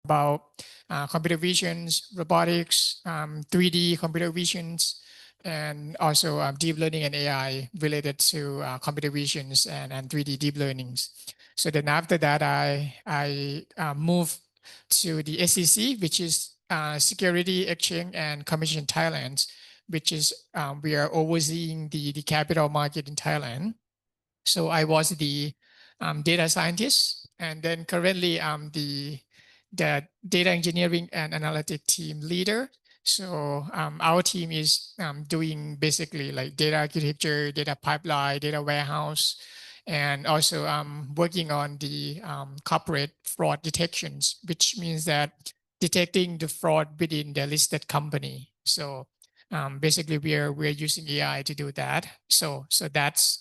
about computer visions, robotics, 3D computer visions, and also deep learning and AI related to computer visions and 3D deep learnings. So then after that, I moved to the SEC, which is Security Exchange and Commission Thailand, which is we are overseeing the capital market in Thailand. So I was the data scientist, and then currently I'm the data engineering and analytic team leader. So our team is doing basically like data architecture, data pipeline, data warehouse, and also working on the corporate fraud detections, which means that detecting the fraud within the listed company. So basically we're using AI to do that. So that's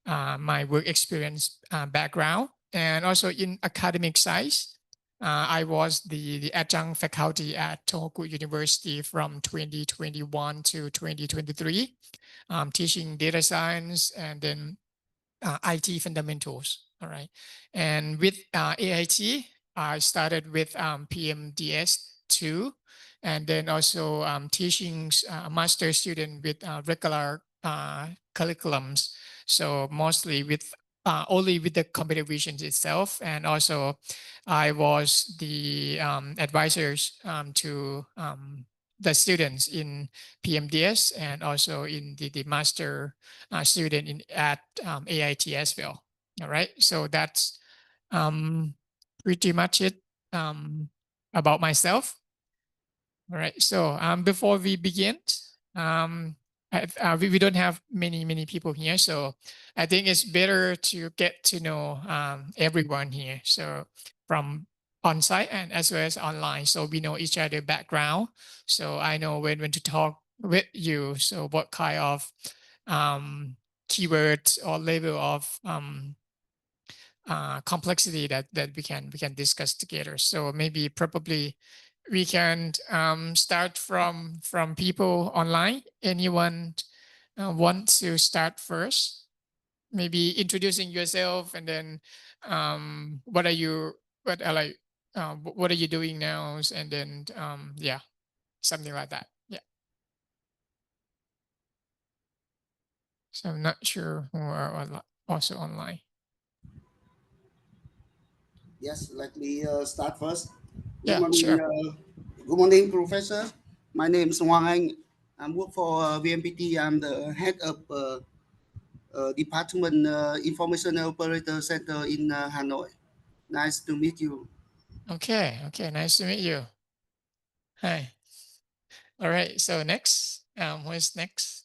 my work experience background. And also in academic side, I was the adjunct faculty at Tohoku University from 2021 to 2023, teaching data science and then IT fundamentals. All right. And with AIT, I started with PMDS2, and then also teaching a master student with regular curriculums. So mostly with only with the computer vision itself. And also I was the advisors to the students in PMDS and also in the master student at AIT as well. All right, so that's pretty much it about myself. All right, so before we begin, we don't have many people here, so I think it's better to get to know everyone here. So from on-site and as well as online, so we know each other background. So I know when to talk with you. So what kind of keywords or level of complexity that we can discuss together. So maybe probably we can start from people online. Anyone want to start first? Maybe introducing yourself, and then what are you what are you doing now, and then yeah, something like that. Yeah. So I'm not sure who are also online. Yes, let me start first. Good Yeah, morning, sure. good morning, Professor. My name is Hoàng Anh. I work for VMPT. I'm the head of Department Information Operator Center in Hanoi. Nice to meet you. Okay, nice to meet you. Hi. All right, so next, who's next?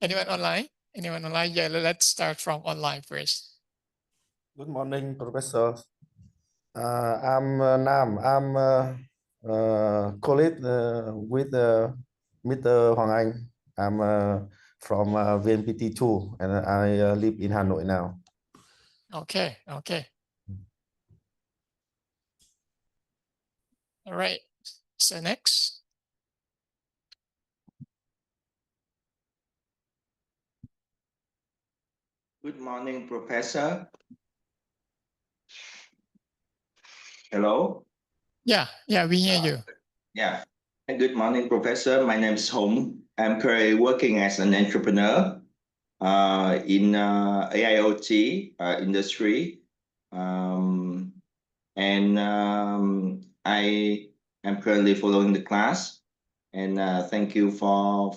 Anyone online? Yeah, let's start from online first. Good morning, Professor. I'm Nam. I'm colleague with Mr. Hoàng Anh. I'm from VNPT 2, and I live in Hanoi now. Okay. All right. So next. Good morning, Professor. Hello? Yeah, we hear you. Yeah. Good morning, Professor. My name is Hong. I'm currently working as an entrepreneur in AIoT industry. I am currently following the class. And thank you for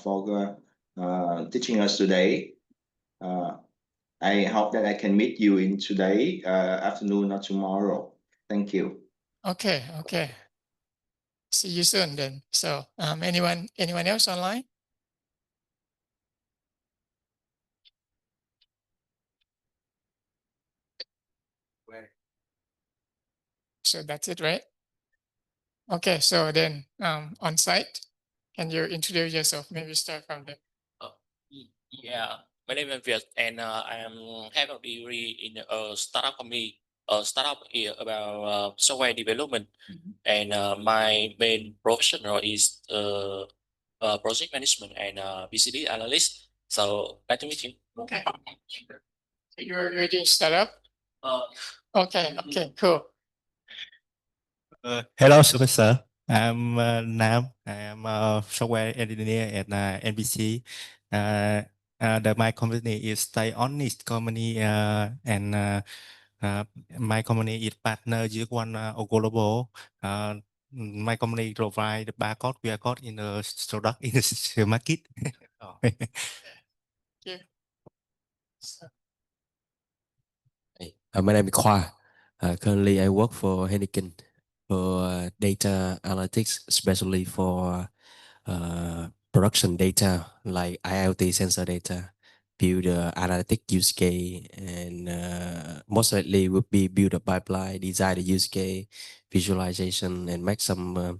teaching us today. I hope that I can meet you in today afternoon or tomorrow. Thank you. Okay. See you soon then. So anyone else online? So that's it, right? Okay, so then on site, can you introduce yourself? Maybe start from there. Yeah, my name is Việt, and I am head of degree in a startup company. Startup here about software development, and my main professional is project management and BCD analyst. So nice to meet you. Okay. So you're doing startup? Uh, Okay, okay, cool. Hello, Professor. I'm Nam. I'm a software engineer at NBC. My company is Stay Honest company, and my company is partner with one Global. My company provide the barcode, QR code in the product in the market. Yeah. So, Hey, my name is Khoa. Currently, I work for Heineken for data analytics, especially for production data like IoT sensor data, build analytic use case, and most likely would be build a pipeline, design the use case, visualization, and make some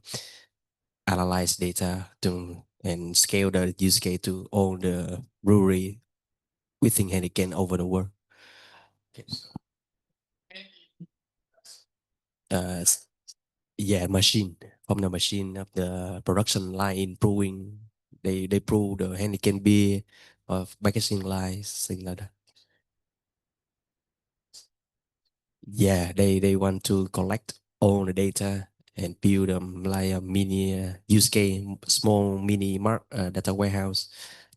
analyze data to and scale the use case to all the brewery within Heineken over the world. Okay. uh, yeah, machine from the machine of the production line improving. They prove the Heineken beer of packaging lines, things like that. Yeah, they want to collect all the data and build them like a mini use case, small mini data warehouse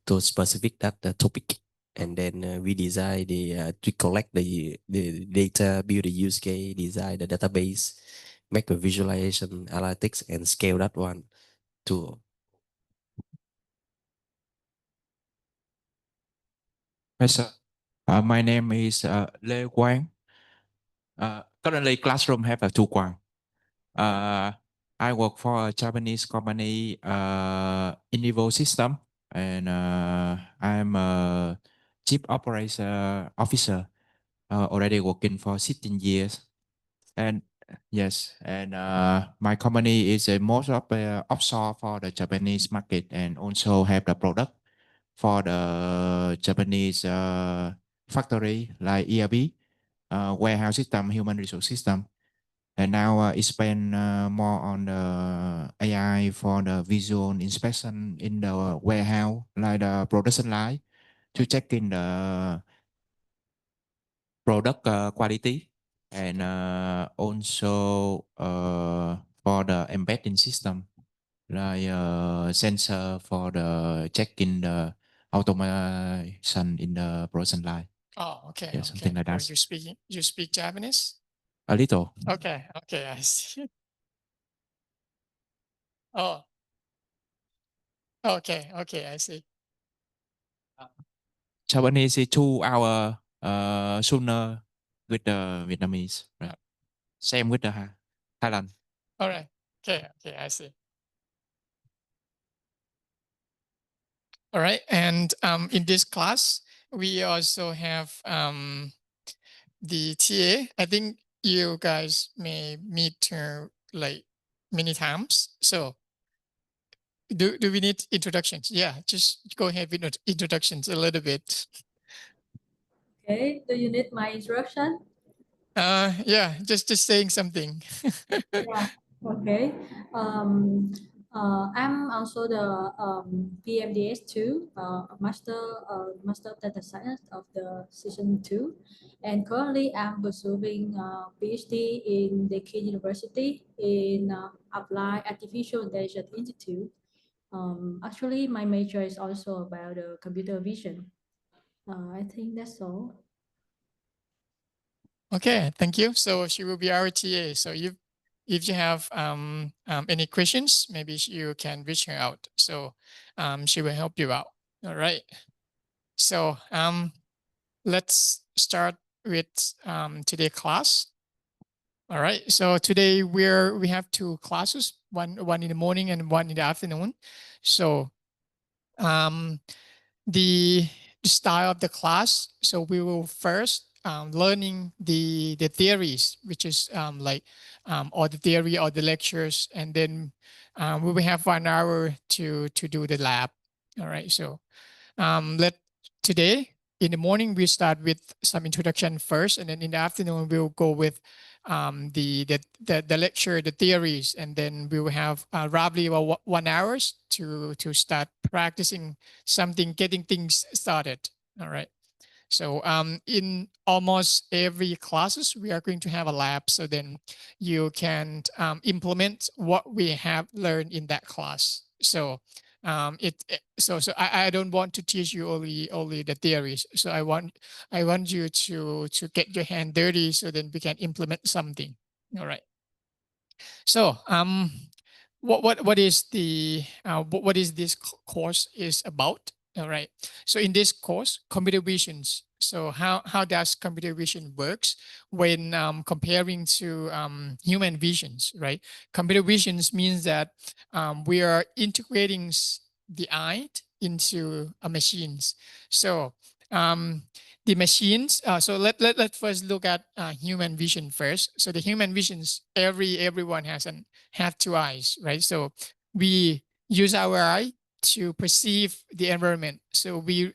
to specific that topic. And then we design to collect the data, build a use case, design the database, make a visualization, analytics, and scale that one to. Yes, sir. My name is Lê Quang. Currently, classroom have a two Quang. I work for a Japanese company, Innivo System, and I'm a chief operator officer. Already working for 16 years, and yes, and my company is a most of offshore for the Japanese market, and also have the product for the Japanese factory like ERP, warehouse system, human resource system. And now it spend more on the AI for the visual inspection in the warehouse, like the production line, to check in the product quality, and also for the embedding system, like sensor for the checking the automation in the production line. oh, okay, Yeah, okay. something like Oh, that. you speak Japanese? A little. Okay, okay, I see. Oh, okay, okay, I see. Japanese is 2 hour sooner with the Vietnamese. Right? Same with the Thailand. All right. Okay, okay, I see. All right, and in this class, we also have the TA. I think you guys may meet her like many times. So do we need introductions? Yeah, just go ahead with introductions a little bit. Okay, do you need my introduction? Yeah, just saying something. Yeah, okay. I'm also the PMDS2 Master of Data Science of the Season 2. And currently I'm pursuing PhD in Deakin University in Applied Artificial Intelligence Institute. Actually, my major is also about computer vision. I think that's all. Okay, thank you. So she will be our TA. So if you have any questions, maybe you can reach her out. So she will help you out. All right. So let's start with today's class. All right. So today we have two classes, one in the morning and one in the afternoon. So the style of the class. So we will first learning the theories, which is like all the theory, all the lectures, and then we will have 1 hour to do the lab. All right. So today in the morning we start with some introduction first, and then in the afternoon we'll go with the lecture, the theories, and then we will have roughly about 1 hour to start practicing something, getting things started. All right. So in almost every classes, we are going to have a lab. So then you can implement what we have learned in that class. So so I don't want to teach you only the theories. So I want you to get your hand dirty so then we can implement something. All right. So what is the what is this course is about? All right. So in this course, computer visions. So how does computer vision works when comparing to human visions, right? Computer visions means that we are integrating the eye into a machines. So the machines. So let's first look at human vision first. So the human visions, everyone have two eyes, right? So we use our eye to perceive the environment. So we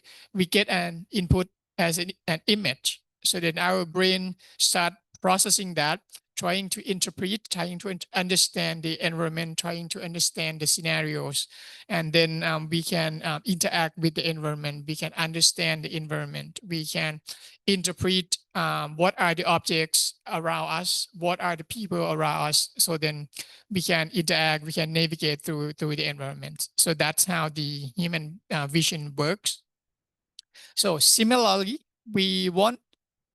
get an input as an image. So then our brain start processing that, trying to interpret, trying to understand the environment, trying to understand the scenarios, and then we can interact with the environment. We can understand the environment. We can interpret what are the objects around us, what are the people around us. So then we can interact, we can navigate through the environment. So that's how the human vision works. So similarly, we want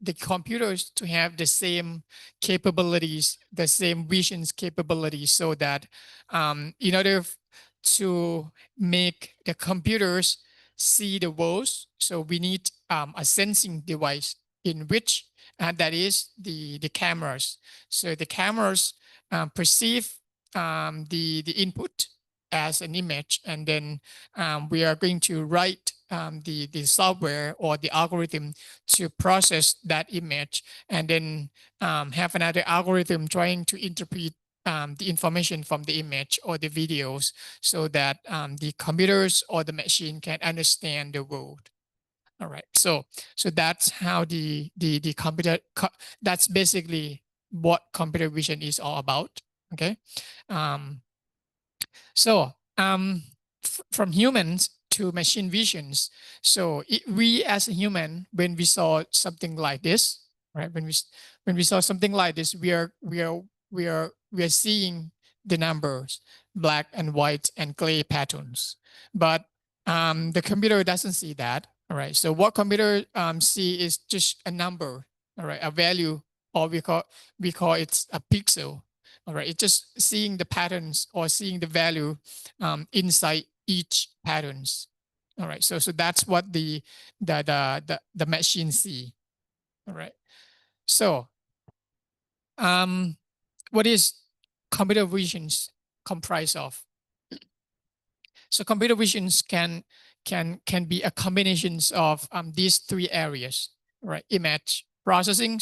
the computers to have the same capabilities, the same visions capabilities, so that in order to make the computers see the world, so we need a sensing device in which that is the cameras. So the cameras perceive the input as an image, and then we are going to write the software or the algorithm to process that image, and then have another algorithm trying to interpret the information from the image or the videos, so that the computers or the machine can understand the world. All right, so that's how the computer, that's basically what computer vision is all about. Okay. So from humans to machine visions. So we as a human, when we saw something like this, right? When we saw something like this, we are seeing the numbers, black and white and gray patterns. But the computer doesn't see that. All right. So what computer see is just a number, all right, a value, or we call it a pixel. All right, it's just seeing the patterns or seeing the value inside each patterns. All right, so that's what the machine see. All right, so what is computer visions comprised of? So computer visions can be a combinations of these three areas, right? Image processing,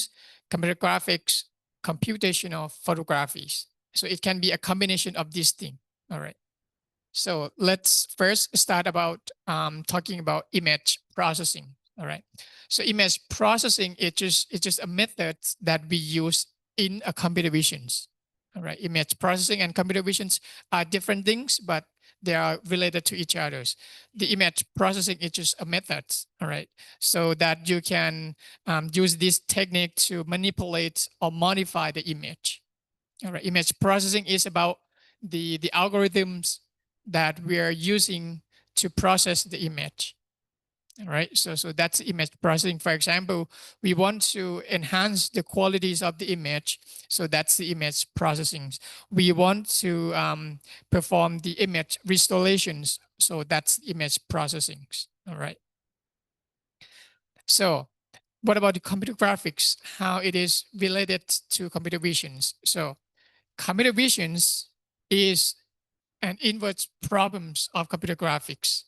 computer graphics, computational photographies. So it can be a combination of these things. All right. So let's first start about talking about image processing. All right. So image processing is just a method that we use in a computer visions. All right. Image processing and computer visions are different things, but they are related to each other. The image processing is just a method, all right? So that you can use this technique to manipulate or modify the image. All right, image processing is about the algorithms that we are using to process the image. All right, so that's image processing. For example, we want to enhance the qualities of the image, so that's the image processing. We want to perform the image restorations, so that's image processing. All right. So what about the computer graphics? How it is related to computer visions? So computer visions is an inverse problems of computer graphics.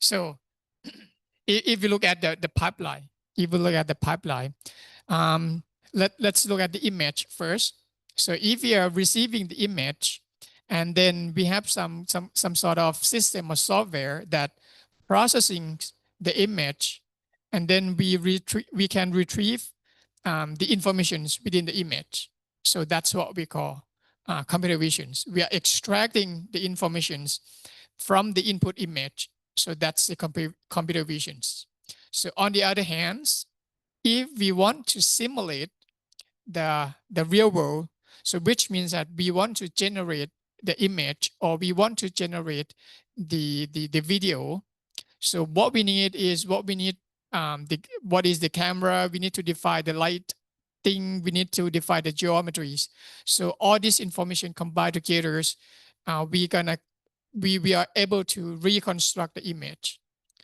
So if you look at the pipeline, let's look at the image first. So if you are receiving the image, and then we have some sort of system or software that processing the image, and then we can retrieve the informations within the image. So that's what we call computer visions. We are extracting the informations from the input image. So that's the computer visions. So on the other hand, if we want to simulate the real world, so which means that we want to generate the image or we want to generate the video. So what we need is what is the camera, we need to define the light thing, we need to define the geometries. So all this information combined together, we are able to reconstruct the image.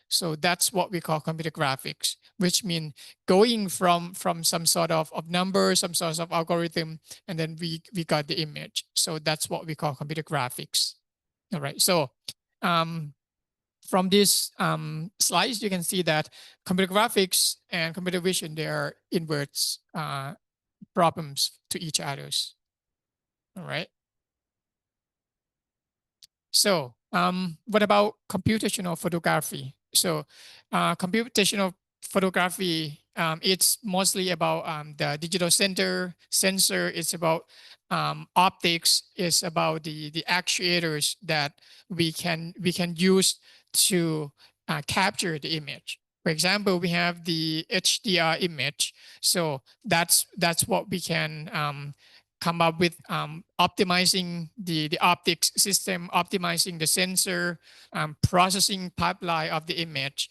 So that's what we call computer graphics, which means going from some sort of number, some sort of algorithm, and then we got the image. So that's what we call computer graphics. All right. So from these slides, you can see that computer graphics and computer vision, they are inverse problems to each others. All right. So what about computational photography? So computational photography, it's mostly about the digital sensor. It's about optics. It's about the actuators that we can use to capture the image. For example, we have the HDR image. So that's what we can come up with, optimizing the optics system, optimizing the sensor, processing pipeline of the image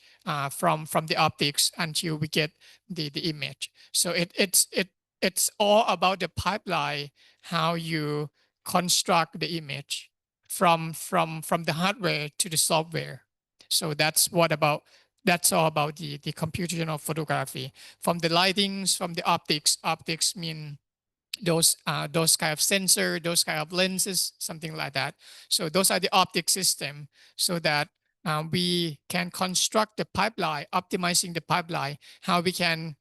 from the optics until we get the image. So it's all about the pipeline, how you construct the image from the hardware to the software. So that's all about the computational photography. From the lightings, from the optics mean those kind of sensor, those kind of lenses, something like that. So those are the optic system, so that we can construct the pipeline, optimizing the pipeline, how we can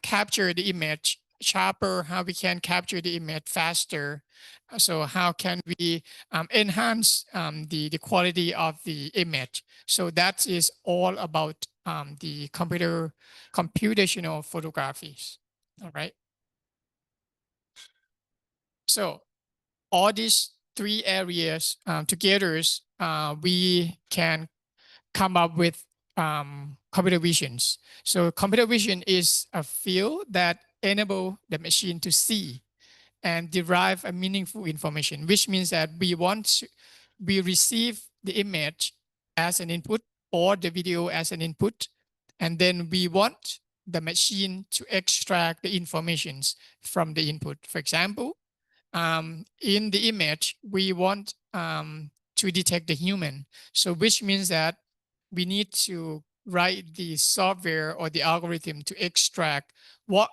capture the image sharper, how we can capture the image faster. So how can we enhance the quality of the image? So that is all about the computational photographies. All right. So all these three areas together, we can come up with computer visions. So computer vision is a field that enable the machine to see and derive a meaningful information, which means that we receive the image as an input or the video as an input, and then we want the machine to extract the informations from the input. For example, in the image, we want to detect the human. So which means that we need to write the software or the algorithm to extract what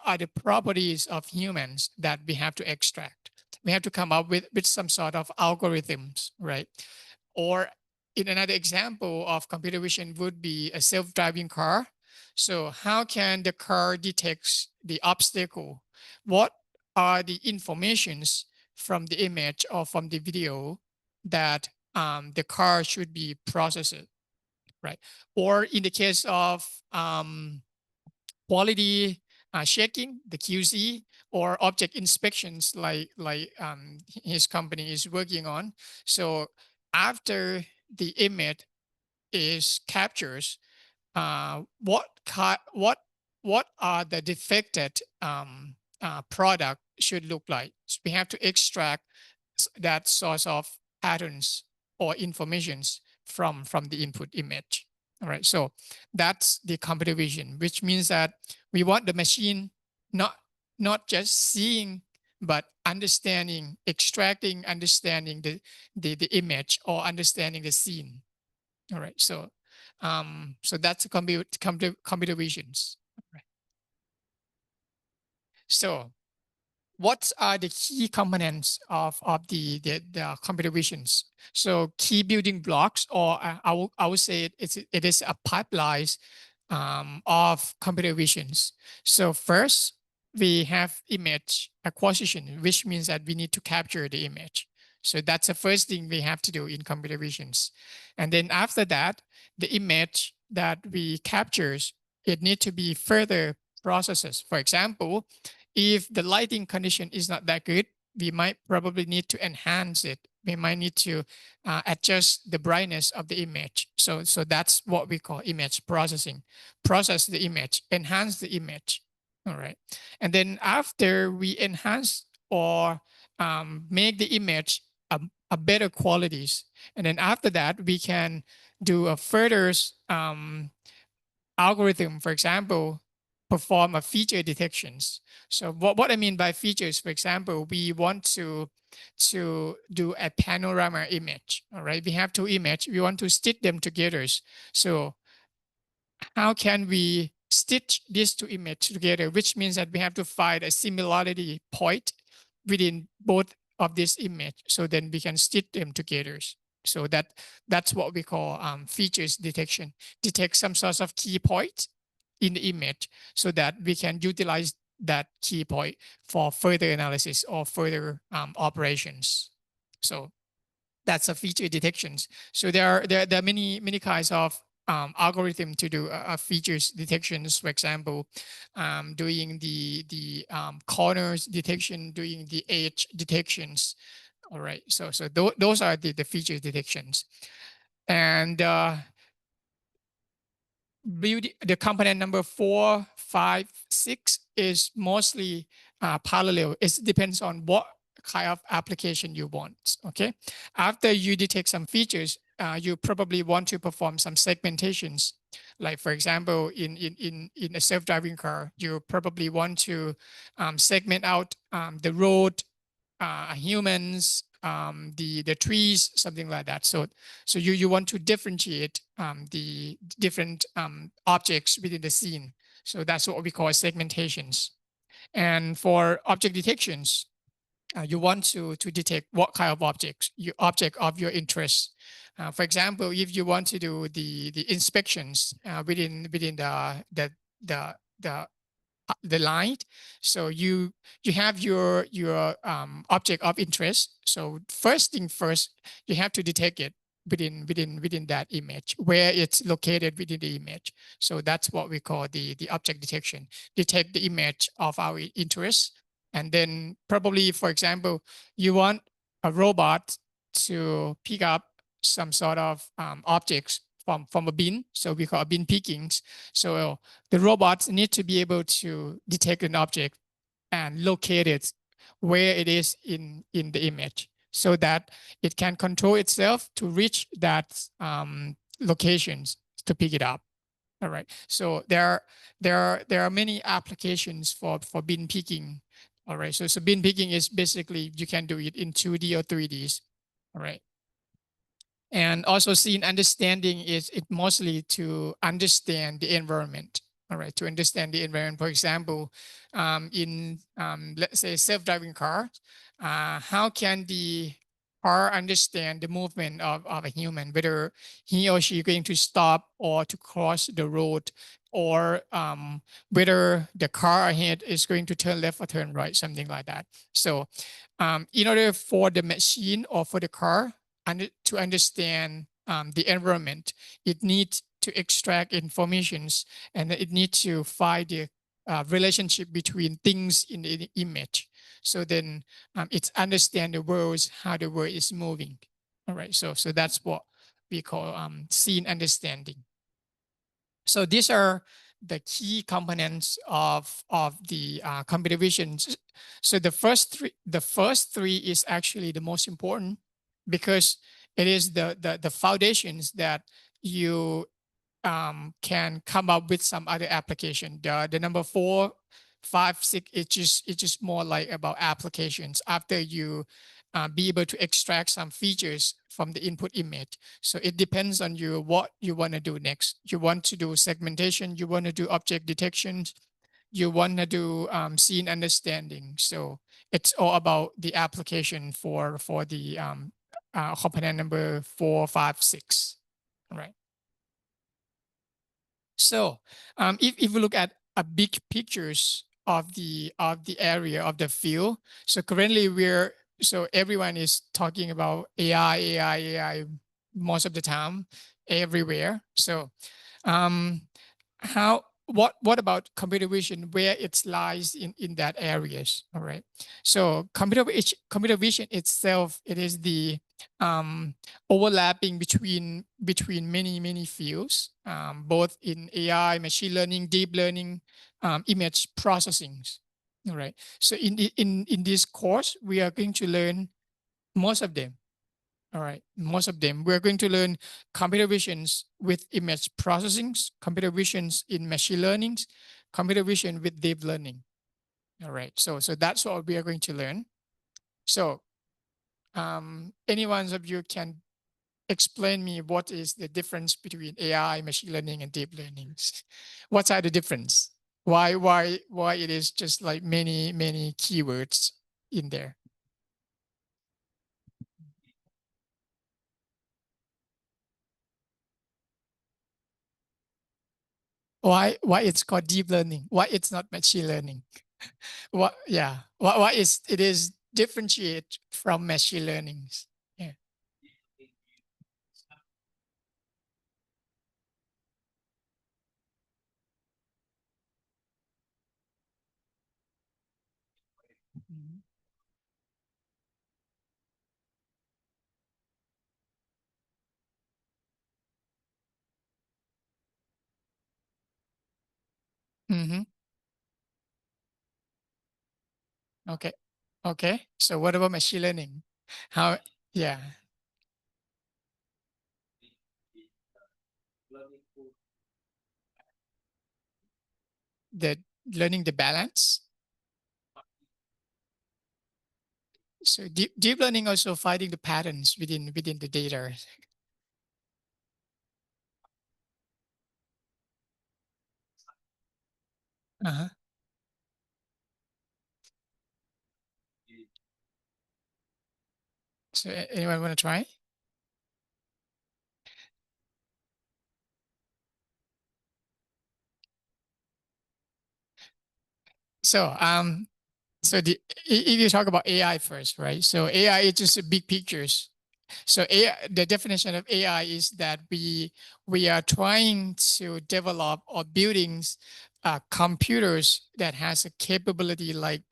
are the properties of humans that we have to extract. We have to come up with some sort of algorithms, right? Or in another example of computer vision would be a self-driving car. So how can the car detect the obstacle? What are the informations from the image or from the video that the car should be processed, right? Or in the case of quality checking, the QC, or object inspections like his company is working on. So after the image is captured, what are the defected product should look like? So we have to extract that source of patterns or informations from the input image. All right, so that's the computer vision, which means that we want the machine not just seeing, but understanding, extracting, understanding the image or understanding the scene. All right, so that's computer visions. All right. So what are the key components of the computer visions? So key building blocks, or I would say it is a pipeline of computer visions. So first, we have image acquisition, which means that we need to capture the image. So that's the first thing we have to do in computer visions. And then after that, the image that we capture, it needs to be further processed. For example, if the lighting condition is not that good, we might probably need to enhance it. We might need to adjust the brightness of the image. So that's what we call image processing. Process the image, enhance the image. All right. And then after we enhance or make the image a better qualities, and then after that we can do a further algorithm, for example, perform a feature detections. So what I mean by features, for example, we want to do a panorama image. All right, we have two images. We want to stitch them together. So how can we stitch these two images together? Which means that we have to find a similarity point within both of this image. So then we can stitch them together. So that's what we call features detection. Detect some sort of key point in the image so that we can utilize that key point for further analysis or further operations. So that's a feature detections. So there are many kinds of algorithm to do features detections. For example, doing the corners detection, doing the edge detections. All right. So those are the feature detections, and the component number 4, 5, 6 is mostly parallel. It depends on what kind of application you want. Okay. After you detect some features, you probably want to perform some segmentations. Like for example, in a self-driving car, you probably want to segment out the road, humans, the trees, something like that. So you want to differentiate the different objects within the scene. So that's what we call segmentations. And for object detections, you want to detect what kind of objects, your object of your interest. For example, if you want to do the inspections within the line, so you have your object of interest. So first thing first, you have to detect it within that image, where it's located within the image. So that's what we call the object detection. Detect the image of our interest, and then probably, for example, you want a robot to pick up some sort of objects from a bin. So we call bin pickings. So the robots need to be able to detect an object and locate it where it is in the image, so that it can control itself to reach that locations to pick it up. All right. So there are many applications for bin picking. All right. So bin picking is basically you can do it in 2D or 3Ds. All right. And also scene understanding is it mostly to understand the environment. All right, to understand the environment. For example, in let's say self-driving car, how can the car understand the movement of a human, whether he or she is going to stop or to cross the road, or whether the car ahead is going to turn left or turn right, something like that. So in order for the machine or for the car to understand the environment, it needs to extract informations, and it needs to find the relationship between things in the image. So then it's understand the worlds, how the world is moving. All right, so that's what we call scene understanding. So these are the key components of the computer vision. So the first three is actually the most important, because it is the foundations that you can come up with some other application. The number 4, 5, 6, it's just more like about applications after you be able to extract some features from the input image. So it depends on you what you want to do next. You want to do segmentation, you want to do object detections, you want to do scene understanding. So it's all about the application for the component number 4, 5, 6. All right. So if we look at a big pictures of the area of the field, so currently everyone is talking about AI most of the time, everywhere. So how what about computer vision, where it lies in that areas? All right. So computer vision itself, it is the overlapping between many fields, both in AI, machine learning, deep learning, image processing. All right. So in this course, we are going to learn most of them. All right, most of them. We're going to learn computer visions with image processing, computer visions in machine learning, computer vision with deep learning. All right, so that's what we are going to learn. So any one of you can explain me what is the difference between AI, machine learning, and deep learning? What are the difference? Why it is just like many keywords in there? Why it's called deep learning? Why it's not machine learning? Why is it is differentiate from machine learning? Yeah. Mm-hmm. Okay. Okay. So what about machine learning? How? Yeah. The learning the balance. So deep learning also finding the patterns within the data. Uh-huh. So anyone want to try? So if you talk about AI first, right? So AI is just a big pictures. So AI, the definition of AI is that we are trying to develop or building computers that has a capability like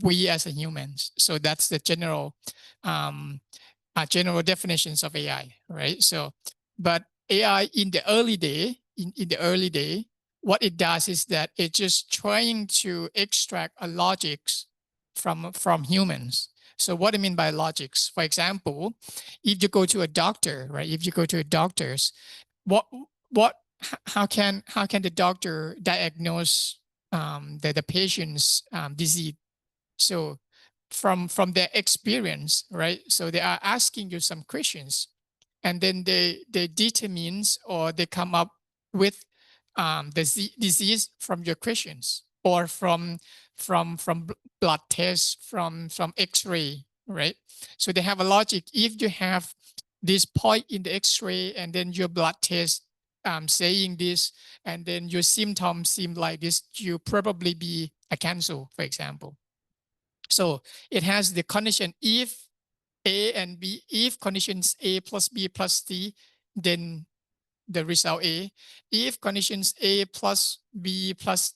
we as a humans. So that's the general general definitions of AI, right? So, but AI in the early day, what it does is that it's just trying to extract a logics from humans. So what I mean by logics, for example, if you go to a doctor, right? If you go to a doctor's, what how can the doctor diagnose the patient's disease? So from their experience, right? So they are asking you some questions, and then they determines or they come up with the disease from your questions or from blood tests, from X-ray, right? So they have a logic. If you have this point in the X-ray and then your blood test saying this, and then your symptoms seem like this, you probably be a cancer, for example. So it has the condition if A and B, if conditions A plus B plus C, then the result A. If conditions A plus B plus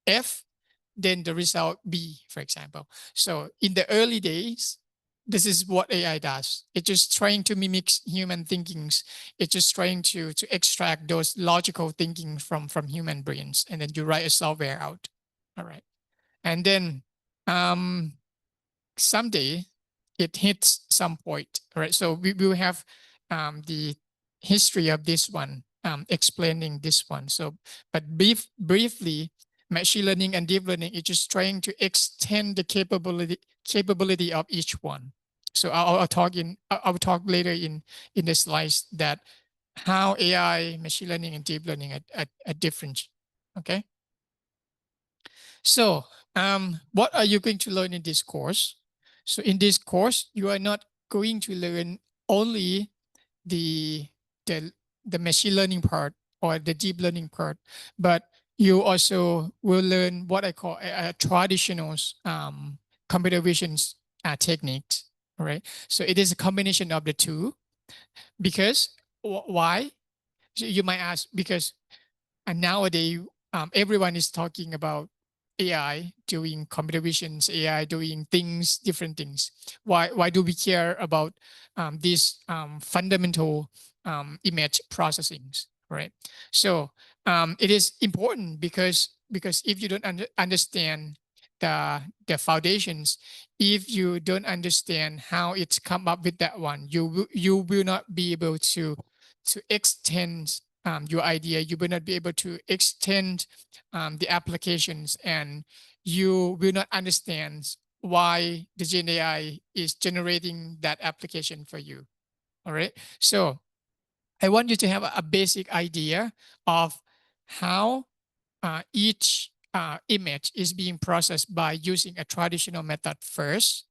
F, then the result B, for example. So in the early days, this is what AI does. It's just trying to mimic human thinkings. It's just trying to extract those logical thinking from human brains, and then you write a software out. All right. And then someday it hits some point, right? So we will have the history of this one, explaining this one. So, but briefly, machine learning and deep learning is just trying to extend the capability of each one. So I'll talk later in the slides that how AI, machine learning, and deep learning are different. Okay. So what are you going to learn in this course? So in this course, you are not going to learn only the machine learning part or the deep learning part, but you also will learn what I call a traditional computer vision techniques, right? So it is a combination of the two. Because why? So you might ask, because and nowadays everyone is talking about AI doing computer visions, AI doing things, different things. Why do we care about these fundamental image processings, right? So it is important because if you don't understand the foundations, if you don't understand how it's come up with that one, you will not be able to extend your idea. You will not be able to extend the applications, and you will not understand why the Gen AI is generating that application for you. All right. So I want you to have a basic idea of how each image is being processed by using a traditional method first.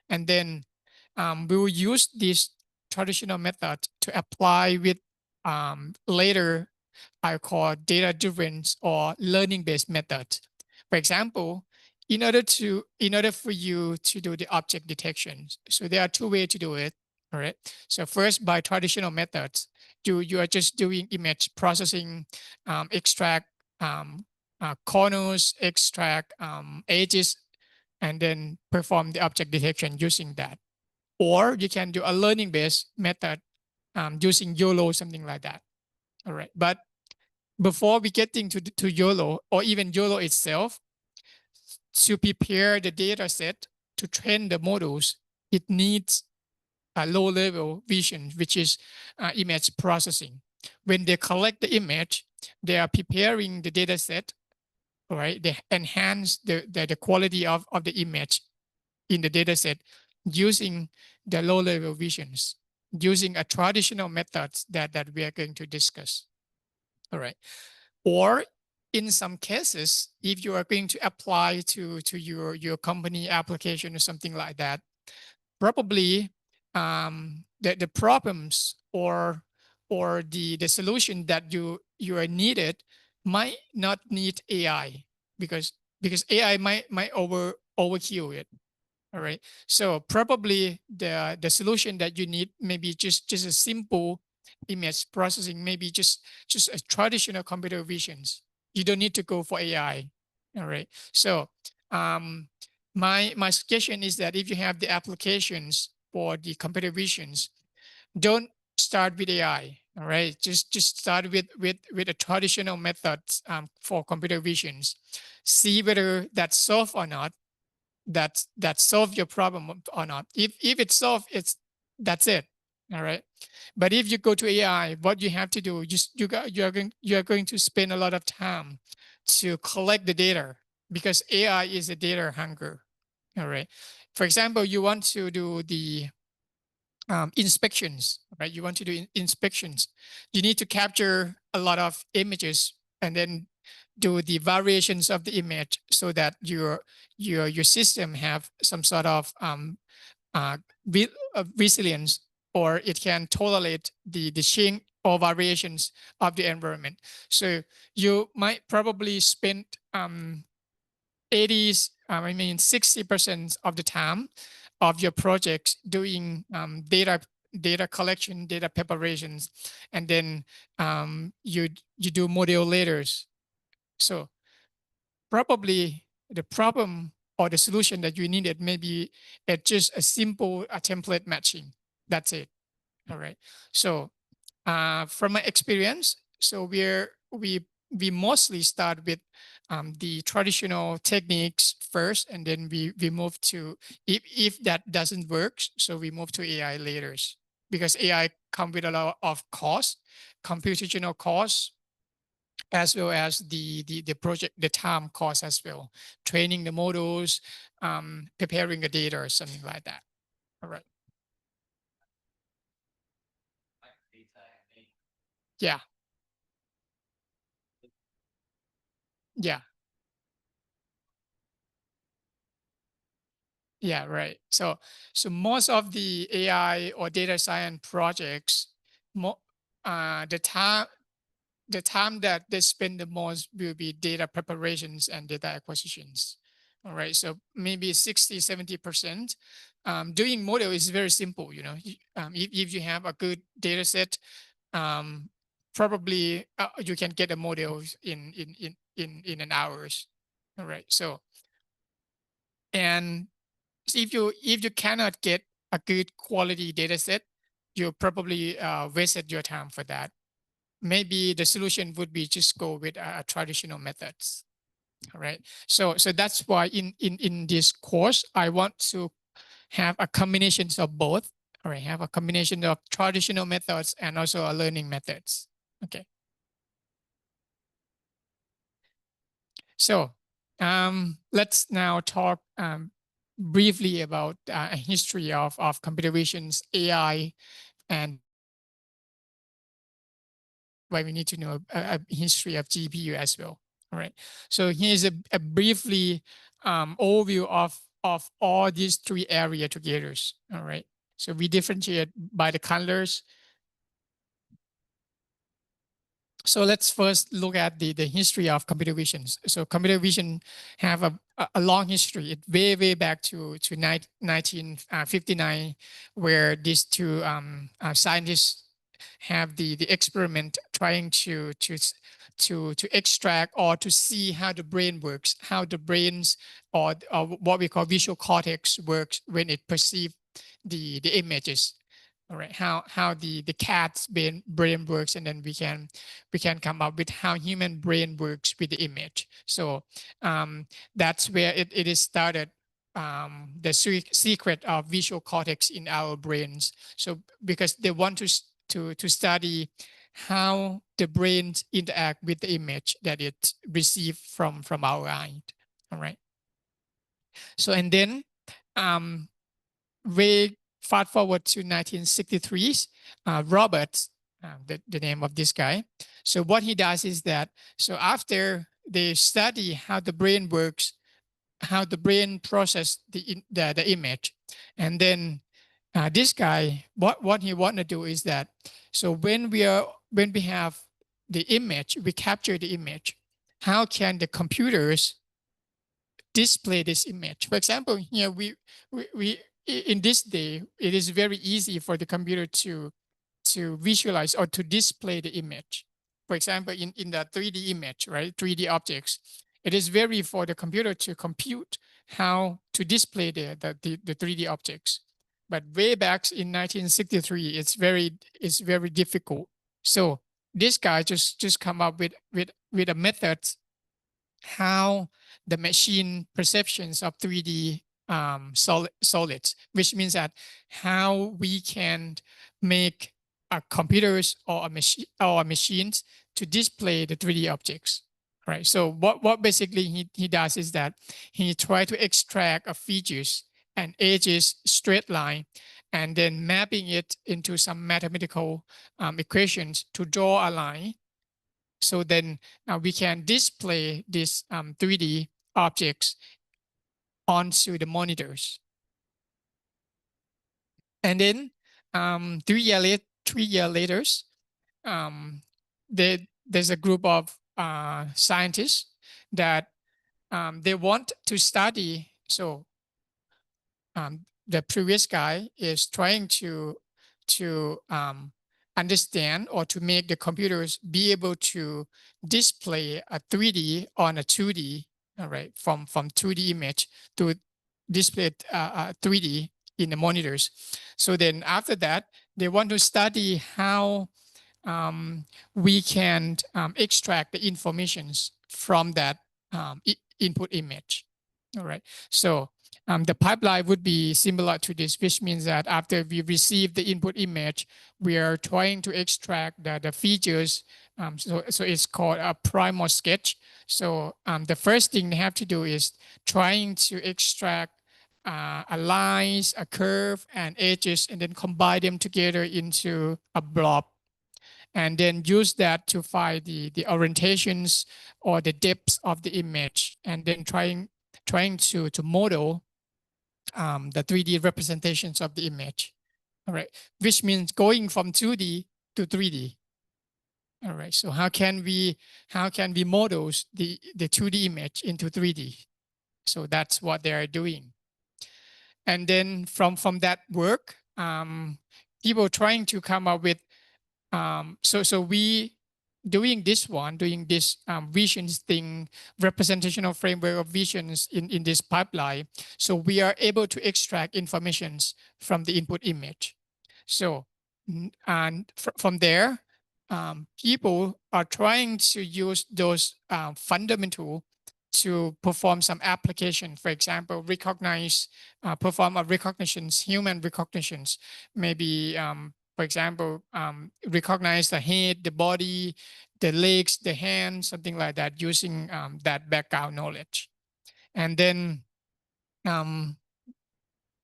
And then we will use this traditional method to apply with later I call data-driven or learning-based method. For example, in order for you to do the object detection, so there are two ways to do it. All right. So first, by traditional methods, you are just doing image processing, extract corners, extract edges, and then perform the object detection using that. Or you can do a learning-based method using YOLO, something like that. All right. But before we getting to YOLO or even YOLO itself, to prepare the data set to train the models, it needs a low-level vision, which is image processing. When they collect the image, they are preparing the data set, all right? They enhance the quality of the image in the data set using the low-level visions, using a traditional methods that we are going to discuss. All right. Or in some cases, if you are going to apply to your company application or something like that, probably the problems or the solution that you are needed might not need AI because AI might overkill it. All right. So probably the solution that you need maybe just a simple image processing, maybe just a traditional computer visions. You don't need to go for AI. All right. So my suggestion is that if you have the applications for the computer visions, don't start with AI. All right. Just start with a traditional methods for computer visions. See whether that's solved or not. That solve your problem or not. If it's solved, that's it. All right. But if you go to AI, what you have to do, you are going to spend a lot of time to collect the data because AI is a data hunger. All right. For example, you want to do the inspections, right? You want to do inspections. You need to capture a lot of images and then do the variations of the image so that your system have some sort of resilience, or it can tolerate the change or variations of the environment. So you might probably spend 60% of the time of your projects doing data collection, data preparations, and then you do model layers. So probably the problem or the solution that you needed maybe just a simple template matching. That's it. All right. So from my experience, so we mostly start with the traditional techniques first, and then we move to if that doesn't work, so we move to AI later, because AI come with a lot of cost, computational costs, as well as the project, the time cost as well, training the models, preparing the data or something like that. All right. Yeah. Yeah. Yeah, right. So most of the AI or data science projects, the time that they spend the most will be data preparations and data acquisitions. All right. So maybe 60-70%. Doing model is very simple. You know, if you have a good data set, probably you can get a model in an hours. All right. So, and if you cannot get a good quality data set, you probably wasted your time for that. Maybe the solution would be just go with traditional methods. All right. So that's why in this course, I want to have a combination of both. All right. Have a combination of traditional methods and also learning methods. Okay. So let's now talk briefly about a history of computer visions, AI, and why we need to know a history of GPU as well. All right. So here's a briefly overview of all these three areas together. All right. So we differentiate by the colors. So let's first look at the history of computer vision. So computer vision have a long history. It way back to 1959, where these two scientists have the experiment trying to extract or to see how the brain works, how the brains or what we call visual cortex works when it perceives the images. All right, how the cat's brain works, and then we can come up with how human brain works with the image. So that's where it is started. The secret of visual cortex in our brains. So because they want to study how the brains interact with the image that it received from our eye. All right. So and then we fast forward to 1963, Roberts, the name of this guy. So what he does is that, so after they study how the brain works, how the brain processes the image, and then this guy, what he want to do is that, so when we have the image, we capture the image, how can the computers display this image? For example, here we in this day, it is very easy for the computer to visualize or to display the image. For example, in the 3D image, right, 3D objects, it is very for the computer to compute how to display the 3D objects. But way back in 1963, it's very difficult. So this guy just come up with a method how the machine perceptions of 3D solids, which means that how we can make computers or machines to display the 3D objects, right? So what basically he does is that he tries to extract features and edges, straight line, and then mapping it into some mathematical equations to draw a line. So then we can display these 3D objects onto the monitors. And then 3 years later, there's a group of scientists that they want to study. So the previous guy is trying to understand or to make the computers be able to display a 3D on a 2D, all right, from 2D image to display 3D in the monitors. So then after that, they want to study how we can extract the informations from that input image. All right. So the pipeline would be similar to this, which means that after we receive the input image, we are trying to extract the features. So it's called a primal sketch. So the first thing they have to do is trying to extract a lines, a curve, and edges, and then combine them together into a blob. And then use that to find the orientations or the depths of the image, and then trying to model the 3D representations of the image. All right, which means going from 2D to 3D. All right, so how can we model the 2D image into 3D? So that's what they are doing. And then from that work, people trying to come up with so we doing this visions thing, representational framework of visions in this pipeline, so we are able to extract informations from the input image. So, and from there, people are trying to use those fundamental to perform some application. For example, perform a recognitions, human recognitions, maybe for example, recognize the head, the body, the legs, the hands, something like that, using that background knowledge. And then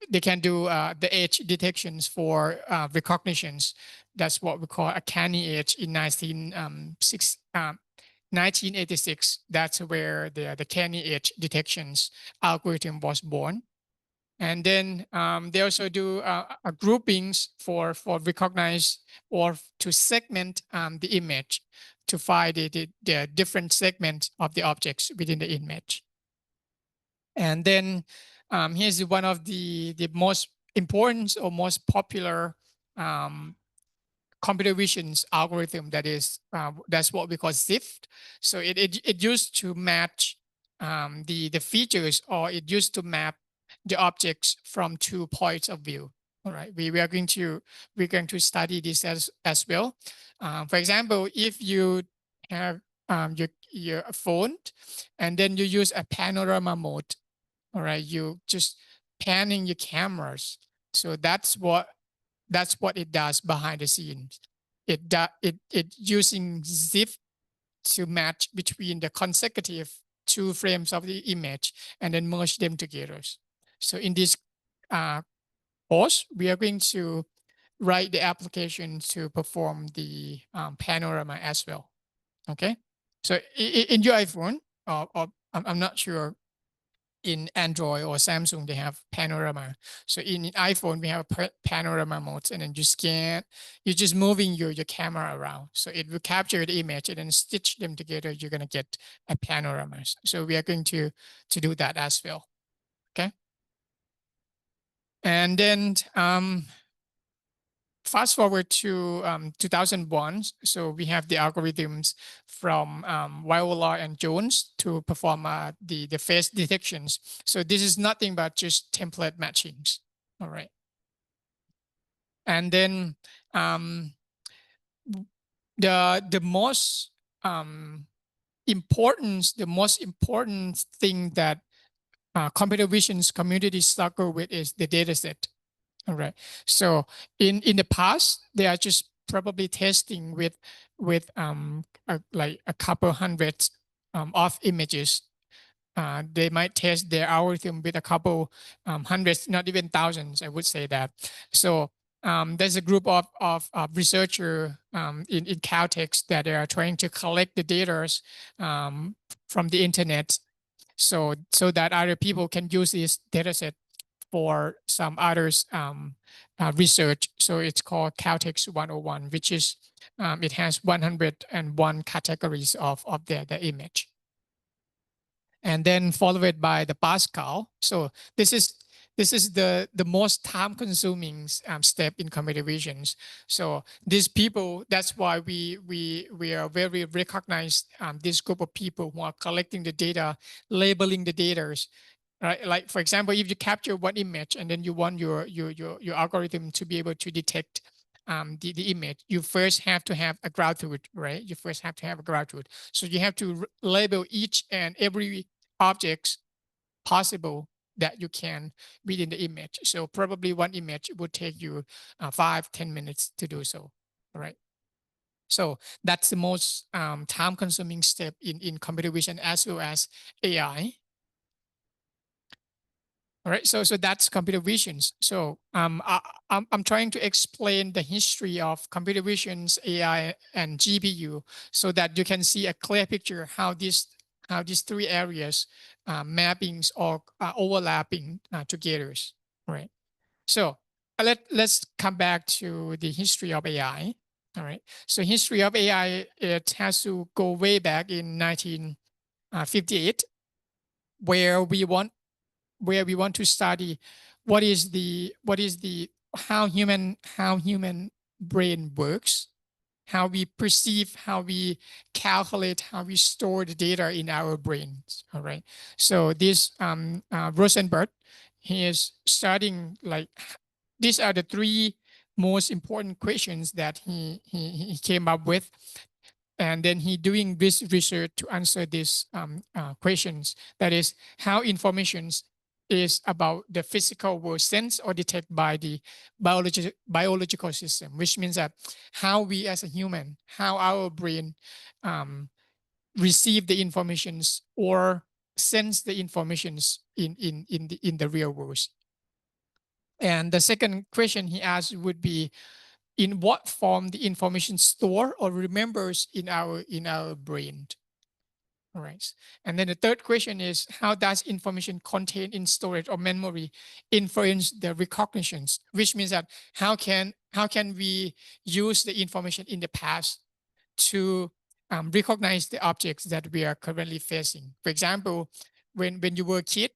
they can do the edge detections for recognitions. That's what we call a canny edge in 1986. That's where the canny edge detections algorithm was born. And then they also do groupings for recognize or to segment the image to find the different segments of the objects within the image. And then here's one of the most important or most popular computer vision's algorithm, that is that's what we call SIFT. So it used to match the features, or it used to map the objects from 2 points of view. All right, we're going to study this as well. For example, if you have your phone and then you use a panorama mode, all right, you just panning your cameras. So that's what it does behind the scenes. It using ZIF to match between the consecutive 2 frames of the image and then merge them together. So in this course, we are going to write the application to perform the panorama as well. Okay, so in your iPhone, or I'm not sure, in Android or Samsung, they have panorama. So in iPhone, we have panorama modes, and then you scan, you're just moving your camera around. So it will capture the image and then stitch them together. You're going to get a panorama. So we are going to do that as well. Okay. And then fast forward to 2001. So we have the algorithms from Viola and Jones to perform the face detections. So this is nothing but just template matchings. All right. And then the most important thing that computer vision's community struggle with is the data set. All right. So in the past, they are just probably testing with like a couple hundred of images. They might test their algorithm with a couple hundreds, not even thousands, I would say that. So there's a group of researchers in Caltech that are trying to collect the data from the internet, so that other people can use this data set for some others research. So it's called Caltech 101, which is it has 101 categories of the image. And then followed by the Pascal. So this is the most time-consuming step in computer vision. So these people, that's why we are very recognized, this group of people who are collecting the data, labeling the data. Right, like for example, if you capture one image and then you want your algorithm to be able to detect the image, you first have to have a ground truth, right? You first have to have a ground truth. So you have to label each and every object possible that you can within the image. So probably one image would take you 5-10 minutes to do so, all right? So that's the most time-consuming step in computer vision as well as AI. All right, so that's computer visions. So I'm trying to explain the history of computer visions, AI, and GPU, so that you can see a clear picture how these 3 areas mappings or overlapping together. Right. So let's come back to the history of AI. All right. So history of AI, it has to go way back in 1958, where we want to study how human brain works, how we perceive, how we calculate, how we store the data in our brains. All right. So this Rosenberg, he is studying like these are the three most important questions that he came up with. And then he doing this research to answer these questions. That is how information is about the physical world sensed or detected by the biological system, which means that how we as a human, how our brain receive the informations or sense the informations in the real world. And the second question he asked would be, in what form the information store or remembers in our brain. All right. And then the third question is, how does information contained in storage or memory influence the recognitions? Which means that how can we use the information in the past to recognize the objects that we are currently facing? For example, when you were a kid,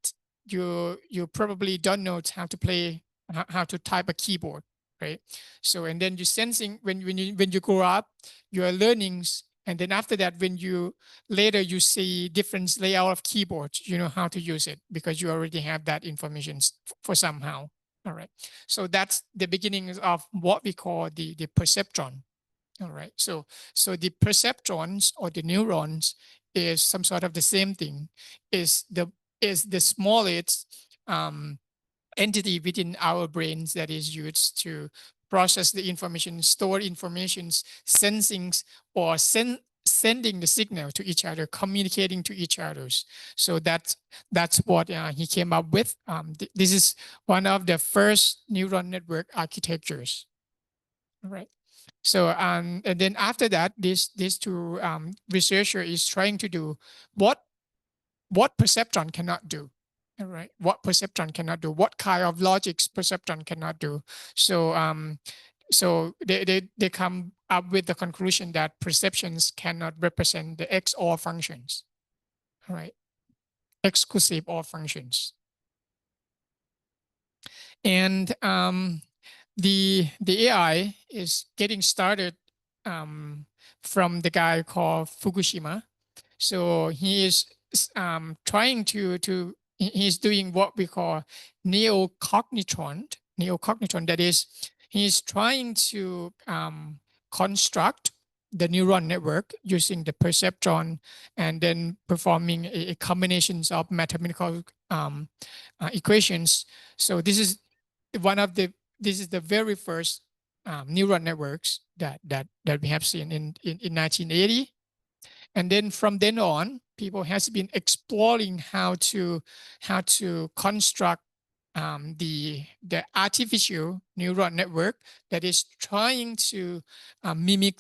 you probably don't know how to play, how to type a keyboard, right? So, and then you sensing when you grow up, you are learning. And then after that, when you later you see different layout of keyboards, you know how to use it because you already have that information for somehow. All right. So that's the beginning of what we call the perceptron. All right. So the perceptrons or the neurons is some sort of the same thing. Is the smallest entity within our brains that is used to process the information, store information, sensing, or sending the signal to each other, communicating to each other. So that's what he came up with. This is one of the first neural network architectures. All right. So and then after that, these two researcher is trying to do what perceptron cannot do. All right, what perceptron cannot do, what kind of logics perceptron cannot do. So so they come up with the conclusion that perceptions cannot represent the XOR functions. All right, exclusive OR functions. And the AI is getting started from the guy called Fukushima. So he is trying to he's doing what we call neocognitron. That is, he's trying to construct the neural network using the perceptron and then performing a combinations of mathematical equations. So this is the very first neural networks that we have seen in 1980. And then from then on, people has been exploring how to construct the artificial neural network that is trying to mimic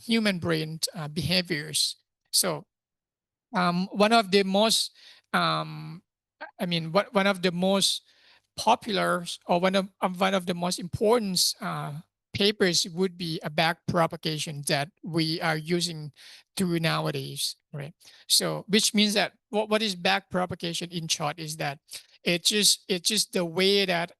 human brain behaviors. So one of the most one of the most popular or one of the most important papers would be a back propagation that we are using through nowadays, right? So which means that what is back propagation in short is that it's just the way that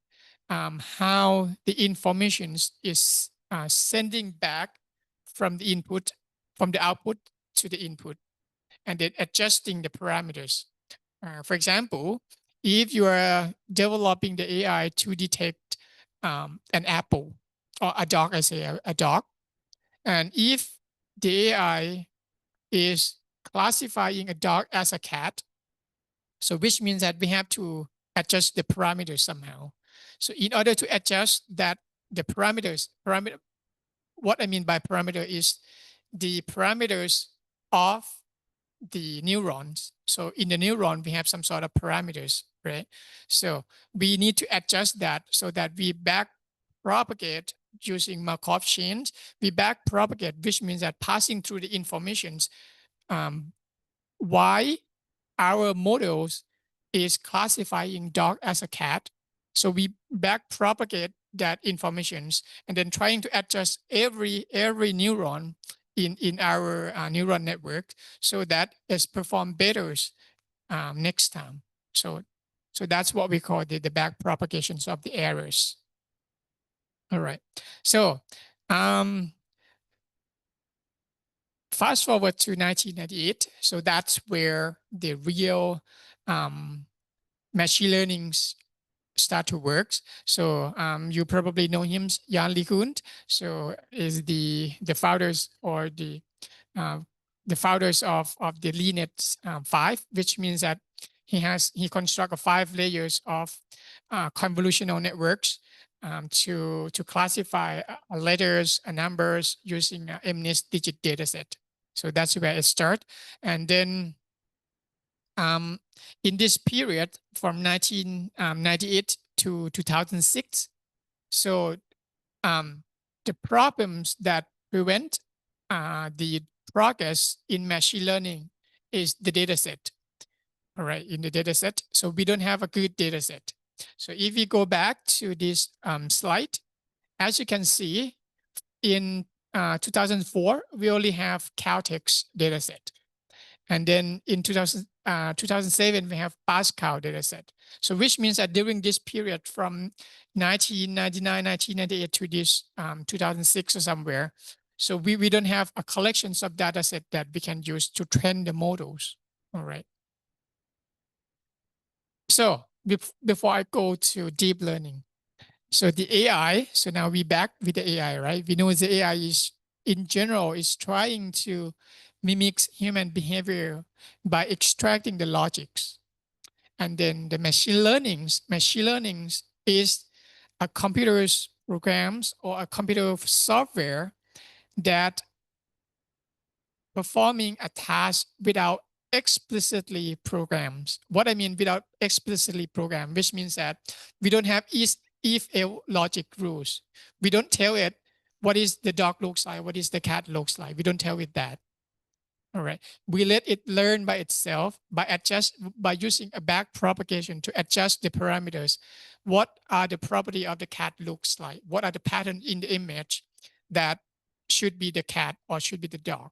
how the information is sending back from the input, from the output to the input, and then adjusting the parameters. For example, if you are developing the AI to detect an apple or a dog, I say a dog, and if the AI is classifying a dog as a cat, so which means that we have to adjust the parameters somehow. So in order to adjust that, the parameters, what I mean by parameter is the parameters of the neurons. So in the neuron, we have some sort of parameters, right? So we need to adjust that so that we back propagate using Markov chains. We back propagate, which means that passing through the informations, why our models is classifying dog as a cat. So we back propagate that informations and then trying to adjust every neuron in our neural network so that it's perform better next time. So that's what we call the back propagations of the errors. All right. So fast forward to 1998. So that's where the real machine learnings start to work. So you probably know him, Jan LeCun. So is the founders or the founders of the LeNet 5, which means that he constructed 5 layers of convolutional networks to classify letters and numbers using MNIST digit dataset. So that's where it starts. And then in this period from 1998 to 2006, so the problems that prevent the progress in machine learning is the data set. All right, in the data set. So we don't have a good data set. So if we go back to this slide, as you can see, in 2004, we only have Caltech data set. And then in 2007, we have Pascal data set. So which means that during this period from 1999, 1998 to this 2006 or somewhere, so we don't have a collections of data set that we can use to train the models. All right. So before I go to deep learning, so the AI, so now we back with the AI, right? We know the AI is in general is trying to mimic human behavior by extracting the logics. And then the machine learning is a computer's programs or a computer software that performing a task without explicitly programs. What I mean without explicitly programmed, which means that we don't have if-else logic rules. We don't tell it what is the dog looks like, what is the cat looks like. We don't tell it that. All right. We let it learn by itself by using a back propagation to adjust the parameters. What are the property of the cat looks like? What are the patterns in the image that should be the cat or should be the dog?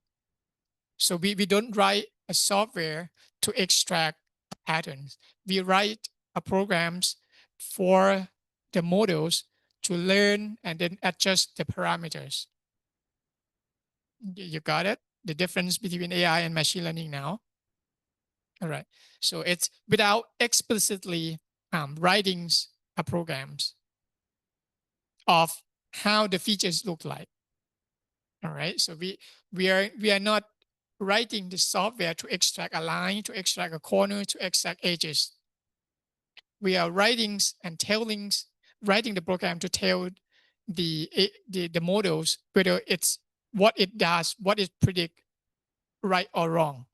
So we don't write a software to extract patterns. We write a programs for the models to learn and then adjust the parameters. You got it? The difference between AI and machine learning now. All right. So it's without explicitly writing a programs of how the features look like. All right. So we are not writing the software to extract a line, to extract a corner, to extract edges. We are writing the program to tell the models whether it's what it does, what it predict, right or wrong,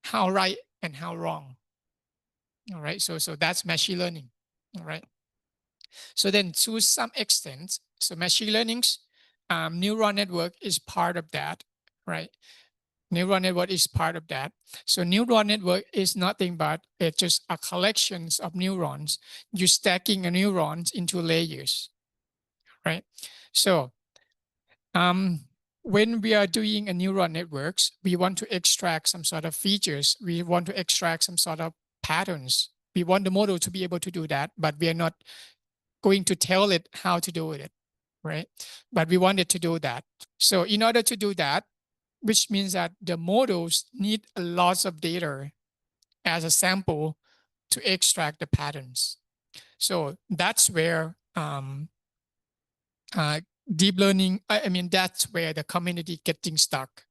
how right and how wrong. All right, so that's machine learning. All right. So then to some extent, so machine learning's neural network is part of that, right? Neural network is part of that. So neural network is nothing but it's just a collection of neurons. You're stacking neurons into layers, right? So when we are doing a neural networks, we want to extract some sort of features. We want to extract some sort of patterns. We want the model to be able to do that, but we are not going to tell it how to do it, right? But we want it to do that. So in order to do that, which means that the models need a lot of data as a sample to extract the patterns. So that's where deep learning, I mean, that's where the community getting stuck.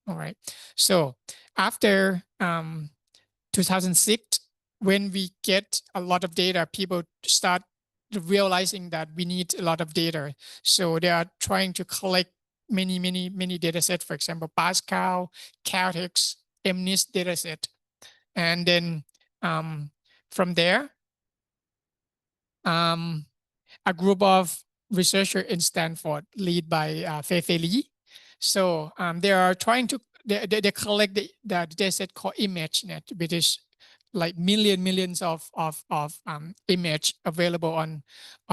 All right. So after 2006, when we get a lot of data, people start realizing that we need a lot of data. So they are trying to collect many data sets, for example, Pascal, Caltech, MNIST data set. And then from there, a group of researchers in Stanford, led by Fei-Fei Li. So they are trying to, they collect the data set called ImageNet, which is like millions of image available on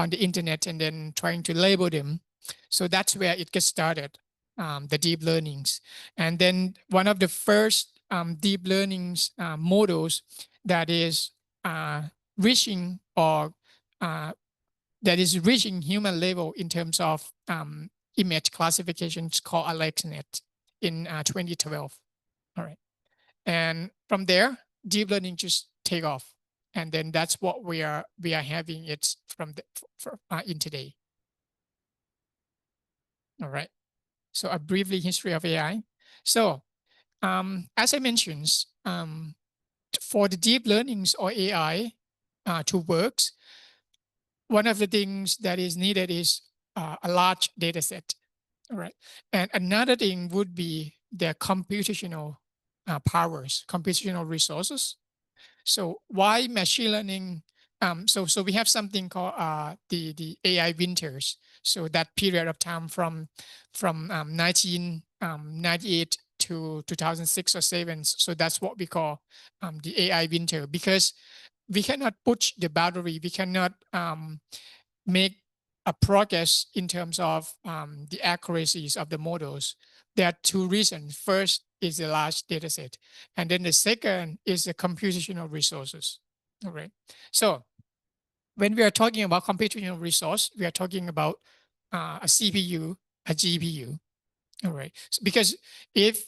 the internet, and then trying to label them. So that's where it gets started, the deep learnings. And then one of the first deep learnings models that is reaching or that is reaching human level in terms of image classification is called AlexNet. in 2012. All right. And from there, deep learning just take off. And then that's what we are having it from in today. All right. So a briefly history of AI. So as I mentioned, for the deep learnings or AI to work, one of the things that is needed is a large data set. All right. And another thing would be the computational powers, computational resources. So why machine learning? So we have something called the AI winters. So that period of time from 1998 to 2006 or 7. So that's what we call the AI winter, because we cannot push the boundary. We cannot make a progress in terms of the accuracies of the models. There are two reasons. First is the large data set. And then the second is the computational resources. All right. So when we are talking about computational resource, we are talking about a CPU, a GPU. All right. So because if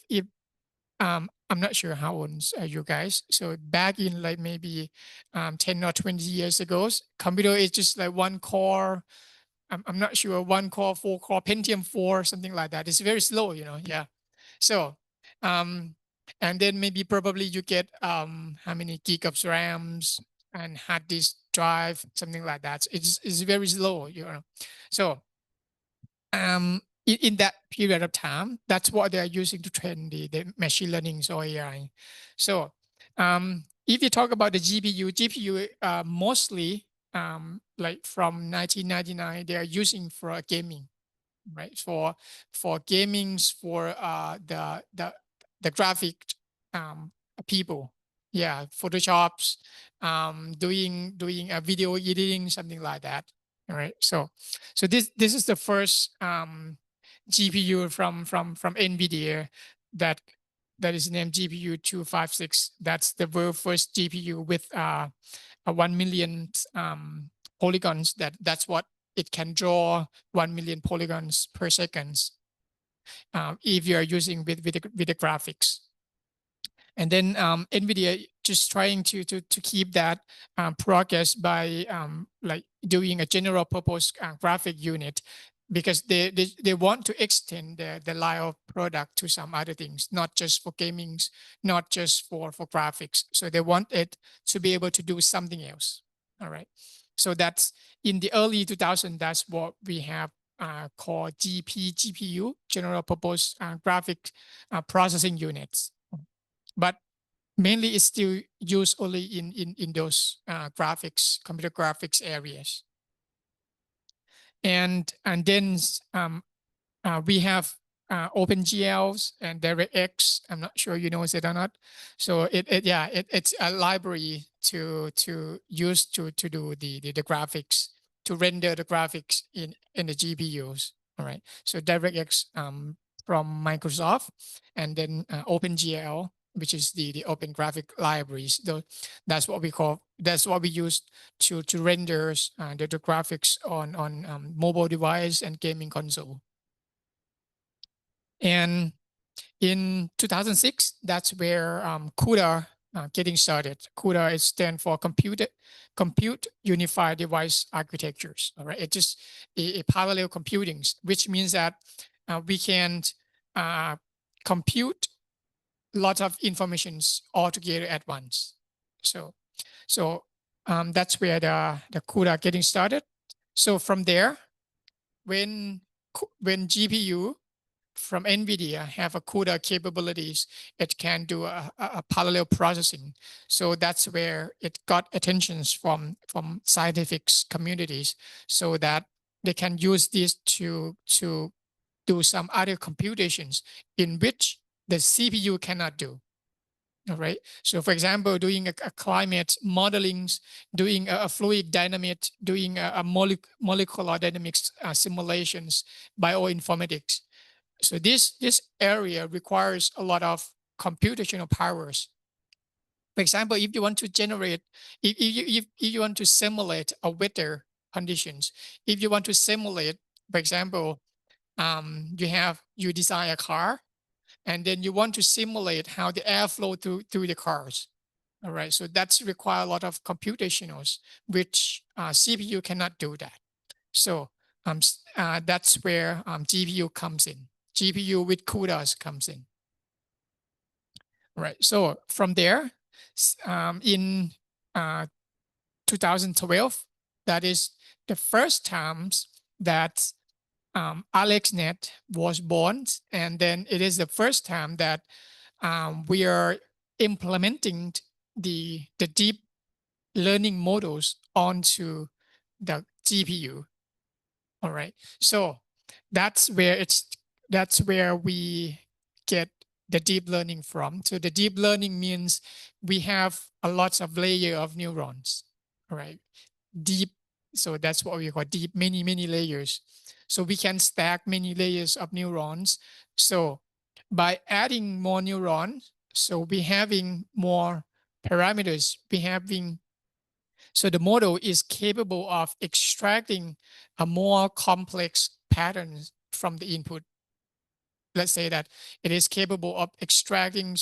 I'm not sure how old are you guys. So back in like maybe 10 or 20 years ago, computer is just like one core. I'm not sure, 1 core, 4 core, Pentium 4, something like that. It's very slow, yeah. So, and then maybe probably you get how many gig of RAMs and hard disk drive, something like that. It's very slow, So, in that period of time, that's what they are using to train the machine learning or AI. So, if you talk about the GPU mostly like from 1999, they are using for gaming, right? For gamings, for the graphic people, yeah, Photoshops, doing a video editing, something like that. All right. So this is the first GPU from NVIDIA that is named GPU 256. That's the very first GPU with a 1 million polygons. That's what it can draw, 1 million polygons per second. If you are using with the graphics. And then NVIDIA just trying to keep that progress by like doing a general purpose graphic unit, because they want to extend the life of product to some other things, not just for gaming, not just for graphics. So they want it to be able to do something else. All right. So that's in the early 2000s, that's what we have called GPU, general purpose graphic processing units. But mainly it's still used only in those graphics, computer graphics areas. And then we have OpenGLs and DirectX. I'm not sure you know it or not. So it's a library to use to do the graphics, to render the graphics in the GPUs. All right. So DirectX from Microsoft, and then OpenGL, which is the open graphic libraries. That's what we call, that's what we use to render the graphics on mobile device and gaming console. And in 2006, that's where CUDA getting started. CUDA stands for Compute Unified Device Architectures. All right, it's just a parallel computing, which means that we can compute lots of informations all together at once. So that's where the CUDA getting started. So from there, when GPU from NVIDIA have a CUDA capabilities, it can do a parallel processing. So that's where it got attentions from scientific communities, so that they can use this to do some other computations in which the CPU cannot do. All right. So for example, doing a climate modeling, doing a fluid dynamics, doing a molecular dynamics simulations, bioinformatics. So this area requires a lot of computational powers. For example, if you want to generate, if you want to simulate a weather conditions, if you want to simulate, for example, you design a car, and then you want to simulate how the airflow through the cars. All right, so that's require a lot of computationals, which CPU cannot do that. So that's where GPU comes in. GPU with CUDAs comes in. Right. So from there, in 2012, that is the first times that AlexNet was born, and then it is the first time that we are implementing the deep learning models onto the GPU. All right. So that's where we get the deep learning from. So the deep learning means we have a lot of layer of neurons. All right. Deep. So that's what we call deep, many layers. So we can stack many layers of neurons. So by adding more neurons, so we having more parameters, so the model is capable of extracting a more complex pattern from the input. Let's say that it is capable of extracting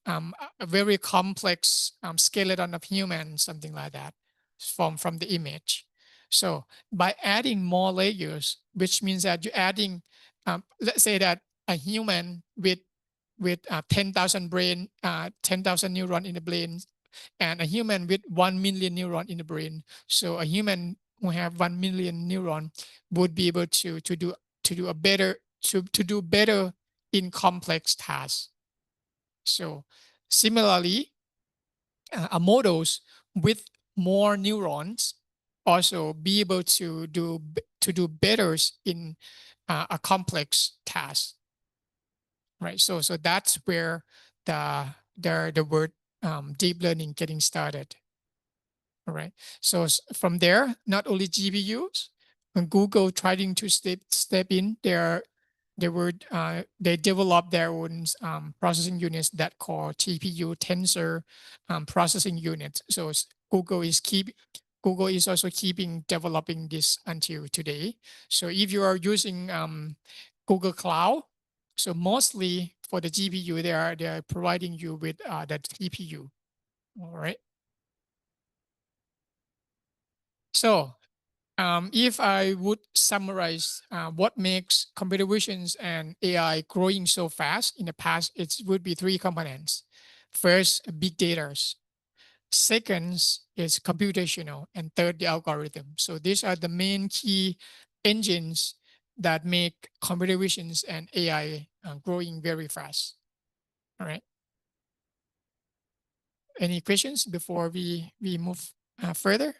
a very complex skeleton of human, something like that, from the image. So by adding more layers, which means that you're adding, let's say that a human with 10,000 neuron in the brain, and a human with 1 million neuron in the brain. So a human who have 1 million neuron would be able to do better in complex tasks. So similarly, models with more neurons also be able to do better in a complex task. Right. So that's where the word deep learning getting started. All right. So from there, not only GPUs, and Google trying to step in, they developed their own processing units that call TPU, tensor processing units. So Google is also keeping developing this until today. So if you are using Google Cloud, so mostly for the GPU, they are providing you with the TPU. All right. So if I would summarize what makes computer visions and AI growing so fast in the past, it would be 3 components. First, big data. Second is computational, and third, the algorithm. So these are the main key engines that make computer visions and AI growing very fast. All right. Any questions before we move further?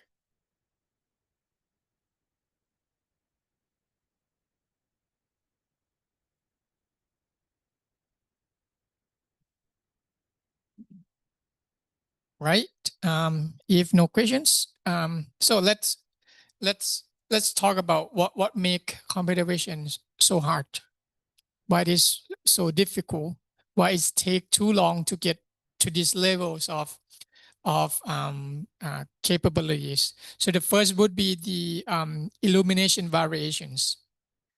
Right. If no questions, so let's talk about what make computer vision so hard. Why it is so difficult? Why it take too long to get to these levels of capabilities? So the first would be the illumination variations.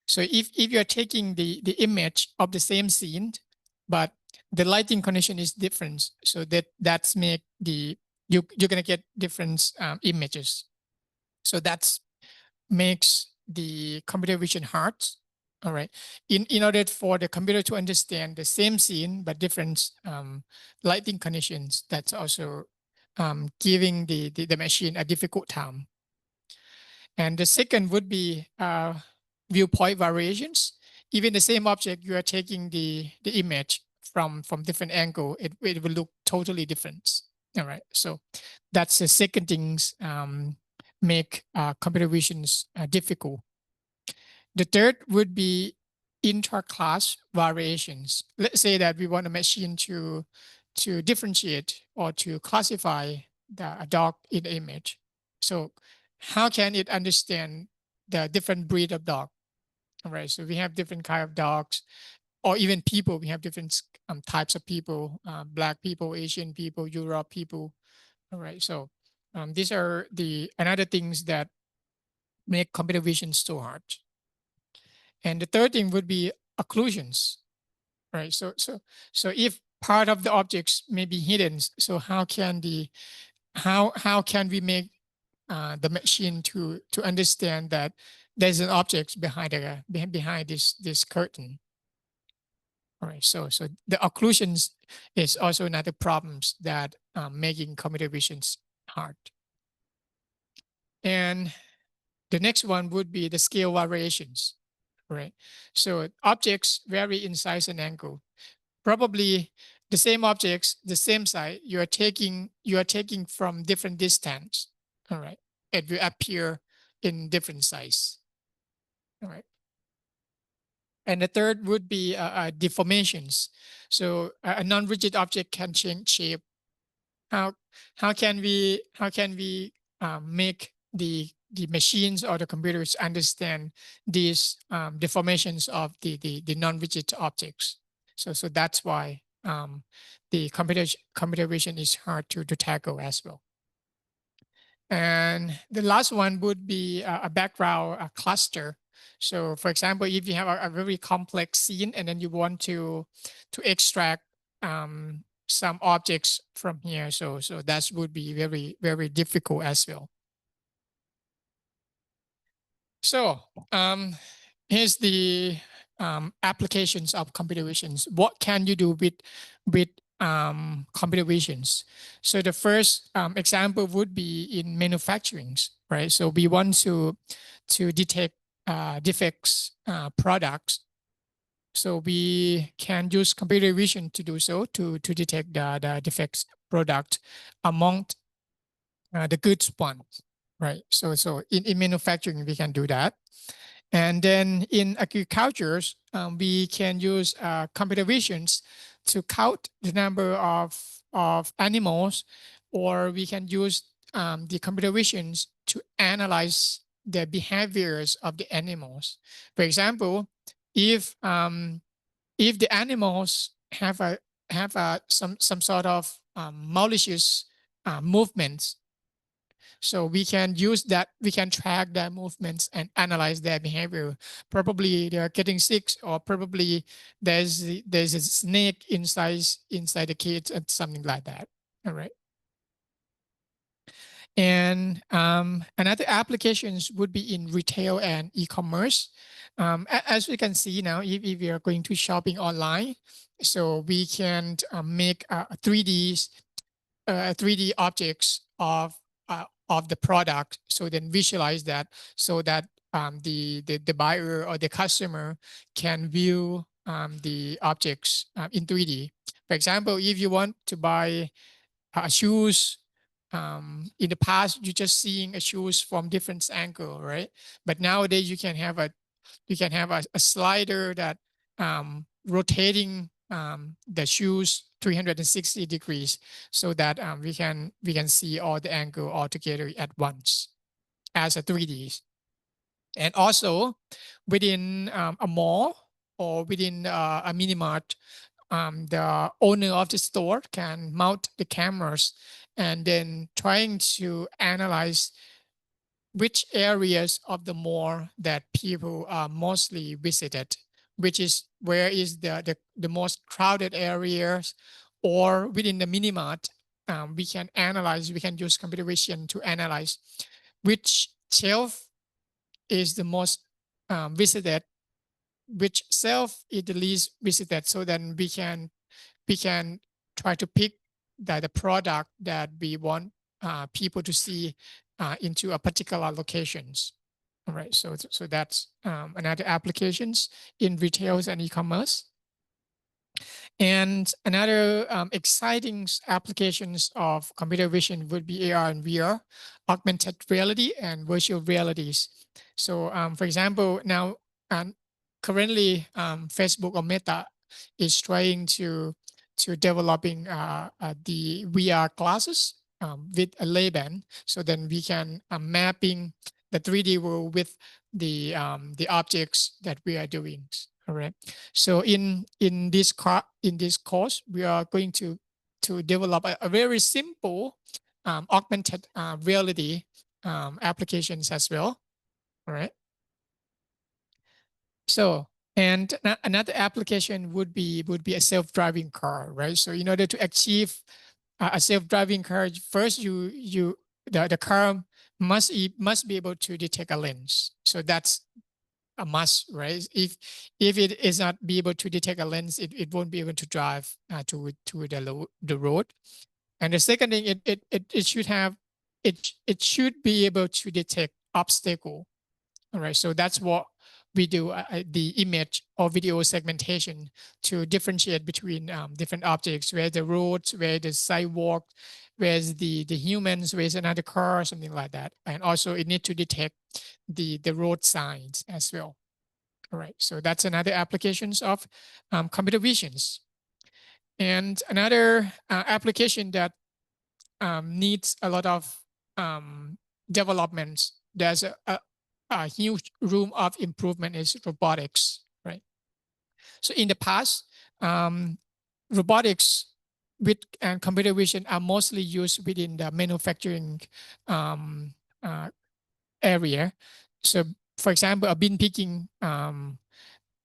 So if you're taking the image of the same scene, but the lighting condition is different, so that's make you're gonna get different images. So that's makes the computer vision hard. All right. In order for the computer to understand the same scene but different lighting conditions, that's also giving the machine a difficult time. And the second would be viewpoint variations. Even the same object, you are taking the image from different angle, it will look totally different. All right. So that's the second things make computer visions difficult. The third would be inter-class variations. Let's say that we want a machine to differentiate or to classify a dog in the image. So how can it understand the different breed of dog? All right, so we have different kind of dogs, or even people. We have different types of people: Black people, Asian people, Europe people. All right, so these are the another things that make computer vision so hard. And the third thing would be occlusions. right? So if part of the objects may be hidden, so how can we make the machine to understand that there's an object behind this curtain? All right, so the occlusions is also another problems that making computer visions hard. And the next one would be the scale variations, right? So objects vary in size and angle. Probably the same objects, the same size, you are taking from different distance. All right, it will appear in different size. All right. And the third would be deformations. So a non-rigid object can change shape. How can we make the machines or the computers understand these deformations of the non-rigid objects? So that's why the computer vision is hard to tackle as well. And the last one would be a background cluster. So for example, if you have a very complex scene and then you want to extract some objects from here, so that would be very, very difficult as well. So here's the applications of computer visions. What can you do with computer visions? So the first example would be in manufacturing, right? So we want to detect defects products. So we can use computer vision to do so, to detect the defects product among the goods ones, right? So in manufacturing, we can do that. And then in agriculture, we can use computer visions to count the number of animals, or we can use the computer visions to analyze the behaviors of the animals. For example, if the animals have some sort of malicious movements, so we can use that, we can track their movements and analyze their behavior. Probably they're getting sick, or probably there's a snake inside the cage and something like that. All right. And another applications would be in retail and e-commerce. As we can see now, if we are going to shopping online, so we can make 3D objects of the product, so then visualize that, so that the buyer or the customer can view the objects in 3D. For example, if you want to buy shoes, in the past you're just seeing a shoes from different angle, right? But nowadays you can have a slider that rotating the shoes 360 degrees, so that we can see all the angle all together at once as a 3D. And also within a mall or within a mini mart, the owner of the store can mount the cameras and then trying to analyze which areas of the mall that people are mostly visited, where is the most crowded areas, or within the mini mart, we can use computer vision to analyze which shelf is the most visited, which shelf is the least visited. So then we can try to pick the product that we want people to see into a particular locations. All right, so that's another applications in retails and e-commerce. And another exciting applications of computer vision would be AR and VR, augmented reality and virtual realities. So for example, now currently Facebook or Meta is trying to developing the VR glasses with a Ray-Ban, so then we can mapping the 3D world with the objects that we are doing. All right. So in this course, we are going to develop a very simple augmented reality applications as well. All right. So And another application would be a self-driving car, right? So in order to achieve a self-driving car, first the car must be able to detect a lens. So that's a must, right? If it is not be able to detect a lens, it won't be able to drive to the road. And the second thing, it should have it should be able to detect obstacle. All right, so that's what we do, the image or video segmentation to differentiate between different objects, where the roads, where the sidewalk, where's the humans, where's another car, something like that. And also it need to detect the road signs as well. All right, so that's another applications of computer visions. And another application that needs a lot of development, there's a huge room of improvement is robotics, right? So in the past, robotics and computer vision are mostly used within the manufacturing area. So for example, a bin picking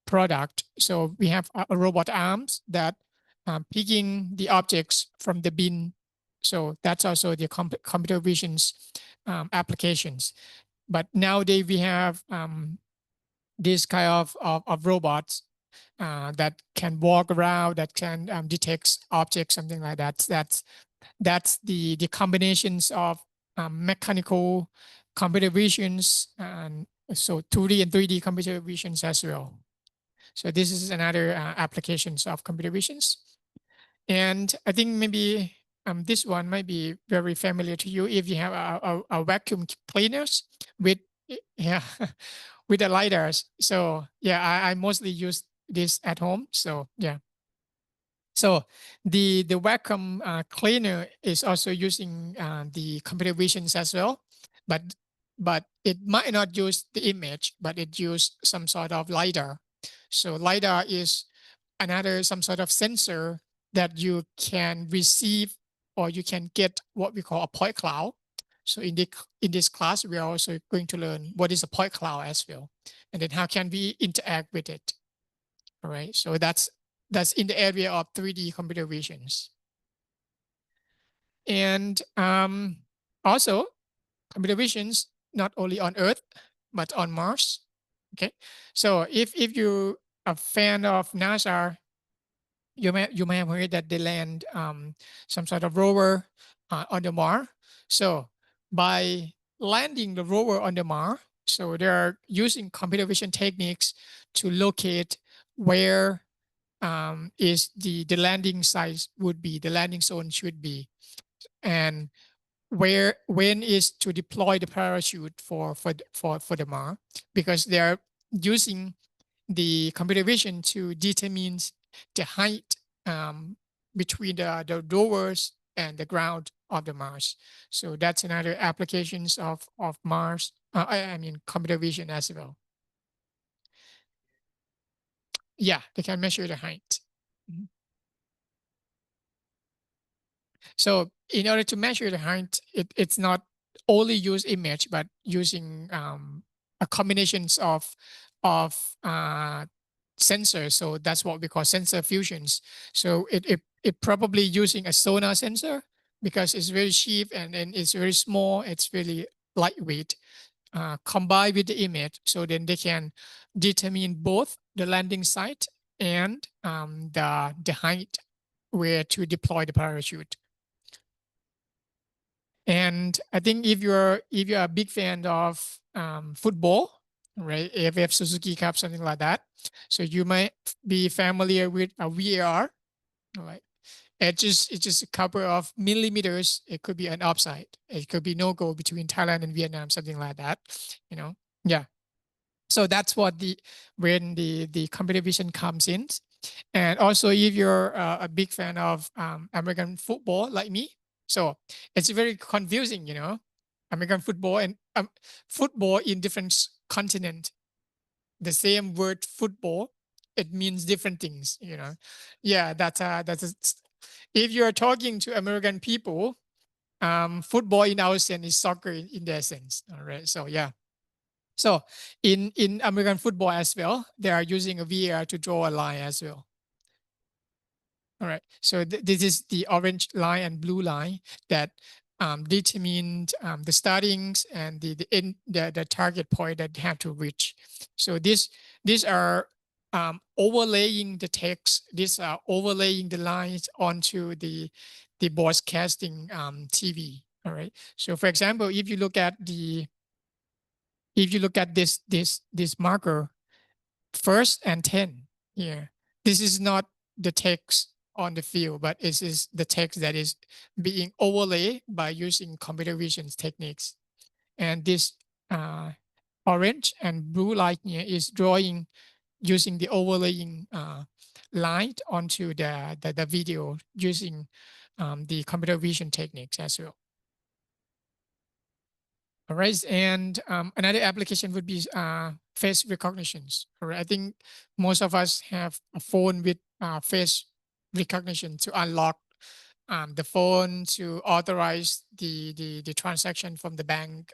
product. So we have a robot arms that picking the objects from the bin. So that's also the computer vision's applications. But nowadays we have this kind of robots that can walk around, that can detect objects, something like that. That's the combinations of mechanical computer visions, and so 2D and 3D computer visions as well. So this is another applications of computer visions. And I think maybe this one might be very familiar to you if you have a vacuum cleaners with yeah with the lidars. So yeah, I mostly use this at home. So yeah. So the vacuum cleaner is also using the computer visions as well, but it might not use the image, but it use some sort of lidar. So lidar is another some sort of sensor that you can receive, or you can get what we call a point cloud. So in this class, we are also going to learn what is a point cloud as well, and then how can we interact with it. All right, so that's in the area of 3D computer visions. And also computer visions not only on Earth but on Mars. Okay, so if you are a fan of NASA, you may have heard that they land some sort of rover on the Mars. So by landing the rover on the Mars, so they're using computer vision techniques to locate where is the landing site would be, the landing zone should be, and when is to deploy the parachute for the Mars, because they're using the computer vision to determine the height between the rovers and the ground of the Mars. So that's another applications of Mars. I mean computer vision as well. Yeah, they can measure the height. So in order to measure the height, it's not only use image, but using a combinations of sensors. So that's what we call sensor fusions. So it probably using a sonar sensor because it's very cheap and it's very small. It's really lightweight. Combined with the image, so then they can determine both the landing site and the height where to deploy the parachute. And I think if you're a big fan of football, right, AFF Suzuki Cup, something like that, so you might be familiar with a VAR, right? It's just a couple of millimeters. It could be an offside. It could be no goal between Thailand and Vietnam, something like that. You know, yeah. So that's what when the computer vision comes in. And also, if you're a big fan of American football like me, so it's very confusing, you know, American football and football in different continent. The same word football, it means different things, you know. Yeah, that's if you're talking to American people, football in our sense is soccer in their sense. All right. So yeah. So in American football as well, they are using a VAR to draw a line as well. All right. So this is the orange line and blue line that determined the startings and the target point that they have to reach. So these are overlaying the text. These are overlaying the lines onto the broadcasting TV. All right. So for example, if you look at this marker, 1st and 10 here, this is not the text on the field, but it is the text that is being overlaid by using computer vision techniques. And this orange and blue line here is drawing using the overlaying light onto the video using the computer vision techniques as well. All right, and another application would be face recognitions. All right, I think most of us have a phone with face recognition to unlock the phone, to authorize the transaction from the bank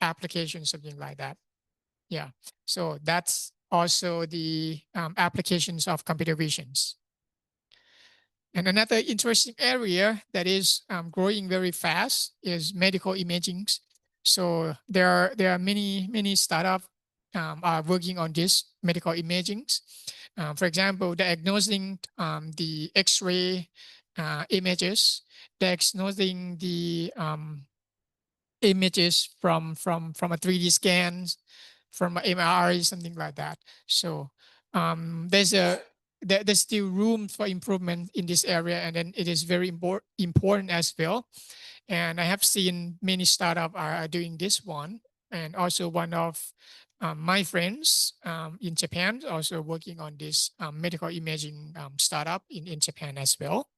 application, something like that. Yeah, so that's also the applications of computer visions. And another interesting area that is growing very fast is medical imaging. So there are many startups are working on this medical imaging. For example, diagnosing the X-ray images, diagnosing the images from a 3D scan, from an MRI, something like that. So there's still room for improvement in this area, and then it is very important as well. And I have seen many startups are doing this one, and also one of my friends in Japan also working on this medical imaging startup in Japan as well.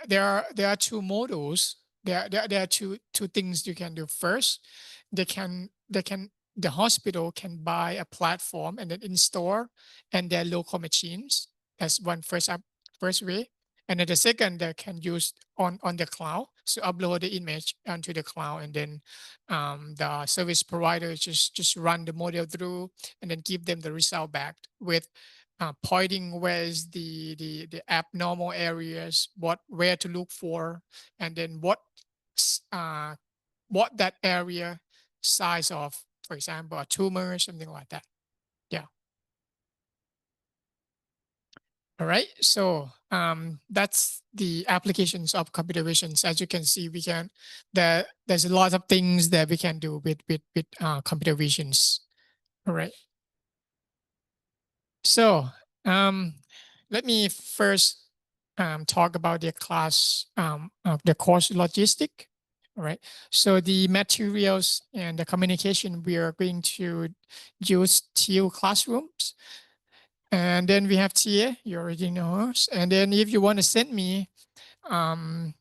There are two models. There are two things you can do. First, the hospital can buy a platform and then install and their local machines. That's one first way. And then the second, they can use on the cloud. So upload the image onto the cloud, and then the service provider just run the model through and then give them the result back with pointing where is the abnormal areas, where to look for, and then what that area size of, for example, a tumor or something like that. Yeah. All right. So that's the applications of computer visions. As you can see, there's a lot of things that we can do with computer visions. All right. So let me first talk about the class the course logistic. All right. So the materials and the communication, we are going to use TU Classrooms. And then we have Tia, you already know her. And then if you want to send me an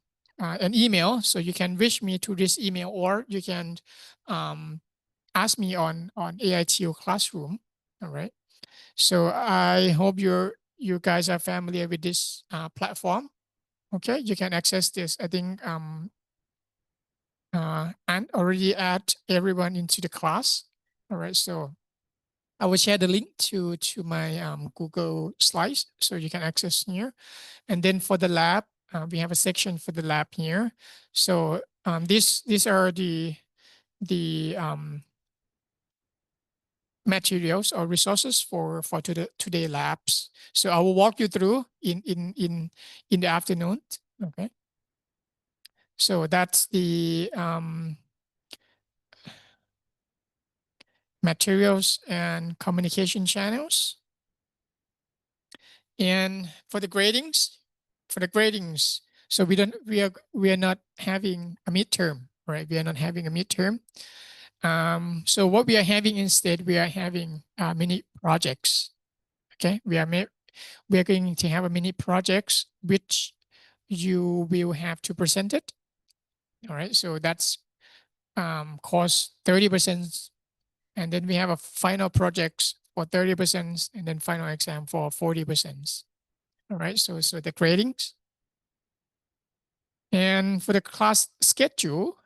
email, so you can reach me to this email, or you can ask me on AITU Classroom. All right. So I hope you guys are familiar with this platform. Okay, you can access this. I think and already add everyone into the class. All right, so I will share the link to my Google Slides, so you can access here. And then for the lab, we have a section for the lab here. So these are the materials or resources for today labs. So I will walk you through in the afternoon. Okay. So that's the materials and communication channels. And for the gradings, so we are not having a midterm, right? We are not having a midterm. So what we are having instead, we are having mini projects. Okay, we are going to have a mini projects which you will have to present it. All right, so that's cost 30%. And then we have a final projects for 30% and then final exam for 40%. All right, so the gradings. And for the class schedule,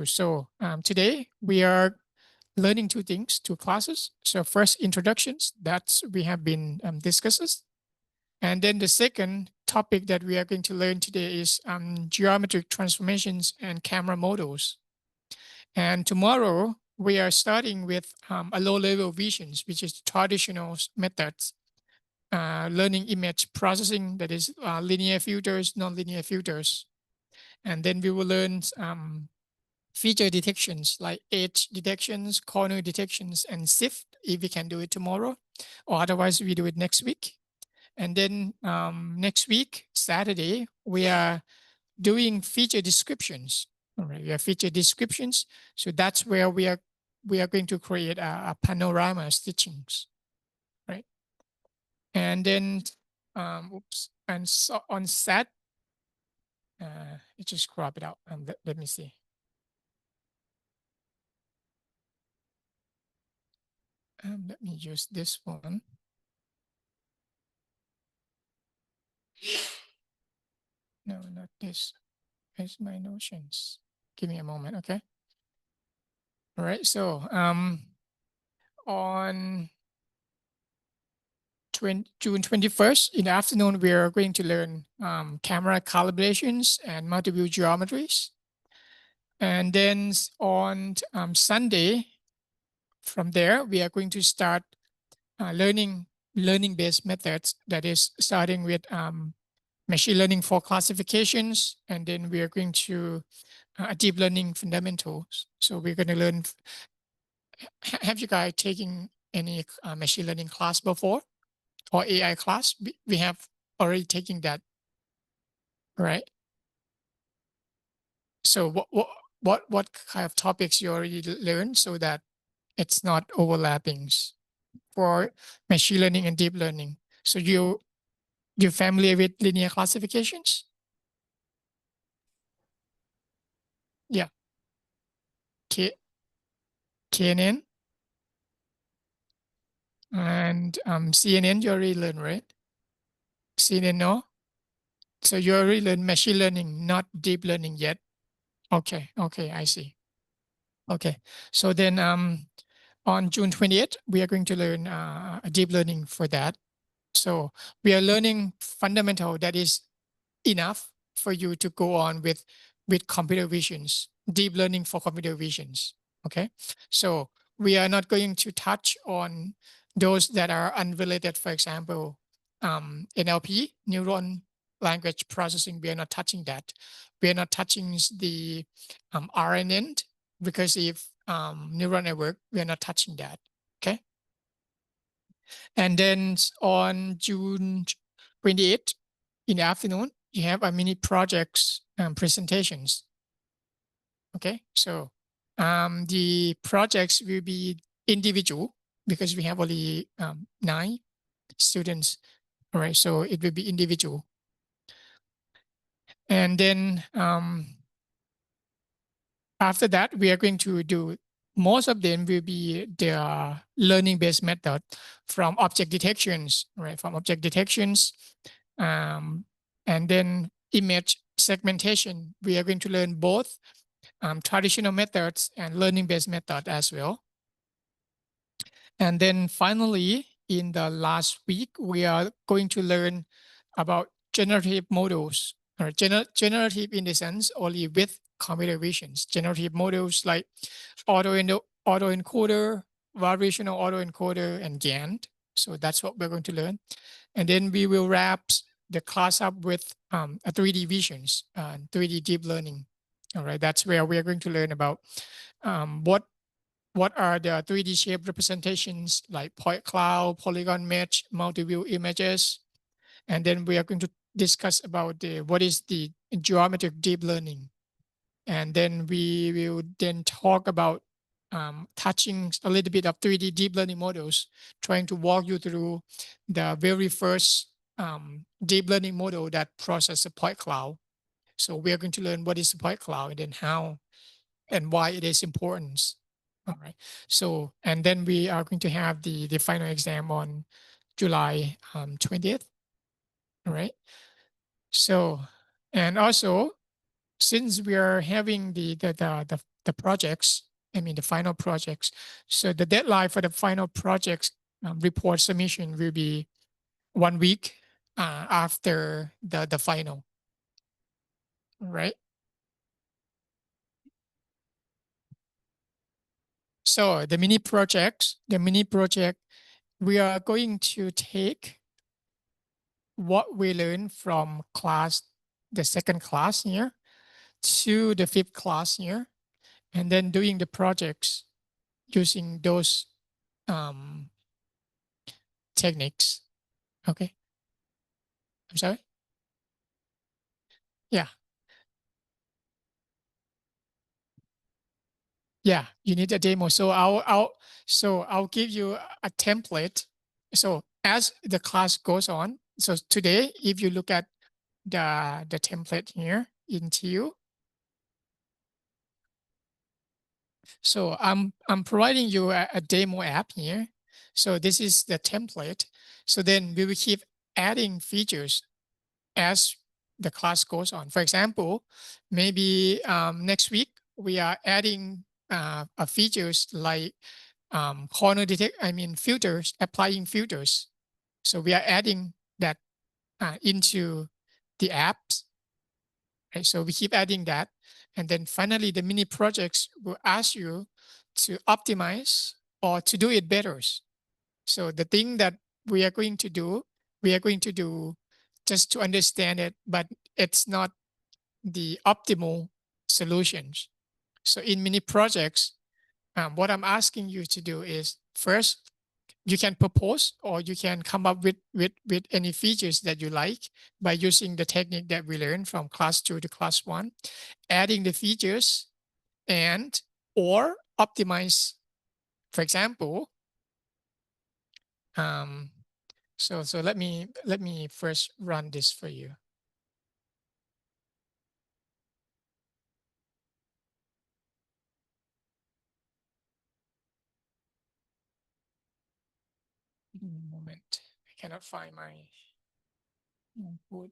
so today we are learning two classes. So first introductions, that's we have been discussed. And then the second topic that we are going to learn today is geometric transformations and camera models. And tomorrow we are starting with a low-level visions, which is traditional methods, learning image processing, that is linear filters, non-linear filters. And then we will learn feature detections like edge detections, corner detections, and SIFT, if we can do it tomorrow, or otherwise we do it next week. And then next week, Saturday, we are doing feature descriptions. All right, we have feature descriptions. So that's where we are going to create a panorama stitchings, right? And then, and so on set, it just crop it out. Let me see. Let me use this one. No, not this. It's my notions. Give me a moment, okay? All right, so on June 21st in the afternoon, we are going to learn camera calibrations and multi-view geometries. And then on Sunday, from there, we are going to start learning-based methods, that is starting with machine learning for classifications, and then we are going to deep learning fundamentals. So we're going to learn. Have you guys taken any machine learning class before, or AI class? We have already taken that, right? So what kind of topics you already learned, so that it's not overlapping for machine learning and deep learning? So you're familiar with linear classifications? Yeah. KNN and CNN you already learned, right? CNN, no? So you already learned machine learning, not deep learning yet. Okay, I see. Okay, so then on June 28th, we are going to learn a deep learning for that. So we are learning fundamental that is enough for you to go on with computer visions, deep learning for computer visions. Okay, so we are not going to touch on those that are unrelated. For example, NLP, neuron language processing. We are not touching that. We are not touching the RNN, because if neural network, we are not touching that. Okay. And then on June 28th in the afternoon, you have a mini projects presentations. Okay, so the projects will be individual, because we have only 9 students. All right, so it will be individual. And then after that, we are going to do, most of them will be the learning-based method from object detections, right? From object detections, and then image segmentation. We are going to learn both traditional methods and learning-based method as well. And then finally, in the last week, we are going to learn about generative models, or generative in the sense only with computer visions. Generative models like autoencoder, variational autoencoder, and GAN. So that's what we're going to learn. And then we will wrap the class up with a 3D visions and 3D deep learning. All right, that's where we are going to learn about what are the 3D shape representations like point cloud, polygon mesh, multi-view images. And then we are going to discuss about what is the geometric deep learning. And then we will then talk about touching a little bit of 3D deep learning models, trying to walk you through the very first deep learning model that process the point cloud. So we are going to learn what is the point cloud and then how and why it is important. All right. So, and then we are going to have the final exam on July 20th. All right. So, and also, since we are having the projects, I mean the final projects, so the deadline for the final projects report submission will be 1 week after the final. Right. So the mini project, we are going to take what we learned from class, the second class here, to the fifth class here, and then doing the projects using those techniques. Okay. I'm sorry. Yeah. Yeah, you need a demo. So I'll give you a template. So as the class goes on, so today, if you look at the template here in TU, so I'm providing you a demo app here. So this is the template. So then we will keep adding features as the class goes on. For example, maybe next week we are adding features like corner detect, filters, applying filters. So we are adding that into the apps. Right? So we keep adding that. And then finally, the mini projects will ask you to optimize or to do it better. So the thing that we are going to do just to understand it, but it's not the optimal solutions. So in mini projects, what I'm asking you to do is first, you can propose or you can come up with any features that you like by using the technique that we learned from class 2 to class 1, adding the features and or optimize. For example, so let me first run this for you. Moment, I cannot find my input.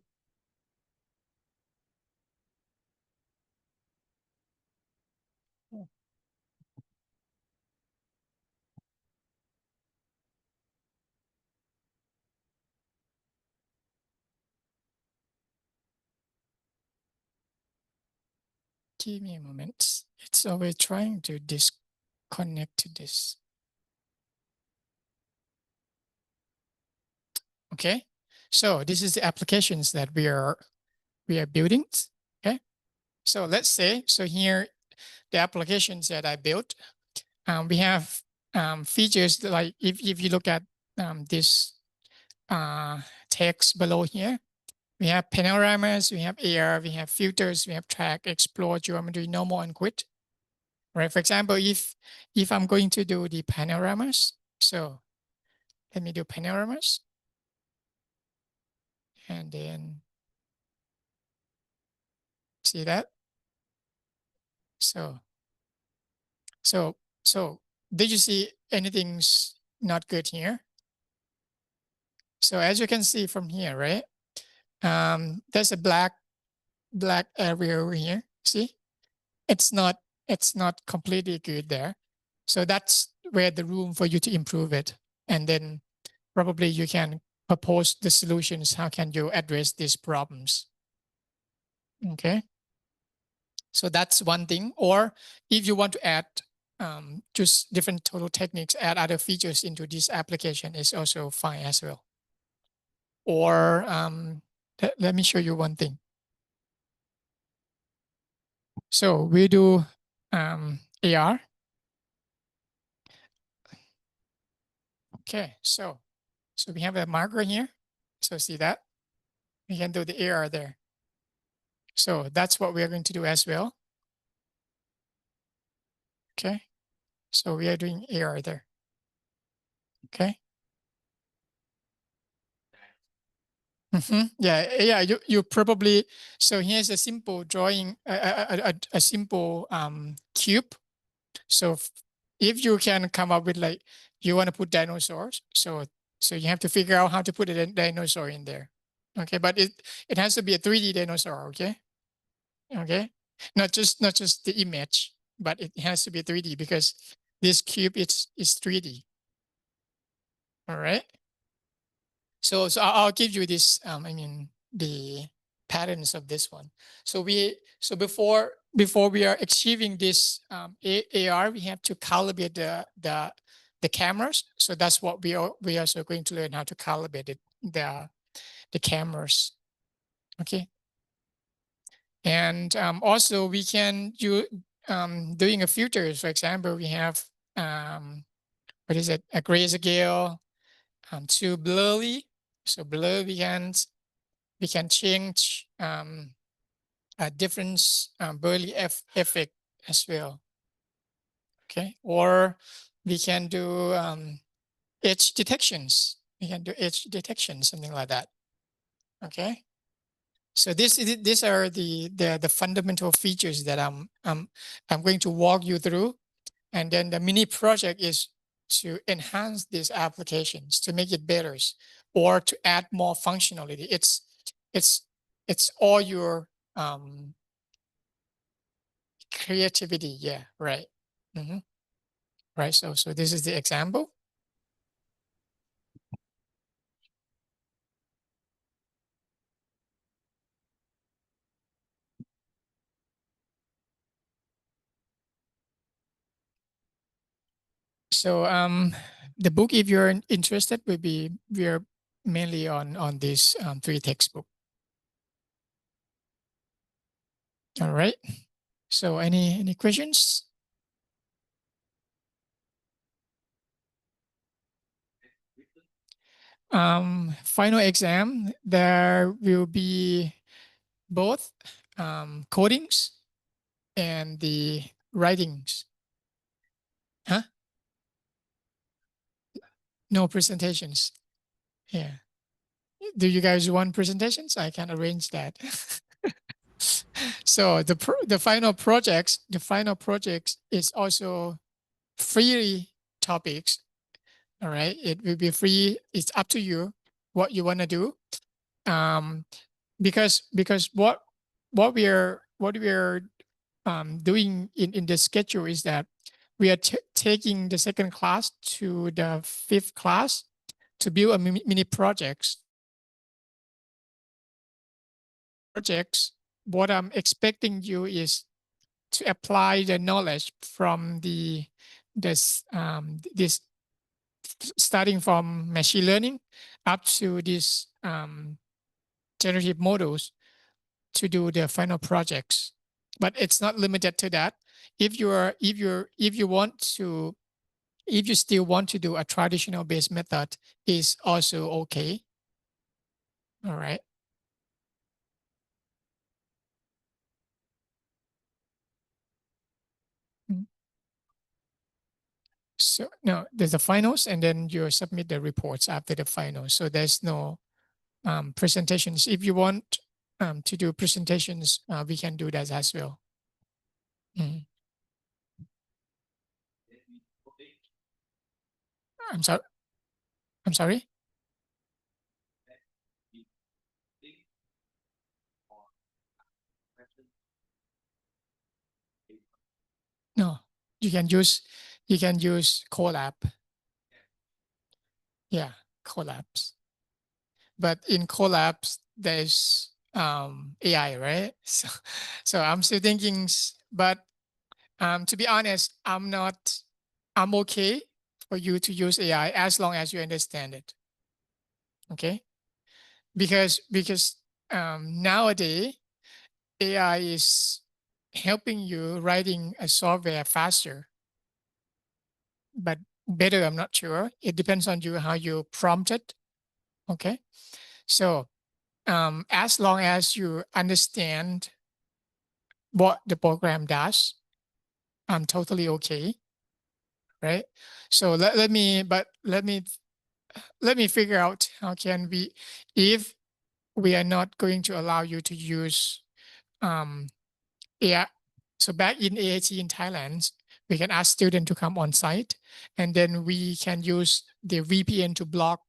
Oh. Give me a moment. It's always trying to disconnect to this. Okay, so this is the applications that we are building. Okay, so let's say, so here the applications that I built, we have features like if you look at this text below here, we have panoramas, we have AR, we have filters, we have track, explore, geometry, normal, and grid. Right. For example, if I'm going to do the panoramas, so let me do panoramas, and then see that. So did you see anything's not good here? So as you can see from here, right? There's a black area over here. See, it's not completely good there. So that's where the room for you to improve it. And then probably you can propose the solutions. How can you address these problems? Okay. So that's one thing. Or if you want to add just different total techniques, add other features into this application is also fine as well. Or let me show you one thing. So we do AR. Okay, so we have a marker here. So see that? We can do the AR there. So that's what we are going to do as well. Okay, so we are doing AR there. Okay. Yeah. You probably, so here's a simple drawing, a simple cube. So if you can come up with like, you want to put dinosaurs, so you have to figure out how to put a dinosaur in there. Okay, but it has to be a 3D dinosaur. Okay, not just the image, but it has to be 3D because this cube is 3D. All right. So I'll give you this. I mean the patterns of this one. So before we are achieving this AR, we have to calibrate the cameras. So that's what we are also going to learn, how to calibrate the cameras. Okay. And also we can do doing a filter. For example, we have what is it? A grayscale to blurry. So blur we can change a different blurry effect as well. Okay, or we can do edge detections. We can do edge detection, something like that. Okay. So these are the fundamental features that I'm going to walk you through, and then the mini project is to enhance these applications, to make it better, or to add more functionality. It's all your creativity. Yeah, right. Right. So this is the example. So the book, if you're interested, we are mainly on this 3 textbook. All right. So any questions? Final exam, there will be both codings and the writings. Huh? No presentations. Yeah. Do you guys want presentations? I can arrange that. So the final projects is also free topics. All right. It will be free. It's up to you what you want to do. Because what we're doing in the schedule is that we are taking the second class to the 5th class to build a mini projects. What I'm expecting you is to apply the knowledge from this starting from machine learning up to these generative models to do the final projects. But it's not limited to that. If you still want to do a traditional based method, is also okay. All right. So no, there's the finals, and then you submit the reports after the finals. So there's no presentations. If you want to do presentations, we can do that as well. I'm sorry. No, you can use Colab. Yeah, Colabs. But in Colabs, there's AI, right? So I'm still thinking, but to be honest, I'm okay for you to use AI as long as you understand it. Okay, because nowadays AI is helping you writing a software faster, but better, I'm not sure. It depends on you how you prompt it. Okay, so as long as you understand what the program does, I'm totally okay, right? So let me figure out how can we, if we are not going to allow you to use AI. So back in AIT in Thailand, we can ask students to come on site, and then we can use the VPN to block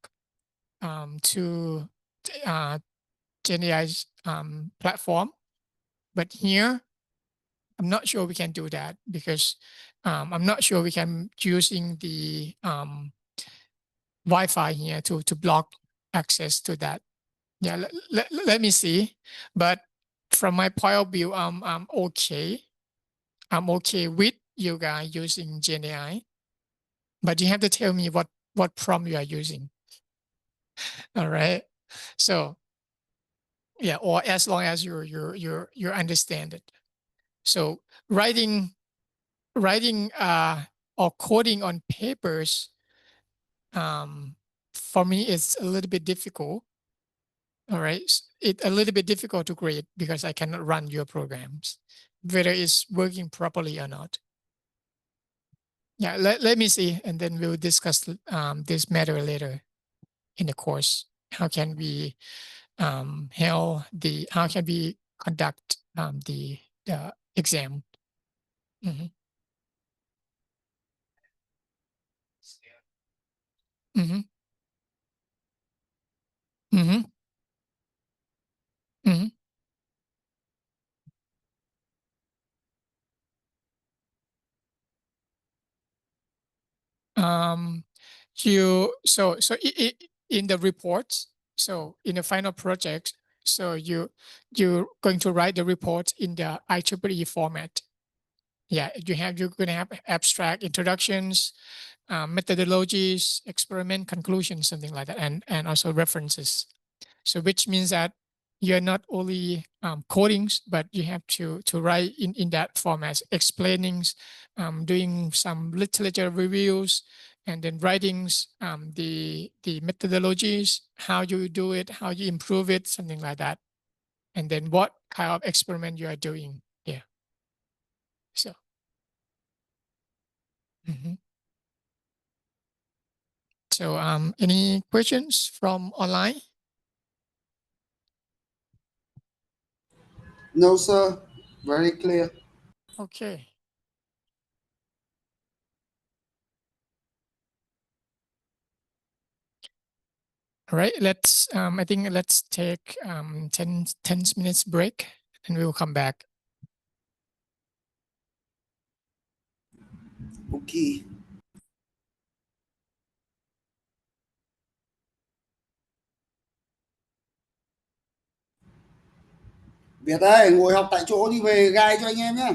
to GenAI's platform. But here, I'm not sure we can do that because I'm not sure we can using the Wi-Fi here to block access to that. Yeah, let me see. But from my point of view, I'm okay. I'm okay with you guys using GenAI, but you have to tell me what prompt you are using. All right. So yeah, or as long as you understand it. So writing or coding on papers for me is a little bit difficult. All right, it's a little bit difficult to grade because I cannot run your programs, whether it's working properly or not. Yeah, let me see, and then we'll discuss this matter later in the course. How can we how can we conduct the exam? Mhm. Mhm. Mhm. Mhm. Um, in the reports, so in the final project, so you're going to write the report in the IEEE format. Yeah, you're going to have abstract introductions, methodologies, experiment conclusions, something like that, and also references. So which means that you're not only codings, but you have to write in that format, explaining, doing some literature reviews, and then writings, the methodologies, how you do it, how you improve it, something like that, and then what kind of experiment you are doing here. So. Mhm. So any questions from online? No, sir. Very clear. Okay. All right, I think let's take 10 minutes break and we will come back. Okay. Việt ơi, ngồi học tại chỗ đi về gai cho anh em nhé.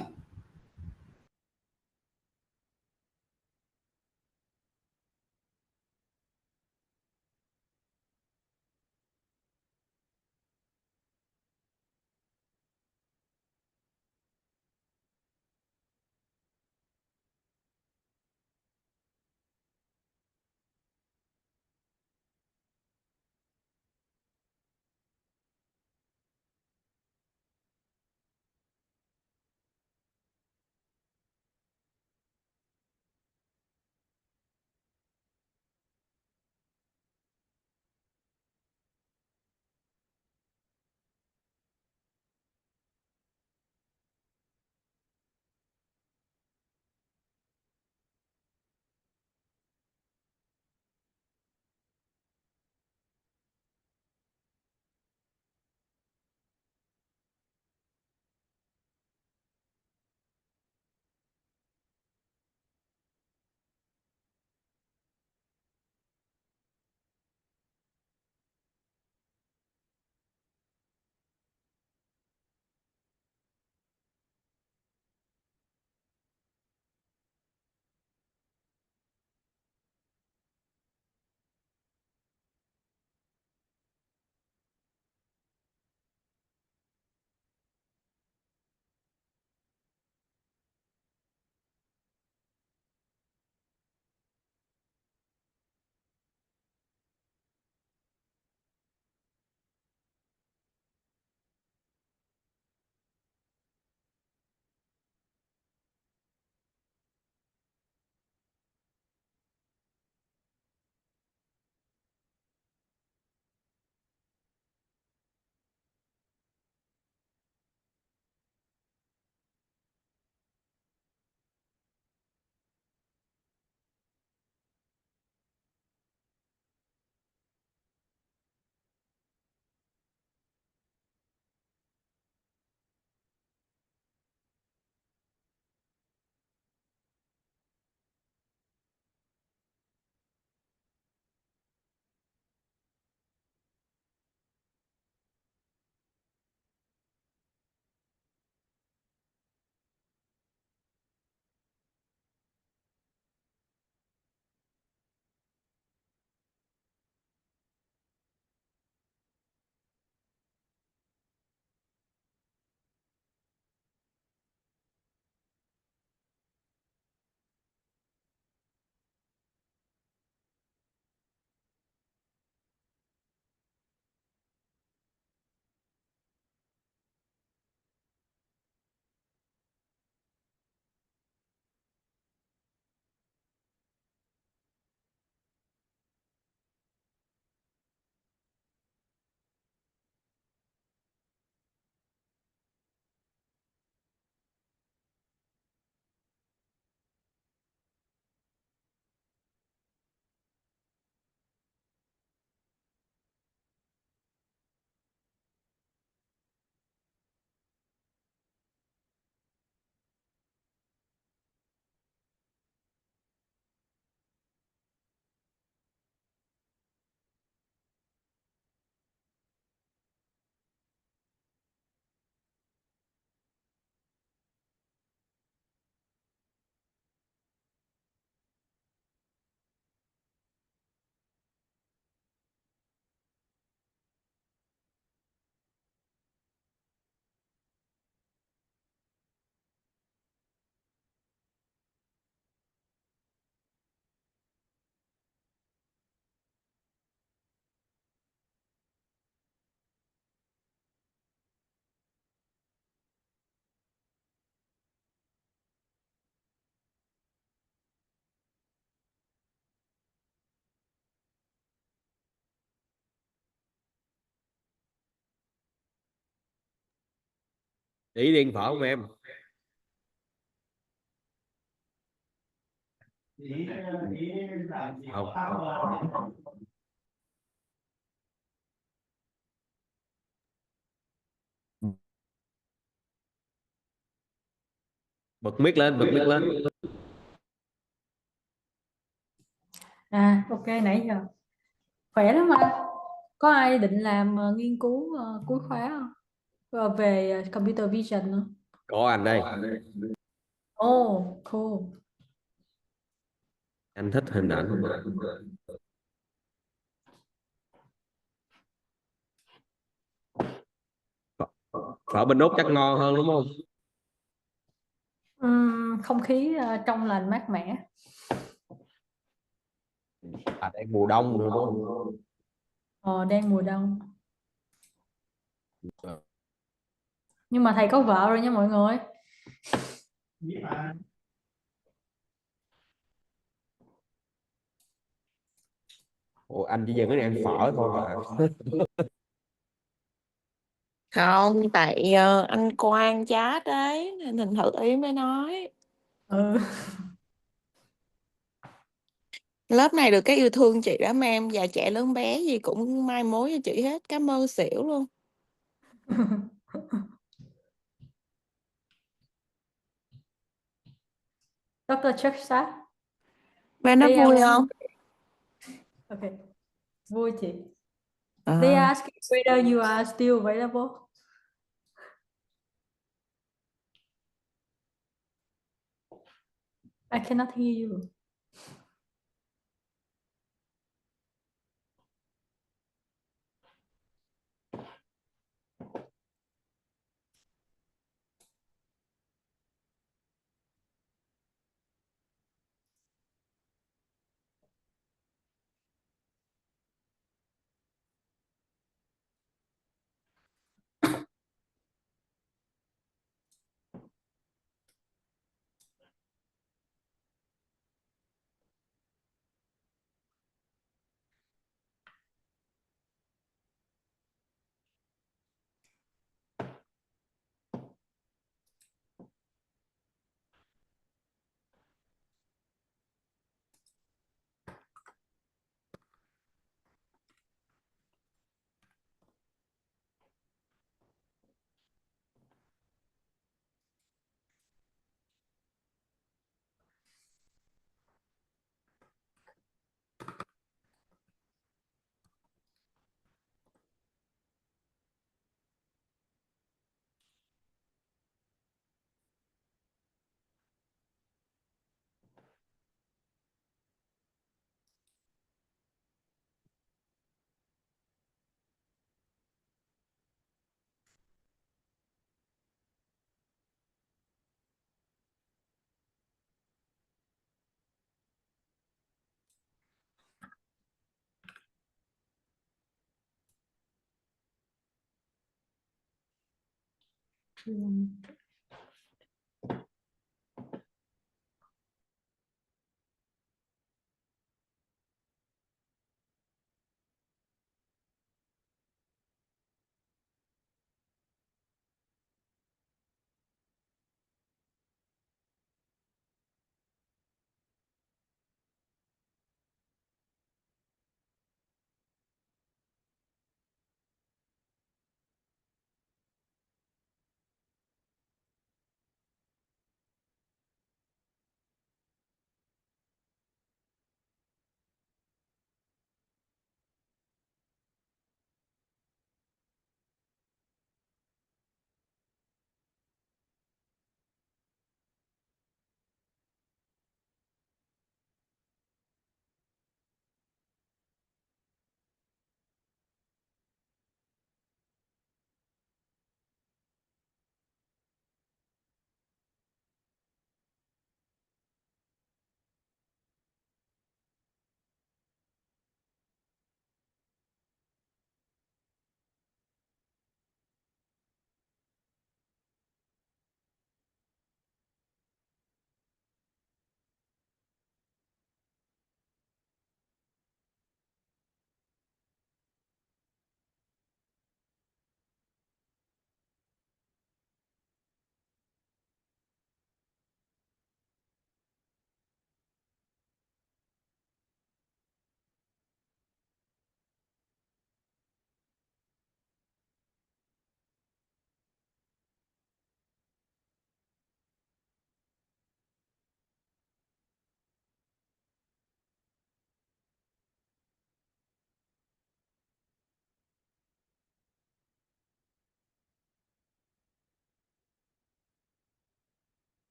Ý đi ăn phở không em? Không. Bật mic lên, bật mic lên. Ok, nãy giờ khỏe lắm anh. Có ai định làm nghiên cứu cuối khóa không? Về computer vision nữa. Có anh đây. Oh, cool. Anh thích hình ảnh. Phở bên Úc chắc ngon hơn đúng không? Không khí trong lành mát mẻ. Đang mùa đông nữa đúng không? Đang mùa đông. Nhưng mà thầy có vợ rồi nha mọi người. Ủa, anh chỉ về cái này ăn phở thôi mà. Không, tại anh Quang chat đấy nên thành thử ý mới nói. Lớp này được cái yêu thương chị lắm em, già trẻ lớn bé gì cũng mai mối cho chị hết, cảm ơn xỉu luôn. Dr. Checkstart. Và nó vui không? Ok, vui chị. À. They ask whether you are still available. I cannot hear you.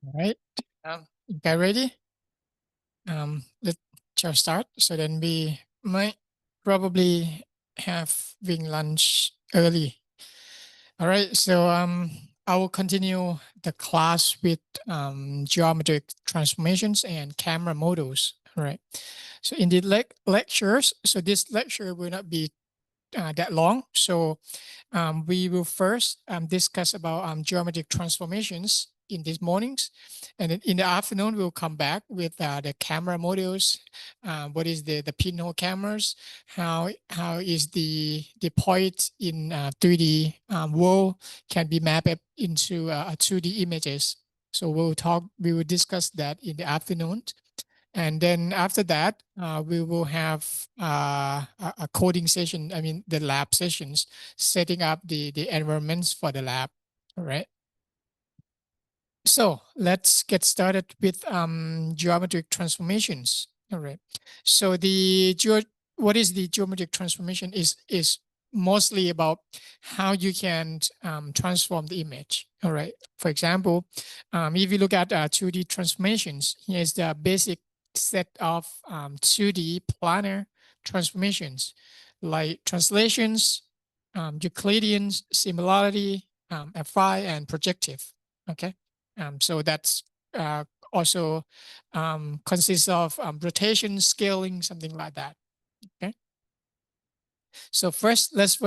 All right. Okay, ready? Let's just start. So then we might probably having lunch early. All right. So I will continue the class with geometric transformations and camera models. All right. So in the lectures, so this lecture will not be that long. So we will first discuss about geometric transformations in these mornings. And then in the afternoon, we'll come back with the camera modules. What is the pinhole cameras? How is the point in 3D world can be mapped into 2D images. So we will discuss that in the afternoon. And then after that, we will have a coding session. I mean, the lab sessions, setting up the environments for the lab. All right. So let's get started with geometric transformations. All right. So what is the geometric transformation is mostly about how you can transform the image. All right. For example, if you look at 2D transformations, here's the basic set of 2D planar transformations like translations, Euclidean similarity, Fi, and projective. Okay. So that's also consists of rotation, scaling, something like that. Okay. So first, let's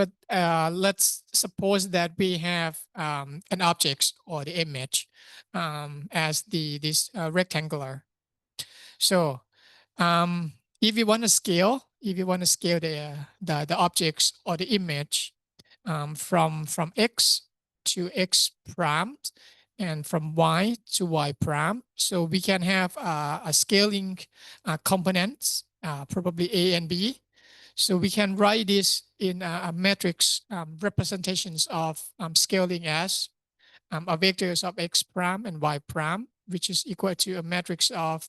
suppose that we have an object or the image as this rectangular. So if you want to scale, the objects or the image from x to x prime and from y to y prime, so we can have a scaling components, probably a and b. So we can write this in a matrix representations of scaling as a vectors of x prime and y prime, which is equal to a matrix of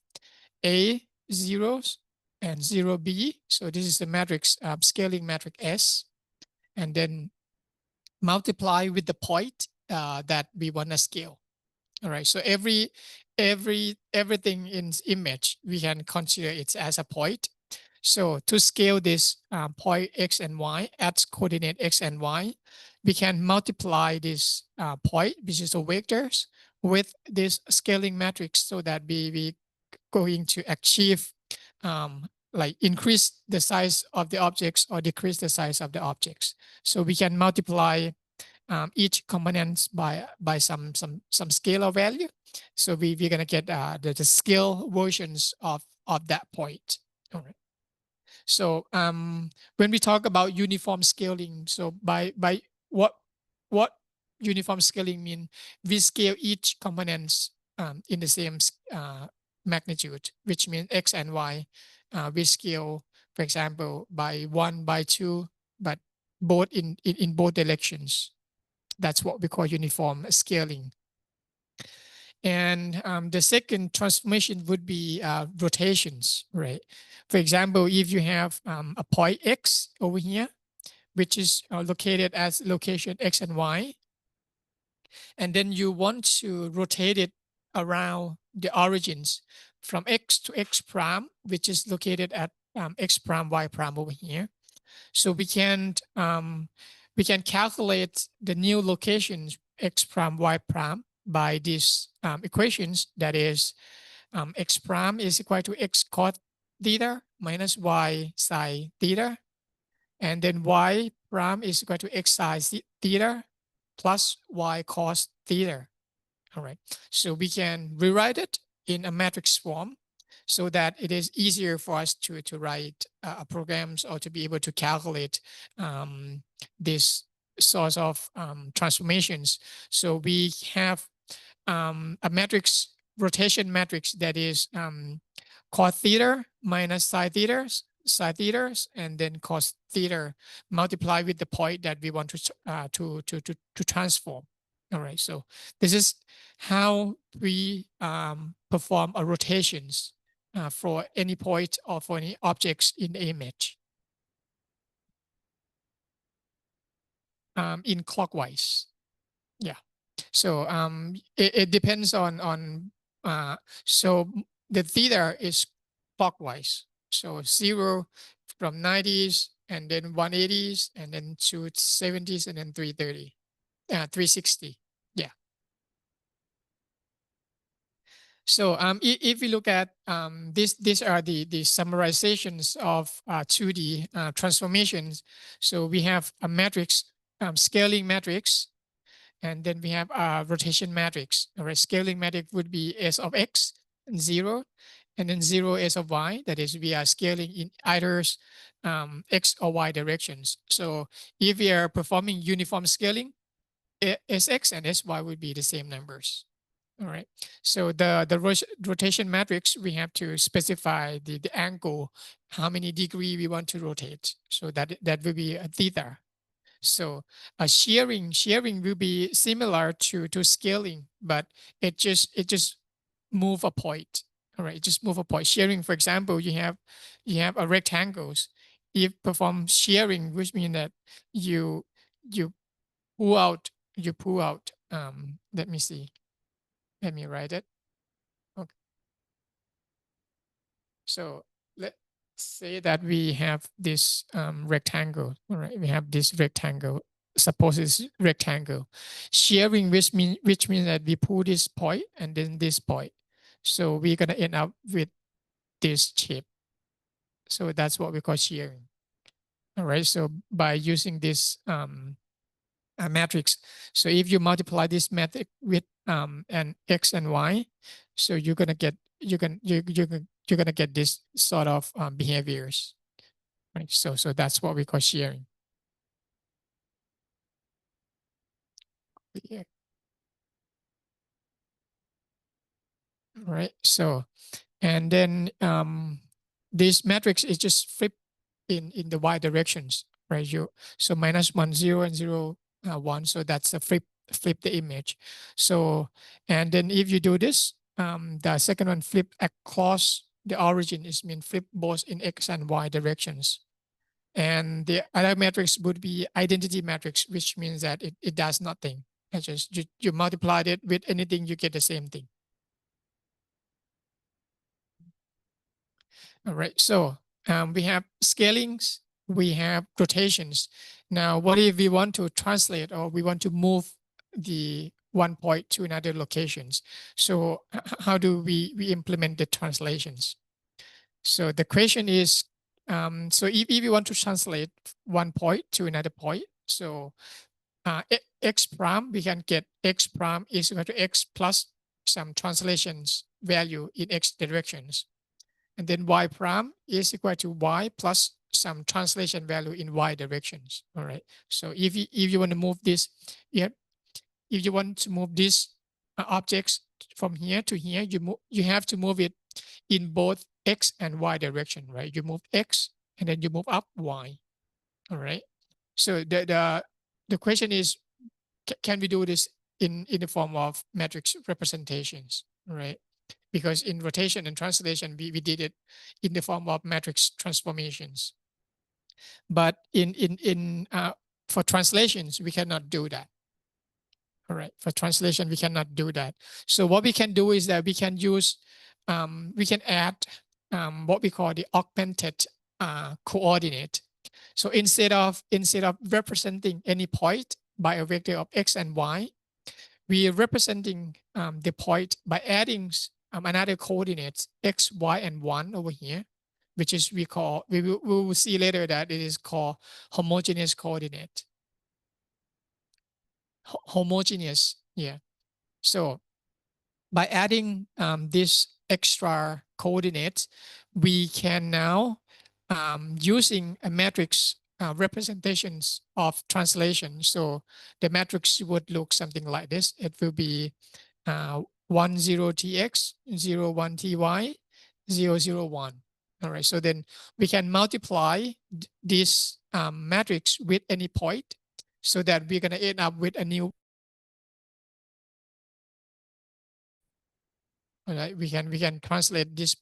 a zeros and 0b. So this is the matrix scaling matrix S, and then multiply with the point that we want to scale. All right. So everything in image we can consider it as a point. So to scale this point x and y at coordinate x and y, we can multiply this point, which is the vectors, with this scaling matrix, so that we going to achieve like increase the size of the objects or decrease the size of the objects. So we can multiply each component by some scalar value. So we're gonna get the scale versions of that point. All right. So when we talk about uniform scaling, so by what uniform scaling mean? We scale each components in the same magnitude, which means x and y. We scale, for example, by 1 by 2, but both in both directions. That's what we call uniform scaling. And the second transformation would be rotations, right? For example, if you have a point x over here, which is located as location x and y, and then you want to rotate it around the origins from x to x prime, which is located at x prime, y prime over here. So we can calculate the new locations x prime, y prime by these equations. That is, x prime is equal to x cos theta minus y sine theta, and then y prime is equal to x sine theta plus y cos theta. All right, so we can rewrite it in a matrix form so that it is easier for us to write programs or to be able to calculate this sorts of transformations. So we have a matrix, rotation matrix, that is cos theta minus sine theta, and then cos theta multiplied with the point that we want to transform. All right, so this is how we perform a rotations for any point or for any objects in the image. In clockwise, yeah. So it depends on So the theta is clockwise. So 0 from 90s, and then 180s, and then to 70s, and then 330, 360. Yeah. So if we look at these are the summarizations of 2D transformations. So we have a matrix, scaling matrix, and then we have a rotation matrix. All right, scaling matrix would be S of X and 0, and then 0 S of Y. That is, we are scaling in either X or Y directions. So if we are performing uniform scaling, Sx and Sy would be the same numbers. All right. So the rotation matrix, we have to specify the angle, how many degree we want to rotate. So that will be a theta. So shearing will be similar to scaling, but it just move a point. All right, just move a point. Shearing, for example, you have a rectangles. If perform shearing, which means that you pull out. Let me see. Let me write it. Okay. So let's say that we have this rectangle. All right, we have this rectangle. Suppose it's rectangle. Shearing, which means that we pull this point and then this point. So we're gonna end up with this shape. So that's what we call shearing. All right. So by using this matrix, so if you multiply this matrix with an X and Y, so you're gonna get you're gonna get this sort of behaviors, right? So that's what we call shearing. Yeah. All right. So, and then this matrix is just flipped in the Y directions, right? So -1, 0, and 0, 1. So that's a flip the image. So, and then if you do this, the second one, flip across the origin, is mean flip both in X and Y directions. And the other matrix would be identity matrix, which means that it does nothing. It's just you multiplied it with anything, you get the same thing. All right, so we have scalings, we have rotations. Now, what if we want to translate, or we want to move the one point to another locations? So how do we implement the translations? So the question is, so if you want to translate one point to another point, so X prime, we can get X prime is equal to X plus some translations value in X directions. And then Y prime is equal to Y plus some translation value in Y directions. All right. So if you want to move this, if you want to move these objects from here to here, you have to move it in both X and Y direction, right? You move X and then you move up Y. All right. So the question is, can we do this in the form of matrix representations, right? Because in rotation and translation, we did it in the form of matrix transformations. But for translations, we cannot do that. All right, for translation, we cannot do that. So what we can do is that we can use, we can add what we call the augmented coordinate. So instead of representing any point by a vector of X and Y, we are representing the point by adding another coordinates X, Y, and 1 over here, which is we will see later that it is called homogeneous coordinate. Homogeneous, yeah. So by adding this extra coordinates, we can now, using a matrix representations of translation. So the matrix would look something like this. It will be 1, 0 tx, 0, 1 ty, 0, 0, 1. All right, so then we can multiply this matrix with any point, so that we're going to end up with a new. All right, we can translate this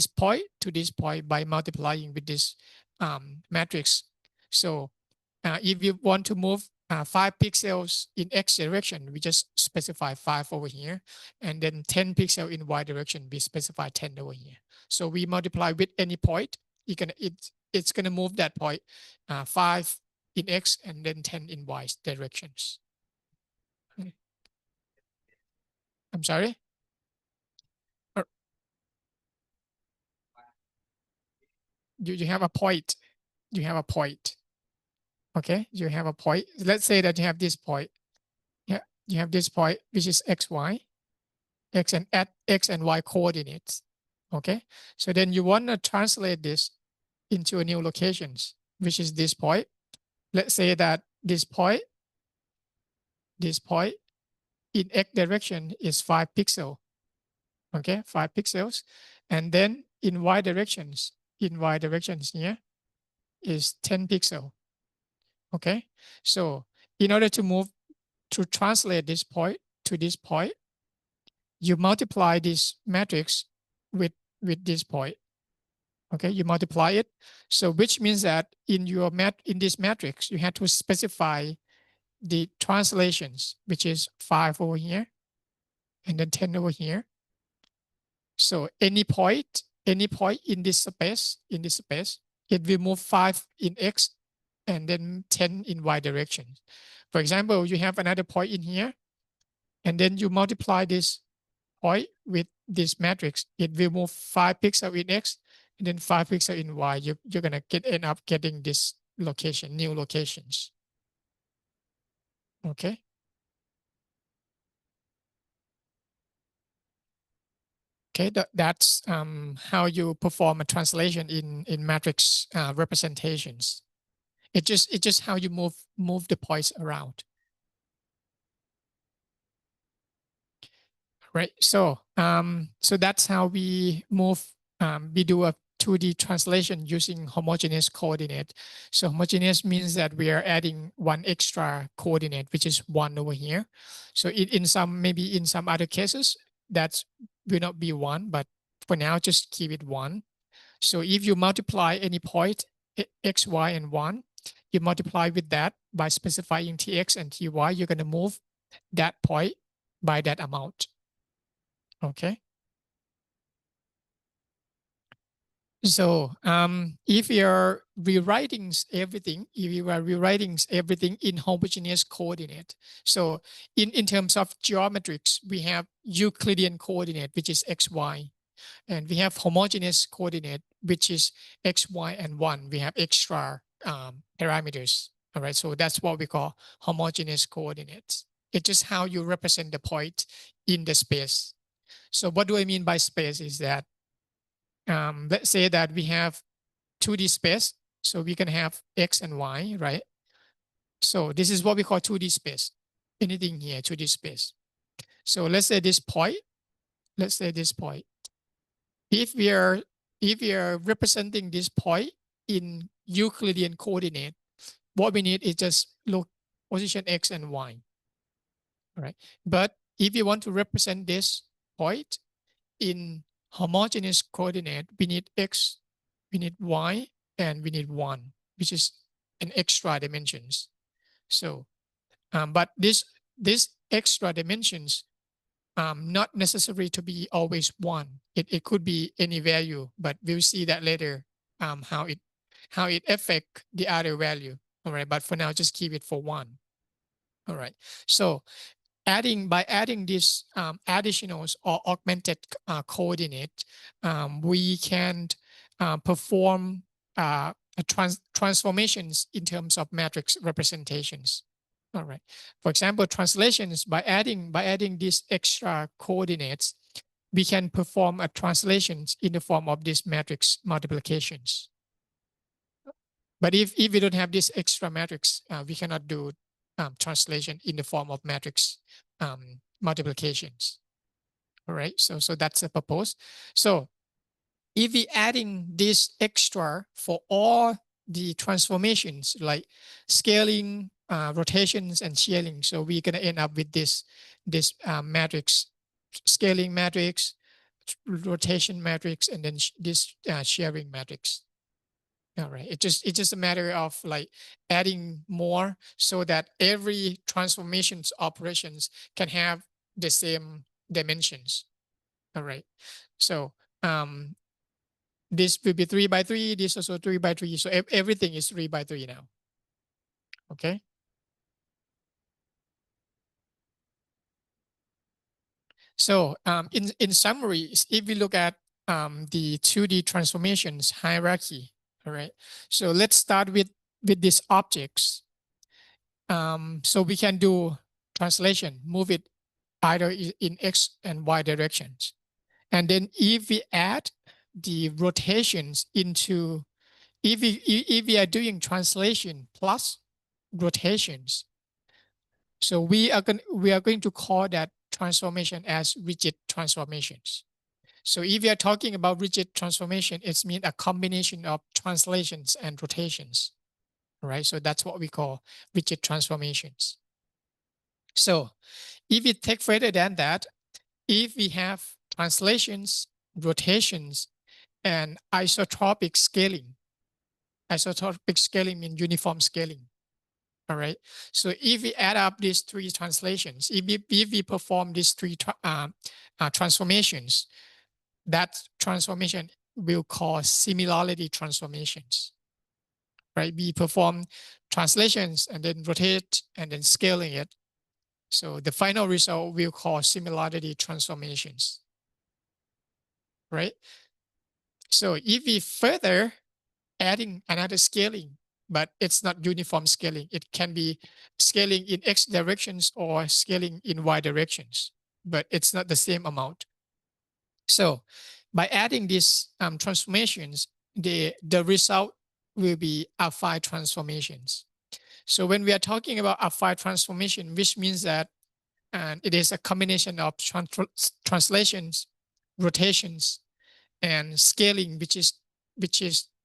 point to this point by multiplying with this matrix. So if you want to move 5 pixels in X direction, we just specify 5 over here. And then 10 pixels in Y direction, we specify 10 over here. So we multiply with any point, it's gonna move that point 5 in X and then 10 in Y directions. Okay. I'm sorry? You have a point. You have a point. Okay, you have a point. Let's say that you have this point. Yeah, you have this point, which is X, Y, X and at X and Y coordinates. Okay, so then you want to translate this into a new locations, which is this point. Let's say that this point in X direction is 5 pixels. Okay, 5 pixels. And then in Y directions here is 10 pixels. Okay, so in order to translate this point to this point, you multiply this matrix with this point. Okay, you multiply it. So which means that in this matrix, you have to specify the translations, which is 5 over here and then 10 over here. So any point in this space, it will move 5 in X and then 10 in Y direction. For example, you have another point in here, and then you multiply this point with this matrix. It will move 5 pixels in X and then 5 pixels in Y. You're gonna end up getting this location, new locations. Okay. Okay, that's how you perform a translation in matrix representations. It's just how you move the points around. Right. So so that's how we move. We do a 2D translation using homogeneous coordinate. So homogeneous means that we are adding one extra coordinate, which is 1 over here. So maybe in some other cases that will not be 1, but for now just keep it 1. So if you multiply any point x, y, and 1, you multiply with that by specifying tx and ty, you're going to move that point by that amount. Okay. So if you're rewriting everything, in homogeneous coordinate, so in terms of geometrics, we have Euclidean coordinate, which is x, y, and we have homogeneous coordinate, which is x, y, and 1. We have extra parameters. All right, so that's what we call homogeneous coordinates. It's just how you represent the point in the space. So what do I mean by space is that let's say that we have 2D space, so we can have x and y, right? So this is what we call 2D space. Anything here, 2D space. So let's say this point. If we are representing this point in Euclidean coordinate, what we need is just look position x and y. All right. But if you want to represent this point in homogeneous coordinate, we need x, we need y, and we need 1, which is an extra dimensions. So, but this extra dimensions not necessary to be always 1. It could be any value, but we'll see that later how it affect the other value. All right, but for now, just keep it for 1. All right, so by adding this additionals or augmented coordinate, we can perform transformations in terms of matrix representations. All right. For example, translations by adding these extra coordinates, we can perform a translations in the form of these matrix multiplications. But if we don't have this extra matrix, we cannot do translation in the form of matrix multiplications. All right, so that's the purpose. So if we adding this extra for all the transformations like scaling, rotations, and shearing, so we're gonna end up with this matrix, scaling matrix, rotation matrix, and then this shearing matrix. All right, it's just a matter of like adding more so that every transformations operations can have the same dimensions. All right, so this will be 3 by 3, this also 3 by 3, so everything is 3 by 3 now. Okay. So in summary, if we look at the 2D transformations hierarchy, all right. So let's start with these objects. So we can do translation, move it either in X and Y directions. And then if we add the rotations into, if we are doing translation plus rotations, so we are going to call that transformation as rigid transformations. So if we are talking about rigid transformation, it means a combination of translations and rotations, right? So that's what we call rigid transformations. So if we take further than that, if we have translations, rotations, and isotropic scaling means uniform scaling. All right. So if we add up these 3 translations, if we perform these 3 transformations, that transformation will call similarity transformations. Right. We perform translations and then rotate and then scaling it. So the final result we'll call similarity transformations. Right. So if we further adding another scaling, but it's not uniform scaling. It can be scaling in X directions or scaling in Y directions, but it's not the same amount. So by adding these transformations, the result will be affine transformations. So when we are talking about affine transformation, which means that it is a combination of translations, rotations, and scaling, which is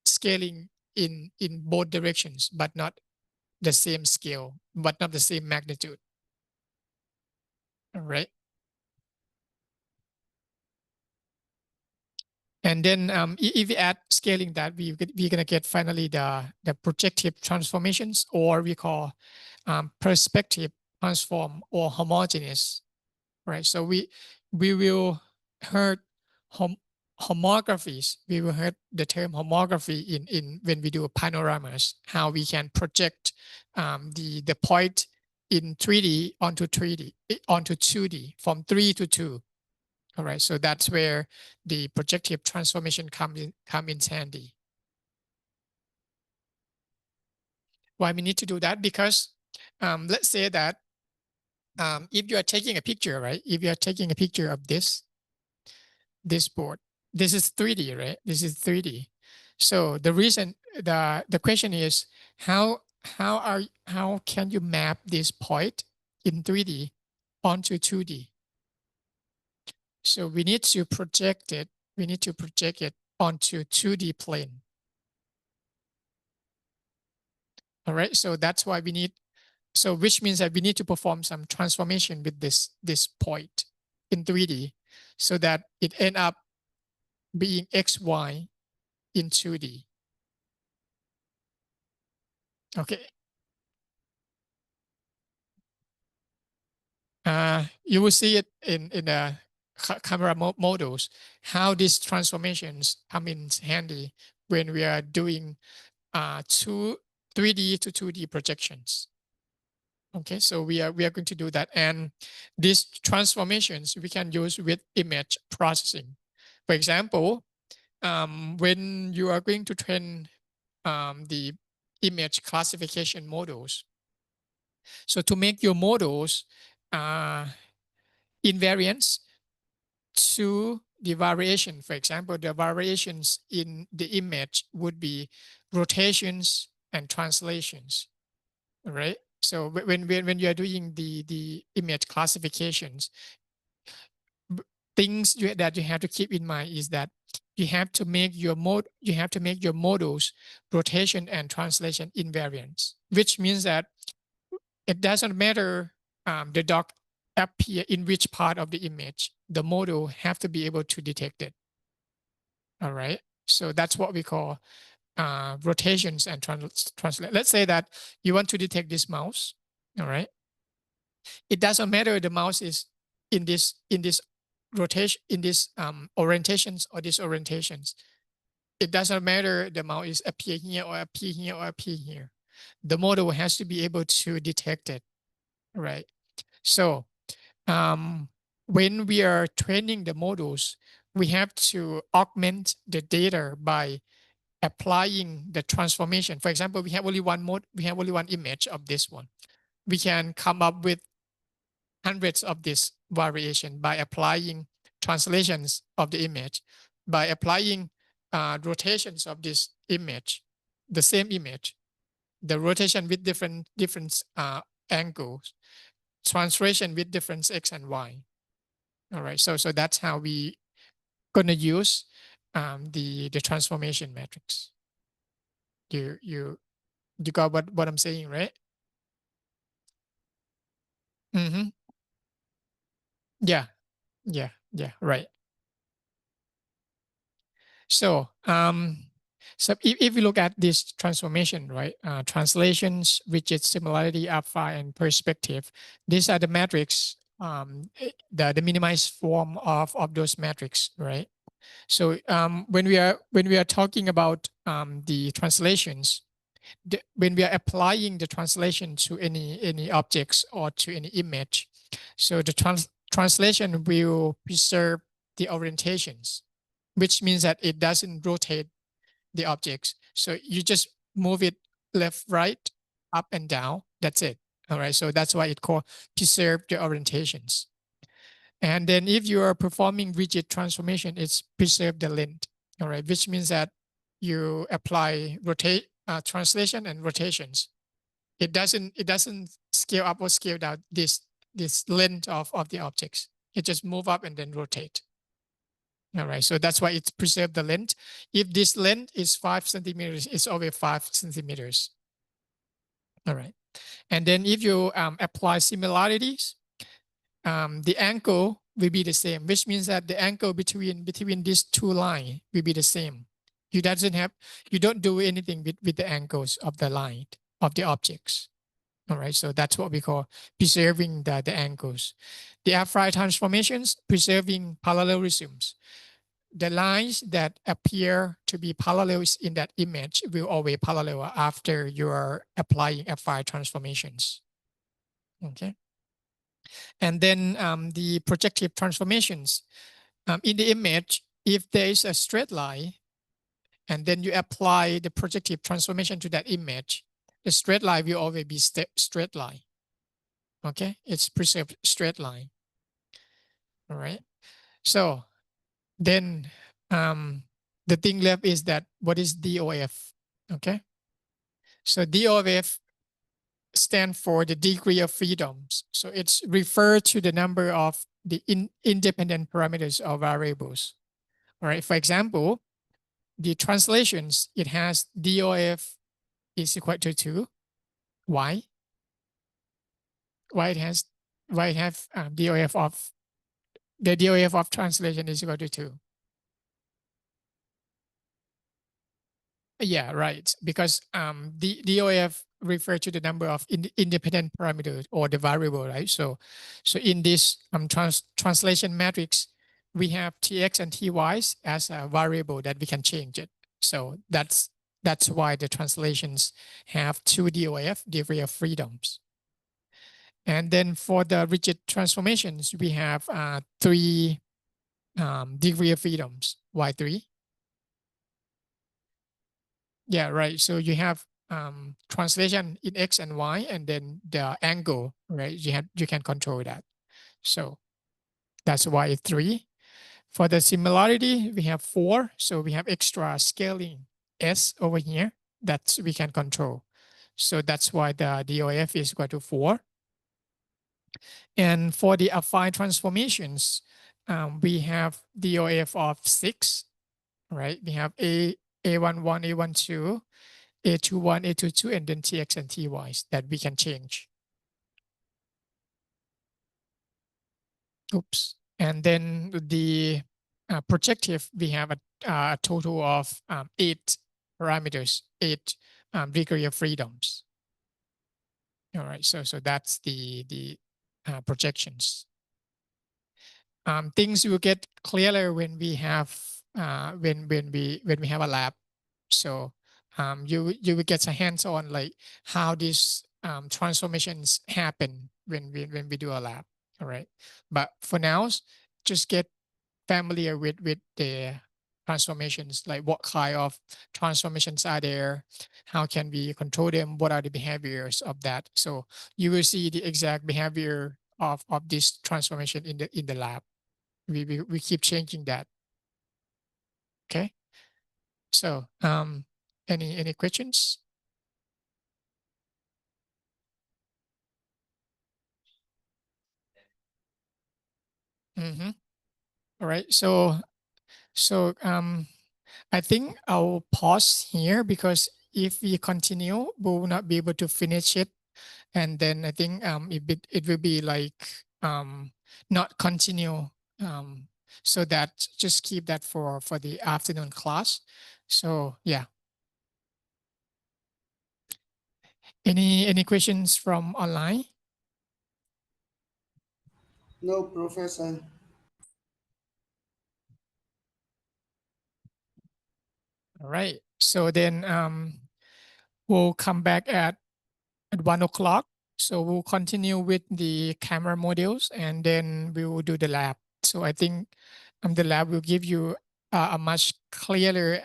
scaling in both directions, but not the same scale, but not the same magnitude. All right. And then if we add scaling that, we're gonna get finally the projective transformations, or we call perspective transform or homogeneous. Right. So we will heard homographies. We will heard the term homography in when we do panoramas, how we can project the point in 3D onto 2D from 3 to 2. All right, so that's where the projective transformation come in handy. Why we need to do that? Because let's say that if you are taking a picture, right? If you are taking a picture of this board, this is 3D, right? This is 3D. So the reason, the question is how can you map this point in 3D onto 2D? So we need to project it. We need to project it onto 2D plane. All right. So that's why we need. So which means that we need to perform some transformation with this point in 3D, so that it end up being XY in 2D. Okay. You will see it in the camera models, how these transformations come in handy when we are doing 3D to 2D projections. Okay, so we are going to do that, and these transformations we can use with image processing. For example, when you are going to train the image classification models, so to make your models invariance to the variation, for example, the variations in the image would be rotations and translations, right? So when you are doing the image classifications, things that you have to keep in mind is that you have to make your models rotation and translation invariants, which means that it doesn't matter the dot appear in which part of the image, the model have to be able to detect it. All right. So that's what we call rotations and translate. Let's say that you want to detect this mouse, all right? It doesn't matter the mouse is in this rotation, in this orientations or disorientations. It doesn't matter the mouse is appear here or appear here or appear here. The model has to be able to detect it, right? So when we are training the models, we have to augment the data by applying the transformation. For example, we have only one mode, we have only one image of this one. We can come up with hundreds of this variation by applying translations of the image, by applying rotations of this image, the same image, the rotation with different angles, translation with different X and Y. All right, so that's how we gonna use the transformation matrix. You got what I'm saying, right? Mm-hmm. Yeah, right. So so if you look at this transformation, right? Translations, rigid, similarity, alpha, and perspective. These are the metrics, the minimized form of those metrics, right? So when we are talking about the translations, when we are applying the translation to any objects or to any image, so the translation will preserve the orientations, which means that it doesn't rotate the objects. So you just move it left, right, up and down. That's it. All right. So that's why it called preserve the orientations. And then if you are performing rigid transformation, it's preserve the length. All right. Which means that you apply translation and rotations. It doesn't scale up or scale down this length of the objects. It just move up and then rotate. All right, so that's why it's preserve the length. If this length is 5 centimeters, it's always 5 centimeters. All right, and then if you apply similarities, the angle will be the same, which means that the angle between these two lines will be the same. You don't do anything with the angles of the line of the objects. All right, so that's what we call preserving the angles. The affine transformations, preserving parallelisms. The lines that appear to be parallels in that image will always parallel after you are applying affine transformations. Okay. And then the projective transformations. In the image, if there is a straight line, and then you apply the projective transformation to that image, the straight line will always be straight line. Okay, it's preserved straight line. All right. So then the thing left is that what is DOF? Okay. So DOF stand for the degree of freedoms. So it's referred to the number of the independent parameters or variables. All right. For example, the translations, it has DOF is equal to 2. Why? Why it have DOF of the DOF of translation is equal to 2? Yeah, right. Because the DOF refer to the number of independent parameters or the variable, right? So in this translation matrix, we have TX and TYs as a variable that we can change it. So that's why the translations have 2 DOF, degree of freedoms. And then for the rigid transformations, we have 3 degree of freedoms. Why 3? Yeah, right. So you have translation in X and Y, and then the angle, right? You can control that. So that's why it's 3. For the similarity, we have 4. So we have extra scaling S over here that we can control. So that's why the DOF is equal to 4. And for the affine transformations, we have DOF of 6, right? We have A11, A12, A21, A22, and then TX and TYs that we can change. Oops. And then the projective, we have a total of 8 parameters, 8 degree of freedoms. All right, so that's the projections. Things will get clearer when we have when we have a lab. So you will get a hands on like how these transformations happen when we do a lab. All right, but for now, just get familiar with the transformations, like what kind of transformations are there, how can we control them, what are the behaviors of that. So you will see the exact behavior of this transformation in the lab. We keep changing that. Okay. So any questions? Mm-hmm. All right. So I think I'll pause here because if we continue, we will not be able to finish it. And then I think it will be like not continue. So that just keep that for the afternoon class. So yeah. Any questions from online? No, Professor. All right. So then we'll come back at 1 o'clock. So we'll continue with the camera modules and then we will do the lab. So I think the lab will give you a much clearer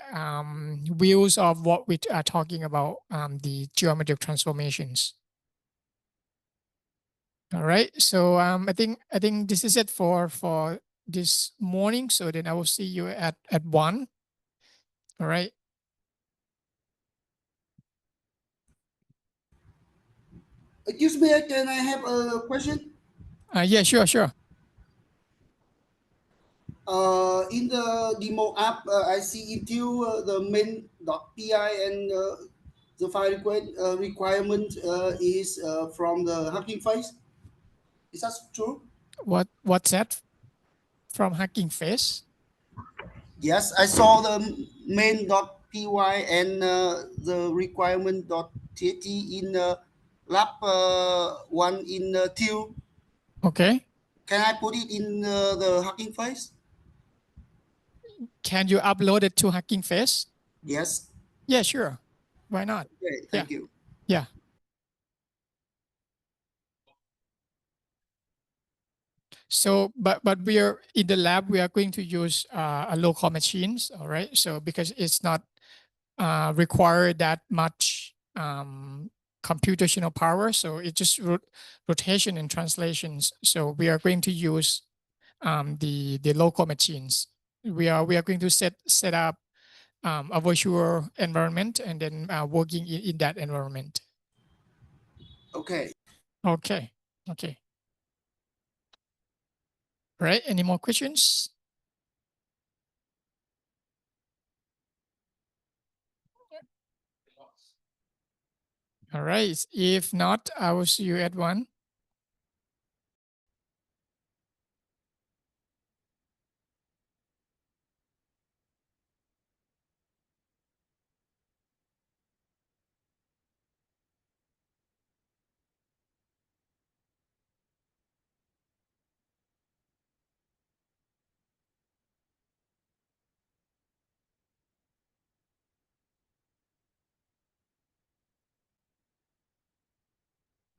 views of what we are talking about, the geometric transformations. All right. So I think this is it for this morning. So then I will see you at 1. All right. Excuse me, can I have a question? Yeah, sure. In the demo app, I see into the main.py and the file requirement is from the Hugging Face. Is that true? What's that from Hugging Face? Yes, I saw the main.py and the requirement.tt in lab 1 in TU. Okay. Can I put it in the Hugging Face? Can you upload it to Hugging Face? Yes. Yeah, sure. Why not? Okay, thank you. Yeah. So, but we are in the lab, we are going to use a local machines, all right? So because it's not require that much computational power, so it's just rotation and translations. So we are going to use the local machines. We are going to set up a virtual environment and then working in that environment. Okay. Okay. All right. Any more questions? All right. If not, I will see you at 1.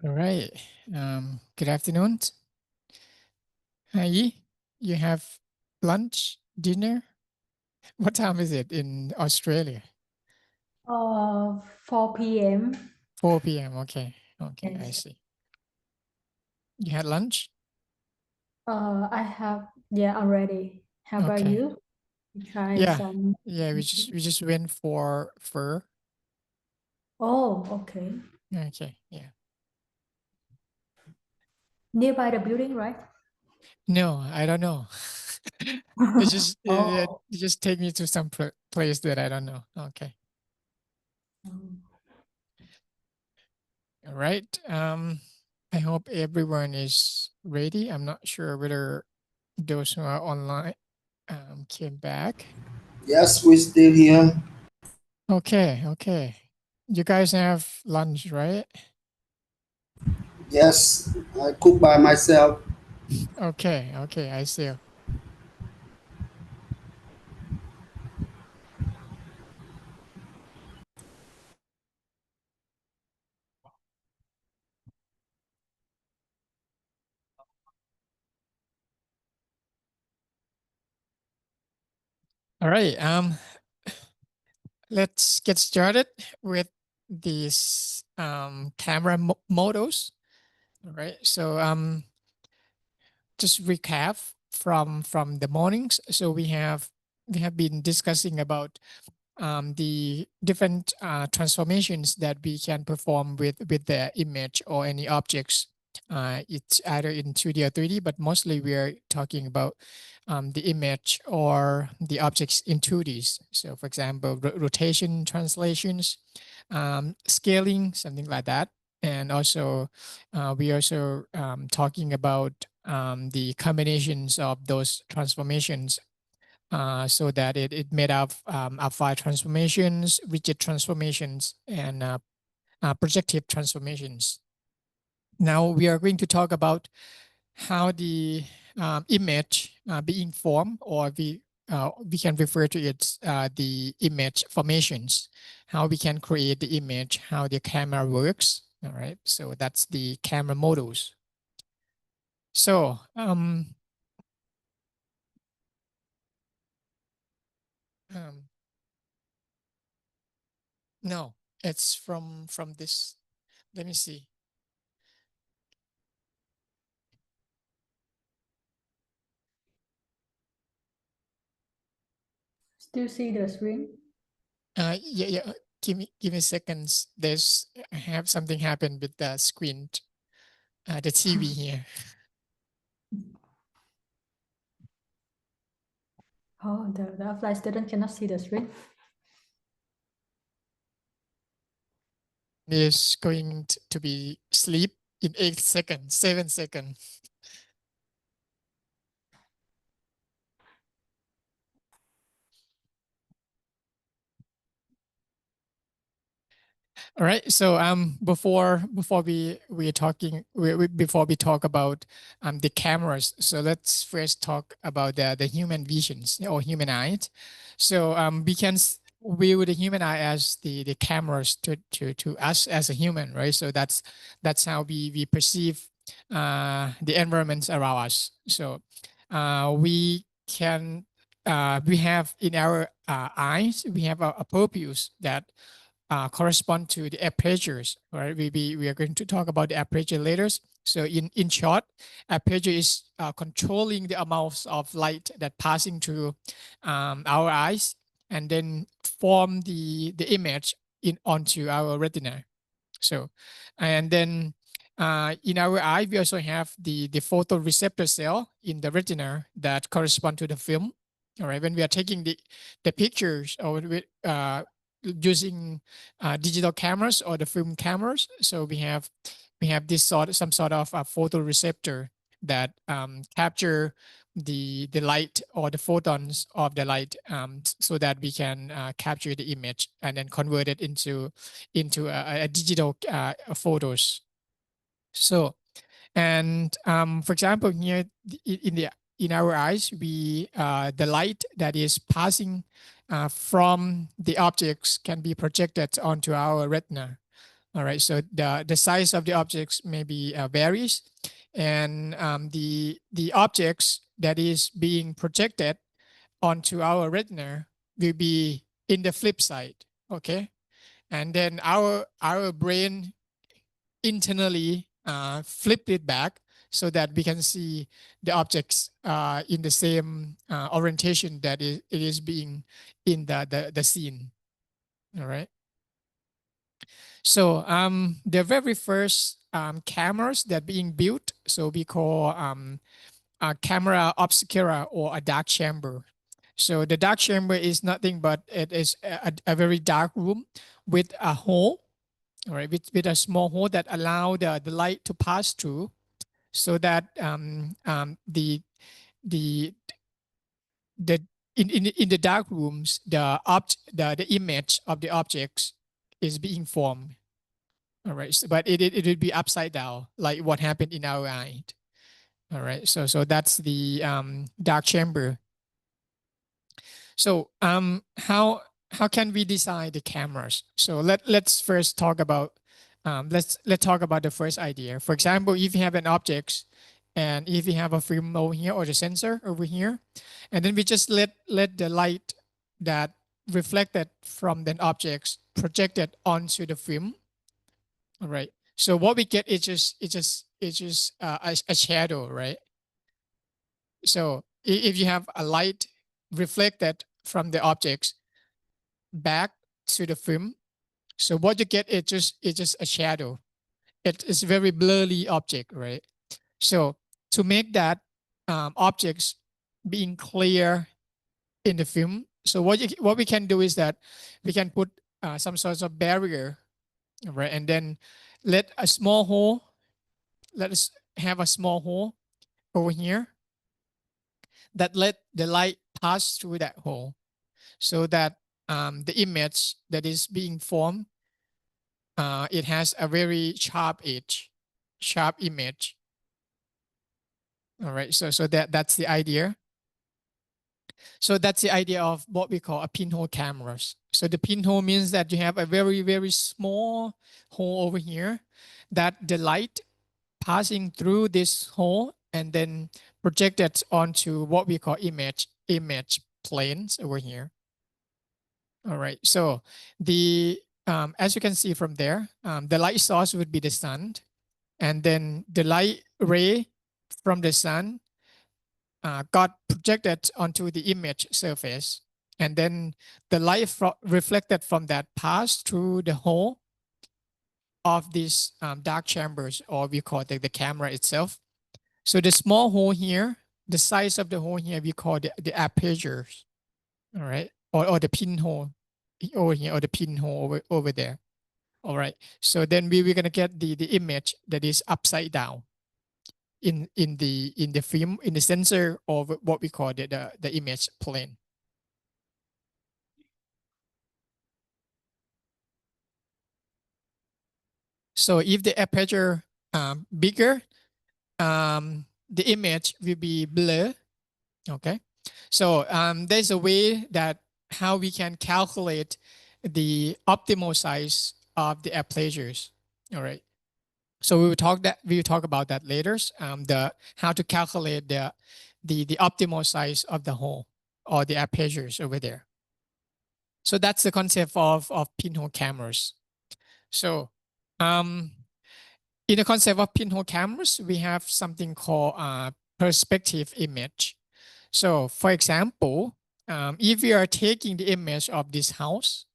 All right. Good afternoon. Hi, you have lunch, dinner? What time is it in Australia? 4 p.m. 4 p.m. Okay. I Yes. see. You had lunch? I have, already. How about Okay. you? You try Yeah. some. Yeah, we just went for fur. Oh, okay. Okay. Yeah. Nearby the building, right? No, I don't know. It's just it just take me to some place that I don't know. Okay. All right. I hope everyone is ready. I'm not sure whether those who are online came back. Yes, we're still here. Okay, okay. You guys have lunch, right? Yes, I cook by myself. Okay, okay, I see. All right, let's get started with these camera models. All right, so just recap from the mornings. So we have been discussing about the different transformations that we can perform with the image or any objects. It's either in 2D or 3D, but mostly we are talking about the image or the objects in 2Ds. So for example, rotation translations, scaling, something like that. And also, we also talking about the combinations of those transformations so that it made up alpha transformations, rigid transformations, and projective transformations. Now we are going to talk about how the image being formed, or we can refer to it the image formations, how we can create the image, how the camera works. All right, so that's the camera models. So no, it's from this. Let me see. Still see the screen? Yeah. Give me seconds. I have something happen with the screen, the TV here. Oh, the flight student cannot see the screen. Is going to be sleep in 8 seconds, 7 seconds. All right. So before we are talking before we talk about the cameras, so let's first talk about the human visions or human eyes. So we can view the human eye as the cameras to us as a human, right? So that's how we perceive the environments around us. So we can we have in our eyes, we have a purpose that correspond to the apertures, right? We are going to talk about the aperture later. So in short, aperture is controlling the amounts of light that passing through our eyes and then form the image onto our retina. So, and then in our eye, we also have the photoreceptor cell in the retina that correspond to the film. All right, when we are taking the pictures or using digital cameras or the film cameras, so we have this some sort of a photoreceptor that capture the light or the photons of the light so that we can capture the image and then convert it into a digital photos. So, and for example, here in our eyes, we the light that is passing from the objects can be projected onto our retina. All right, so the size of the objects maybe varies, and the objects that is being projected onto our retina will be in the flip side. Okay, and then our brain internally flip it back so that we can see the objects in the same orientation that it is being in the scene. All right. So the very first cameras that being built, so we call a camera obscura or a dark chamber. So the dark chamber is nothing but it is a very dark room with a hole, all right, with a small hole that allow the light to pass through, so that the in the dark rooms, the image of the objects is being formed. All right, so, but it would be upside down, like what happened in our eye. All right, so that's the dark chamber. So how can we design the cameras? So let's first talk about let's talk about the first idea. For example, if you have an object, and if you have a film over here or the sensor over here, and then we just let the light that reflected from the objects projected onto the film. All right. So what we get is just a shadow, right? So if you have a light reflected from the objects back to the film, so what you get is just a shadow. It is very blurry object, right? So to make that objects being clear in the film, so what we can do is that we can put some sorts of barrier, right? And then let a small hole. Let us have a small hole over here that let the light pass through that hole, so that the image that is being formed, it has a very sharp edge, sharp image. All right, so that's the idea. So that's the idea of what we call a pinhole cameras. So the pinhole means that you have a very, very small hole over here that the light passing through this hole and then projected onto what we call image planes over here. All right, so the as you can see from there, the light source would be the sun, and then the light ray from the sun got projected onto the image surface, and then the light reflected from that passed through the hole of these dark chambers, or we call it the camera itself. So the small hole here, the size of the hole here, we call the apertures, all right, or the pinhole over here, or the pinhole over there. All right, so then we're gonna get the image that is upside down in the film, in the sensor, or what we call the image plane. So if the aperture bigger, the image will be blur. Okay, so there's a way that how we can calculate the optimal size of the apertures. All right, so we will talk about that later. The how to calculate the optimal size of the hole or the apertures over there. So that's the concept of pinhole cameras. So in the concept of pinhole cameras, we have something called perspective image. So for example, if we are taking the image of this house,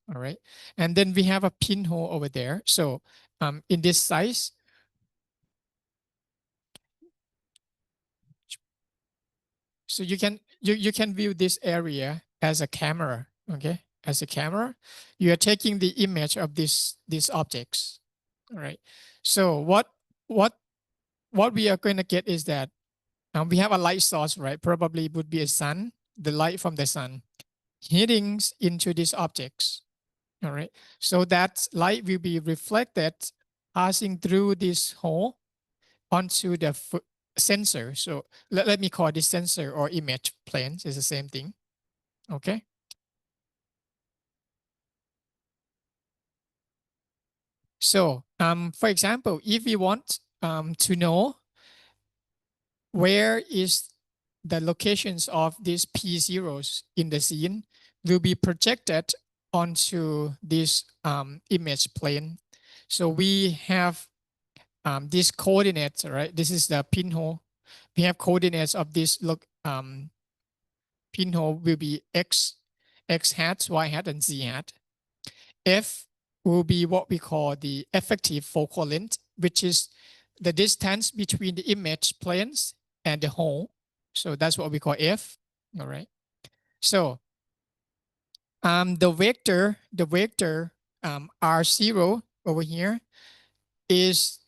all right, and then we have a pinhole over there. So in this size, so you can view this area as a camera, okay? As a camera, you are taking the image of these objects, all right? So what we are going to get is that we have a light source, right? Probably would be a sun, the light from the sun hitting into these objects, all right? So that light will be reflected, passing through this hole onto the sensor. So let me call this sensor or image planes. It's the same thing, okay? So for example, if we want to know where is the locations of these P0s in the scene, will be projected onto this image plane. So we have these coordinates, right? This is the pinhole. We have coordinates of this pinhole will be x hat, y hat, and z hat. F will be what we call the effective focal length, which is the distance between the image planes and the hole. So that's what we call F. All right. So the vector R0 over here is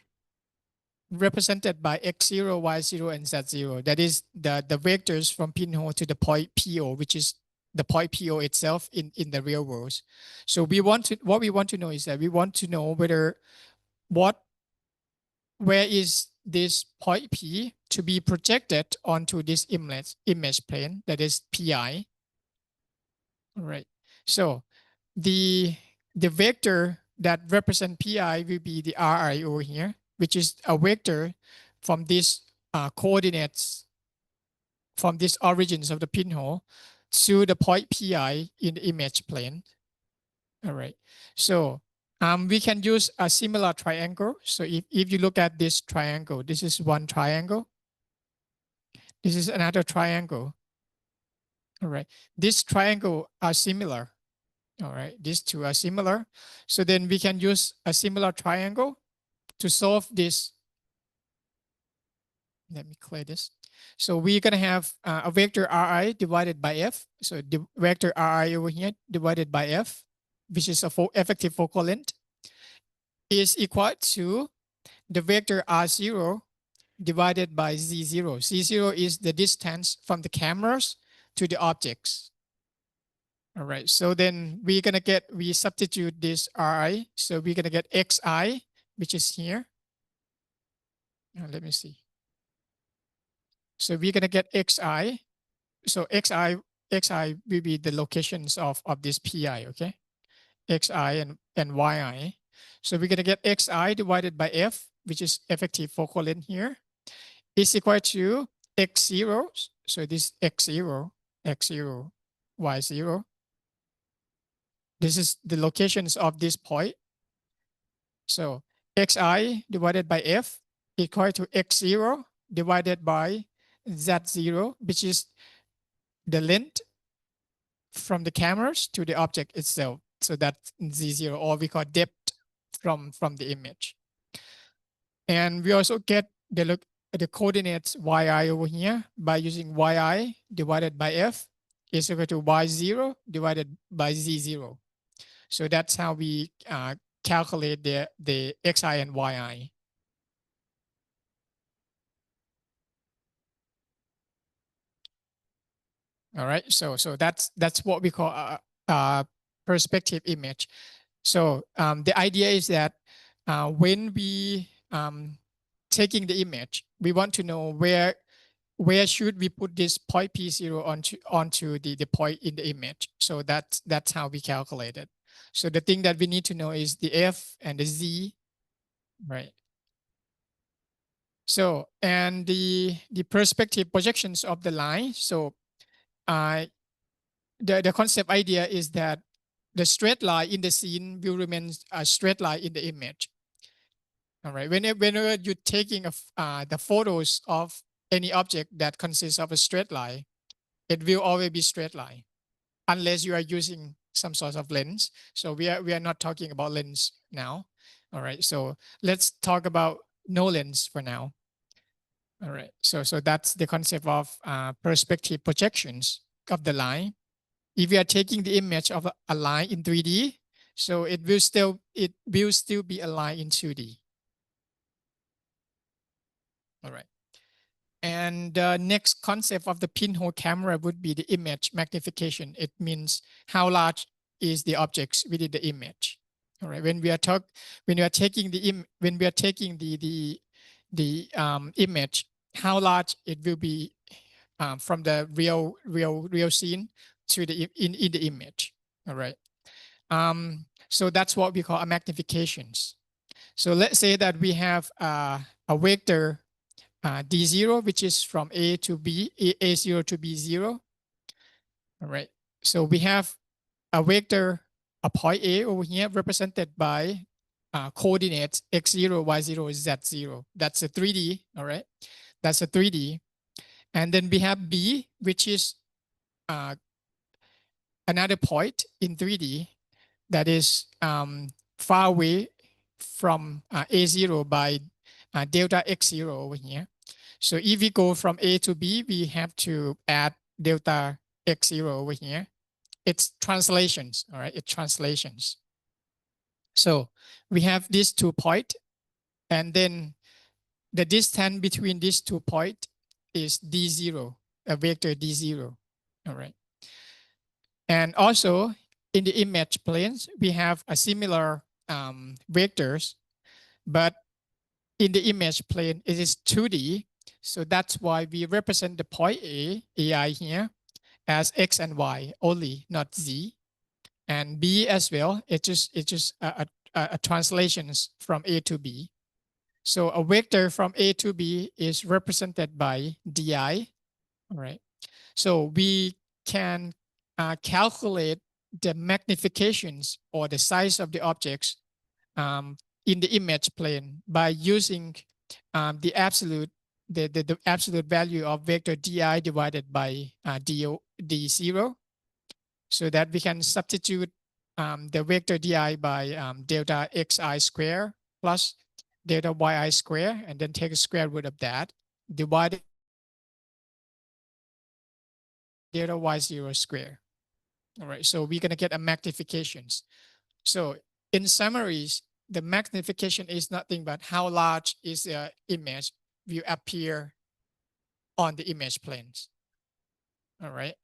represented by x0, y0, and z0. That is the vectors from pinhole to the point PO, which is the point PO itself in the real world. So what we want to know is that we want to know where is this point P to be projected onto this image plane, that is PI. All right. So the vector that represent PI will be the RI over here, which is a vector from these coordinates, from these origins of the pinhole to the point PI in the image plane. All right. So we can use a similar triangle. So if you look at this triangle, this is one triangle. This is another triangle. All right. These triangles are similar. All right. These two are similar. So then we can use a similar triangle to solve this. Let me clear this. So we're going to have a vector Ri divided by F. So the vector Ri over here divided by F, which is a effective focal length, is equal to the vector R0 divided by Z0. Z0 is the distance from the cameras to the objects. All right, so then we're going to we substitute this Ri. So we're going to get Xi, which is here. Let me see. So we're going to get Xi. So Xi will be the locations of this Pi, okay? Xi and Yi. So we're going to get Xi divided by F, which is effective focal length here, is equal to X0. So this X0, X0, Y0. This is the locations of this point. So Xi divided by F equal to X0 divided by Z0, which is the length from the cameras to the object itself. So that's Z0, or we call depth from the image. And we also get the coordinates Yi over here by using Yi divided by F is equal to Y0 divided by Z0. So that's how we calculate the Xi and Yi. All right, so that's what we call a perspective image. So the idea is that when we taking the image, we want to know where should we put this point P0 onto the point in the image. So that's how we calculate it. So the thing that we need to know is the F and the Z, right? So, and the perspective projections of the line. So the concept idea is that the straight line in the scene will remain a straight line in the image. All right, whenever you're taking the photos of any object that consists of a straight line, it will always be straight line, unless you are using some sort of lens. So we are not talking about lens now. All right, so let's talk about no lens for now. All right, so that's the concept of perspective projections of the line. If you are taking the image of a line in 3D, so it will still be a line in 2D. All right. And the next concept of the pinhole camera would be the image magnification. It means how large is the objects within the image. All right. When we are taking the image, how large it will be from the real scene to the in the image. All right. So that's what we call a magnifications. So let's say that we have a vector D0, which is from A to B, A0 to B0. All right. So we have a vector, a point A over here represented by coordinates X0, Y0, Z0. That's a 3D. All right. That's a 3D. And then we have B, which is another point in 3D that is far away from A0 by delta X0 over here. So if we go from A to B, we have to add delta X0 over here. It's translations, all right? It's translations. So we have these 2 points, and then the distance between these 2 points is D0, a vector D0. All right. And also in the image planes, we have a similar vectors, but in the image plane, it is 2D. So that's why we represent the point A, AI here, as X and Y only, not Z. And B as well, it's just a translations from A to B. So a vector from A to B is represented by DI, all right? So we can calculate the magnifications or the size of the objects in the image plane by using the absolute value of vector DI divided by D0, so that we can substitute the vector DI by delta xi square plus delta yi square, and then take a square root of that, divided delta y0 square. All right, so we're gonna get a magnifications. So in summaries, the magnification is nothing but how large is the image will appear on the image planes. All right.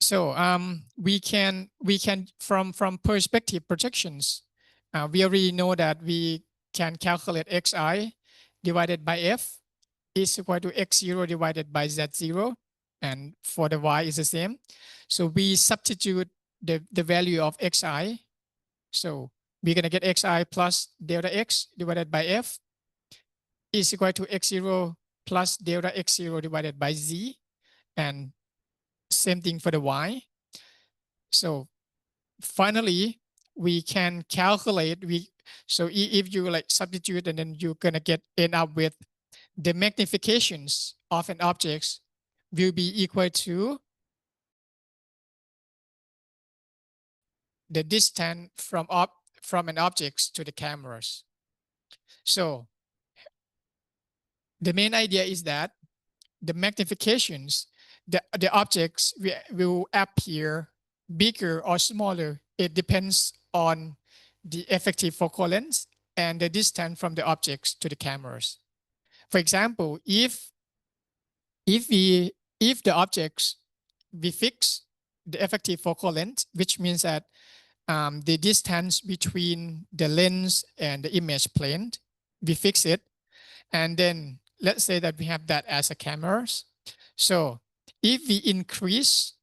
So we can from perspective projections, we already know that we can calculate xi divided by f is equal to x0 divided by z0, and for the y is the same. So we substitute the value of xi. So we're gonna get xi plus delta x divided by f is equal to x0 plus delta x0 divided by z, and same thing for the y. So finally, we can calculate, so if you like substitute, and then you're gonna end up with the magnifications of an object will be equal to the distance from an object to the cameras. So the main idea is that the magnifications, the objects will appear bigger or smaller. It depends on the effective focal length and the distance from the objects to the cameras. For example, if the objects, we fix the effective focal length, which means that the distance between the lens and the image plane, we fix it. And then let's say that we have that as a cameras. So if we increase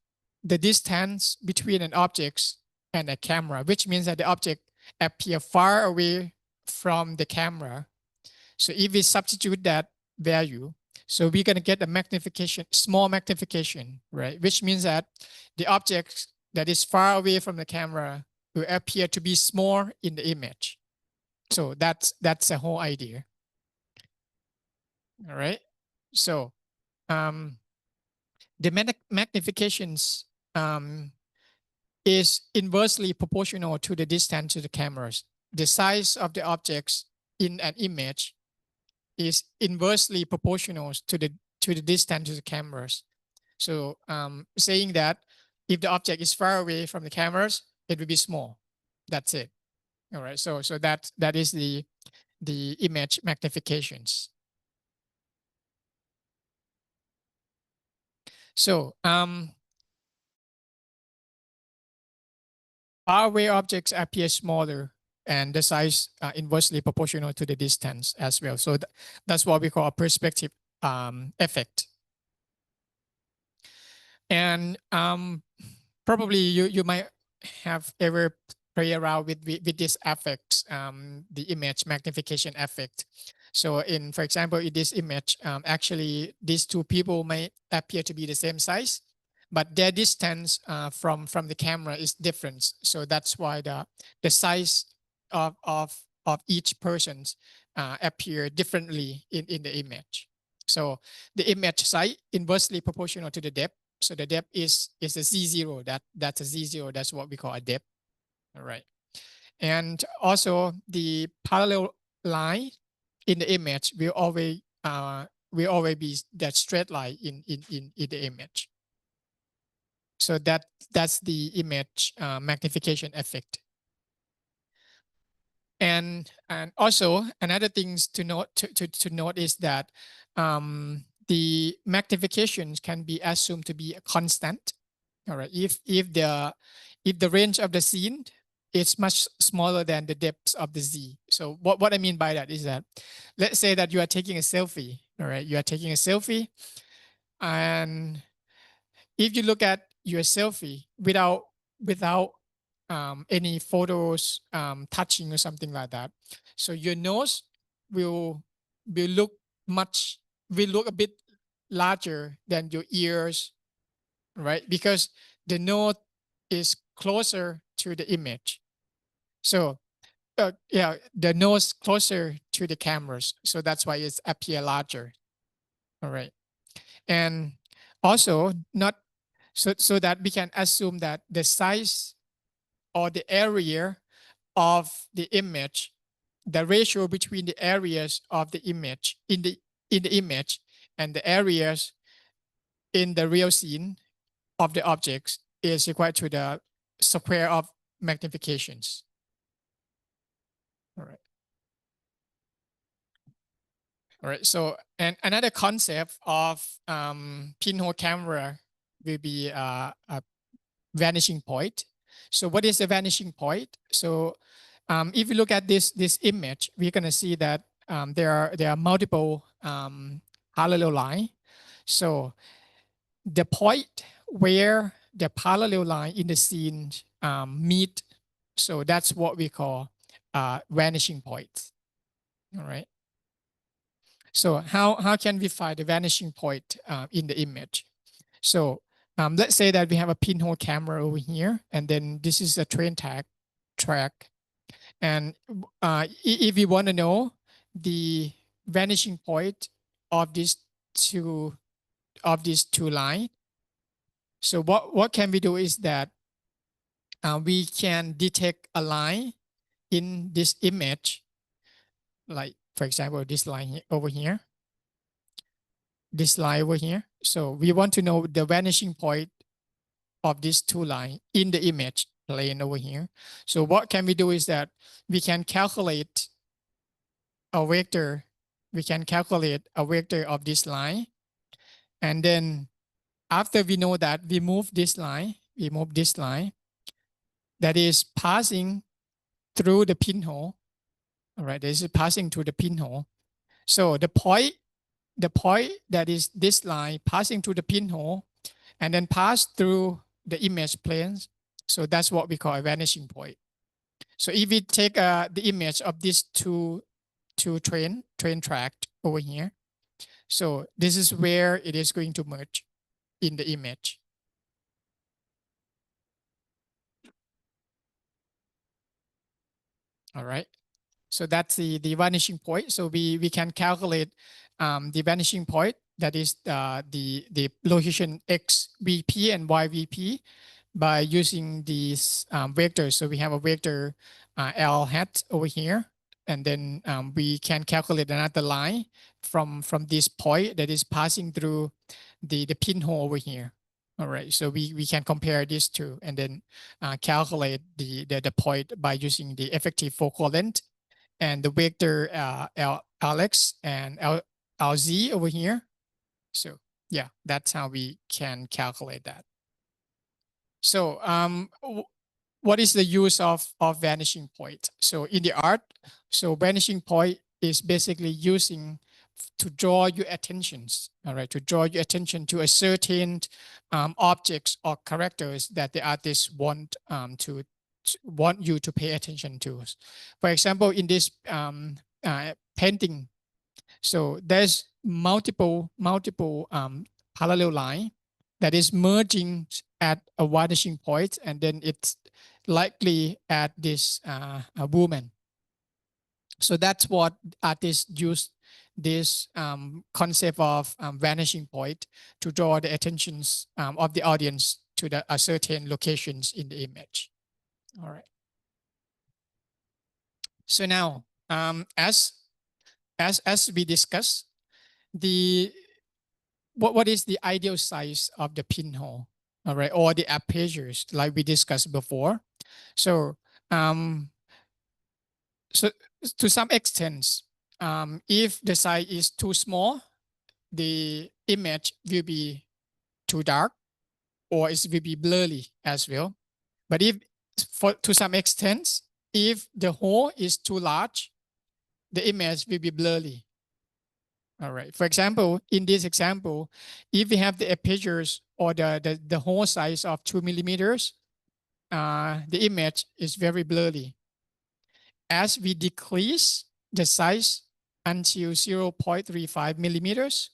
the distance between an object and a camera, which means that the object appear far away from the camera. So if we substitute that value, so we're going to get a magnification, small magnification, right? Which means that the object that is far away from the camera will appear to be small in the image. So that's the whole idea. All right. So the magnifications is inversely proportional to the distance to the cameras. The size of the objects in an image is inversely proportional to the distance to the cameras. So saying that if the object is far away from the cameras, it will be small. That's it. All right. So that is the image magnifications. So far away objects appear smaller, and the size inversely proportional to the distance as well. So that's what we call a perspective effect. And probably you might have ever play around with this effect, the image magnification effect. So for example, in this image, actually these two people may appear to be the same size, but their distance from the camera is different. So that's why the size of each person appear differently in the image. So the image size inversely proportional to the depth. So the depth is a Z0. That's a Z0. That's what we call a depth. All right. And also the parallel line in the image will always be that straight line in the image. So that's the image magnification effect. And also another things to note to note is that the magnifications can be assumed to be a constant. All right, if the range of the scene is much smaller than the depth of the Z. So what I mean by that is that, let's say that you are taking a selfie. All right, you are taking a selfie, and if you look at your selfie without any photos touching or something like that, so your nose will look a bit larger than your ears, right? Because the nose is closer to the image. So yeah, the nose closer to the cameras, so that's why it's appear larger. All right, and also not so that we can assume that the size or the area of the image, the ratio between the areas of the image in the image and the areas in the real scene of the objects is equal to the square of magnifications. All right. All right. So, and another concept of pinhole camera will be a vanishing point. So what is the vanishing point? So if you look at this image, we're gonna see that there are multiple parallel line. So the point where the parallel line in the scene meet, so that's what we call vanishing points. All right. So how can we find the vanishing point in the image? So let's say that we have a pinhole camera over here, and then this is a train track. And if we want to know the vanishing point of these two lines, so what can we do is that we can detect a line in this image, like for example this line over here, this line over here. So we want to know the vanishing point of these two lines in the image plane over here. So what can we do is that we can calculate a vector. We can calculate a vector of this line. And then after we know that, we move this line, that is passing through the pinhole. All right, this is passing through the pinhole. So the point that is this line passing through the pinhole and then pass through the image planes. So that's what we call a vanishing point. So if we take the image of these two train track over here, so this is where it is going to merge in the image. All right. So that's the vanishing point. So we can calculate the vanishing point, that is the location x VP and y VP, by using these vectors. So we have a vector L hat over here, and then we can calculate another line from this point that is passing through the pinhole over here. All right, so we can compare these two and then calculate the point by using the effective focal length and the vector Lx and Lz over here. So yeah, that's how we can calculate that. So what is the use of vanishing point? So in the art, so vanishing point is basically using to draw your attentions, all right, to draw your attention to a certain objects or characters that the artist want you to pay attention to. For example, in this painting, so there's multiple parallel line that is merging at a vanishing point, and then it's likely at this woman. So that's what artists use this concept of vanishing point to draw the attentions of the audience to a certain locations in the image. All right. So now, as we discussed, what is the ideal size of the pinhole, all right, or the apertures like we discussed before. So So to some extent, if the size is too small, the image will be too dark, or it will be blurry as well. But if to some extent, if the hole is too large, the image will be blurry. All right. For example, in this example, if we have the apertures or the hole size of 2 millimeters, the image is very blurry. As we decrease the size until 0.35 millimeters,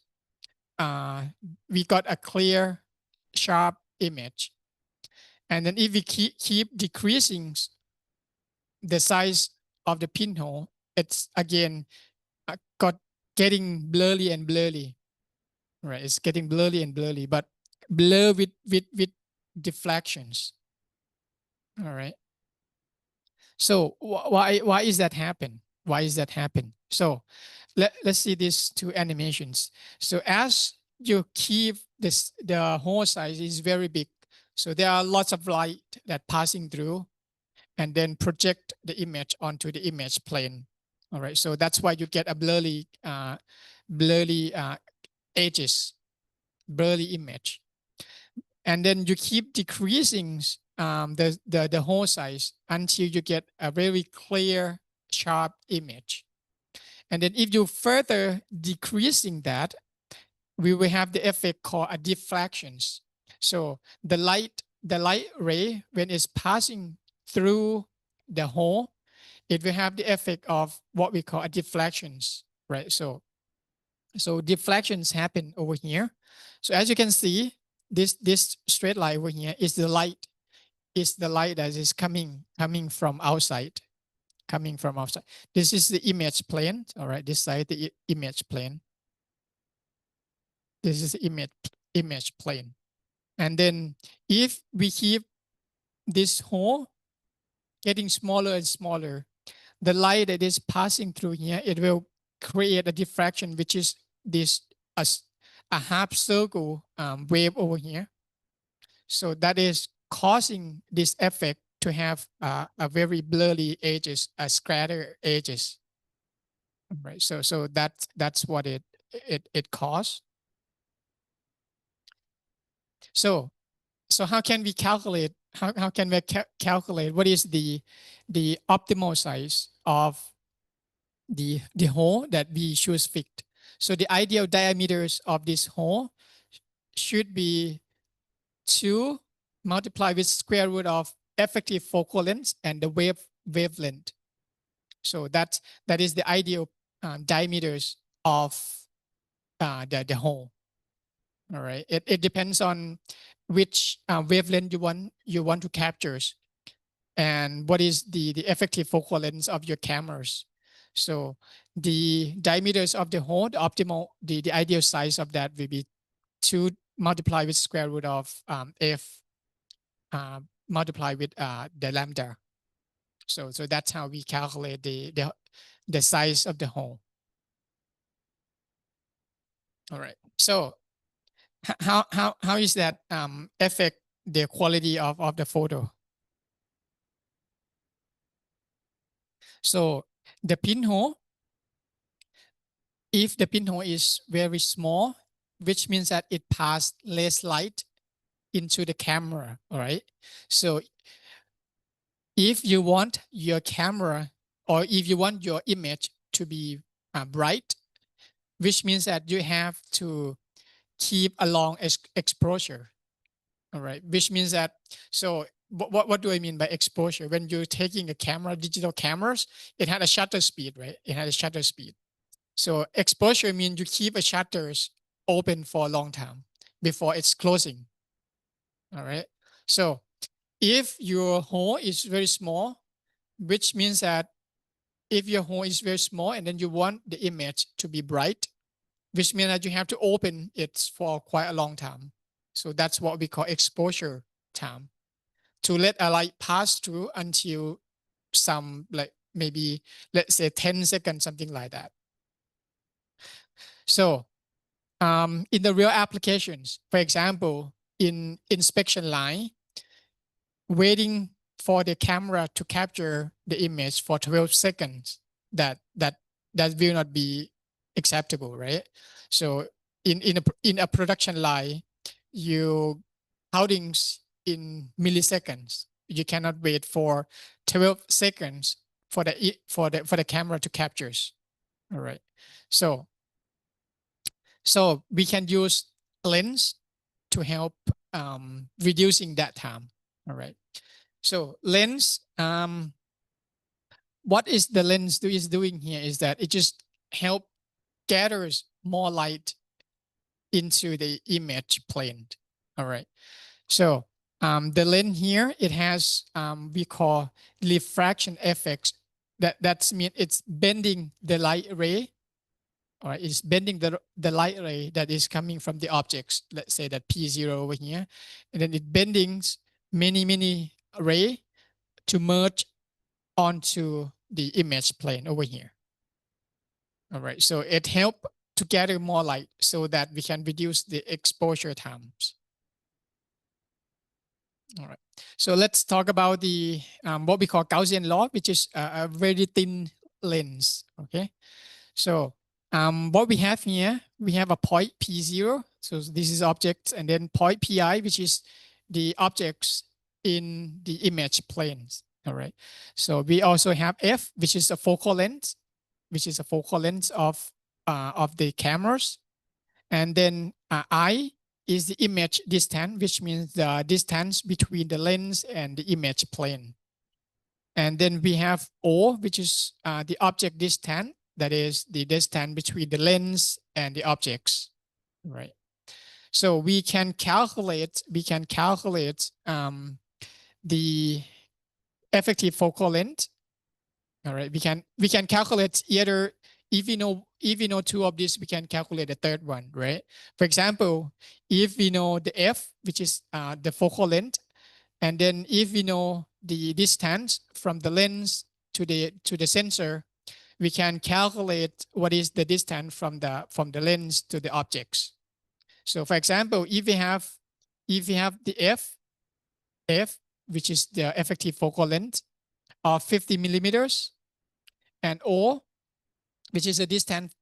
we got a clear, sharp image. And then if we keep decreasing the size of the pinhole, it's again getting blurry and blurry. Right, it's getting blurry and blurry, but blur with deflections. All right. So why is that happen? Why is that happen? So let's see these two animations. So as you keep the hole size is very big, so there are lots of light that passing through, and then project the image onto the image plane. All right, so that's why you get a blurry edges, blurry image. And then you keep decreasing the hole size until you get a very clear, sharp image. And then if you further decreasing that, we will have the effect called a deflections. So the light ray, when it's passing through the hole, it will have the effect of what we call a deflections, right? So deflections happen over here. So as you can see, this straight line over here is the light that is coming from outside, This is the image plane. All right, this side the image plane. This is the image plane. And then if we keep this hole getting smaller and smaller, the light that is passing through here, it will create a diffraction, which is this a half circle wave over here. So that is causing this effect to have a very blurry edges, a scatter edges. Right. So that's what it causes. So how can we calculate? How can we calculate what is the optimal size of the hole that we choose fit? So the ideal diameters of this hole should be 2 multiplied with square root of effective focal length and the wavelength. So that is the ideal diameters of the hole. All right. It depends on which wavelength you want to capture, and what is the effective focal length of your cameras. So the diameters of the hole, the optimal, the ideal size of that will be 2 multiplied with square root of f multiplied with the lambda. So that's how we calculate the size of the hole. All right. So how is that affect the quality of the photo? So the pinhole, if the pinhole is very small, which means that it passes less light into the camera, all right? So if you want your camera, or if you want your image to be bright, which means that you have to keep a long exposure, all right? Which means that, so what do I mean by exposure? When you're taking a camera, digital cameras, it had a shutter speed, right? It had a shutter speed. So exposure means you keep the shutters open for a long time before it's closing. All right. So if your hole is very small, which means that if your hole is very small and then you want the image to be bright, which means that you have to open it for quite a long time. So that's what we call exposure time, to let a light pass through until some, like maybe, let's say 10 seconds, something like that. So in the real applications, for example, in inspection line, waiting for the camera to capture the image for 12 seconds, that will not be acceptable, right? So in a production line, you outings in milliseconds. You cannot wait for 12 seconds for the camera to captures. All right. So we can use lens to help reducing that time. All right. So lens, what is the lens is doing here is that it just help gathers more light into the image plane. All right. So the lens here, it has we call refraction effects. That's mean it's bending the light ray, or it's bending the light ray that is coming from the objects. Let's say that P0 over here, and then it bendings many ray to merge onto the image plane over here. All right, so it helps to gather more light so that we can reduce the exposure times. All right, so let's talk about the what we call Gaussian law, which is a very thin lens. Okay, so what we have here, we have a point P0. So this is objects, and then point Pi, which is the objects in the image planes. All right, so we also have F, which is a focal length, of the cameras, and then I is the image distance, which means the distance between the lens and the image plane. And then we have O, which is the object distance, that is the distance between the lens and the objects, right? So we can calculate the effective focal length. All right, we can calculate either, if we know two of these, we can calculate the third one, right? For example, if we know the F, which is the focal length, and then if we know the distance from the lens to the sensor, we can calculate what is the distance from the lens to the objects. So for example, if we have the F, which is the effective focal length of 50 millimeters, and O, which is the distance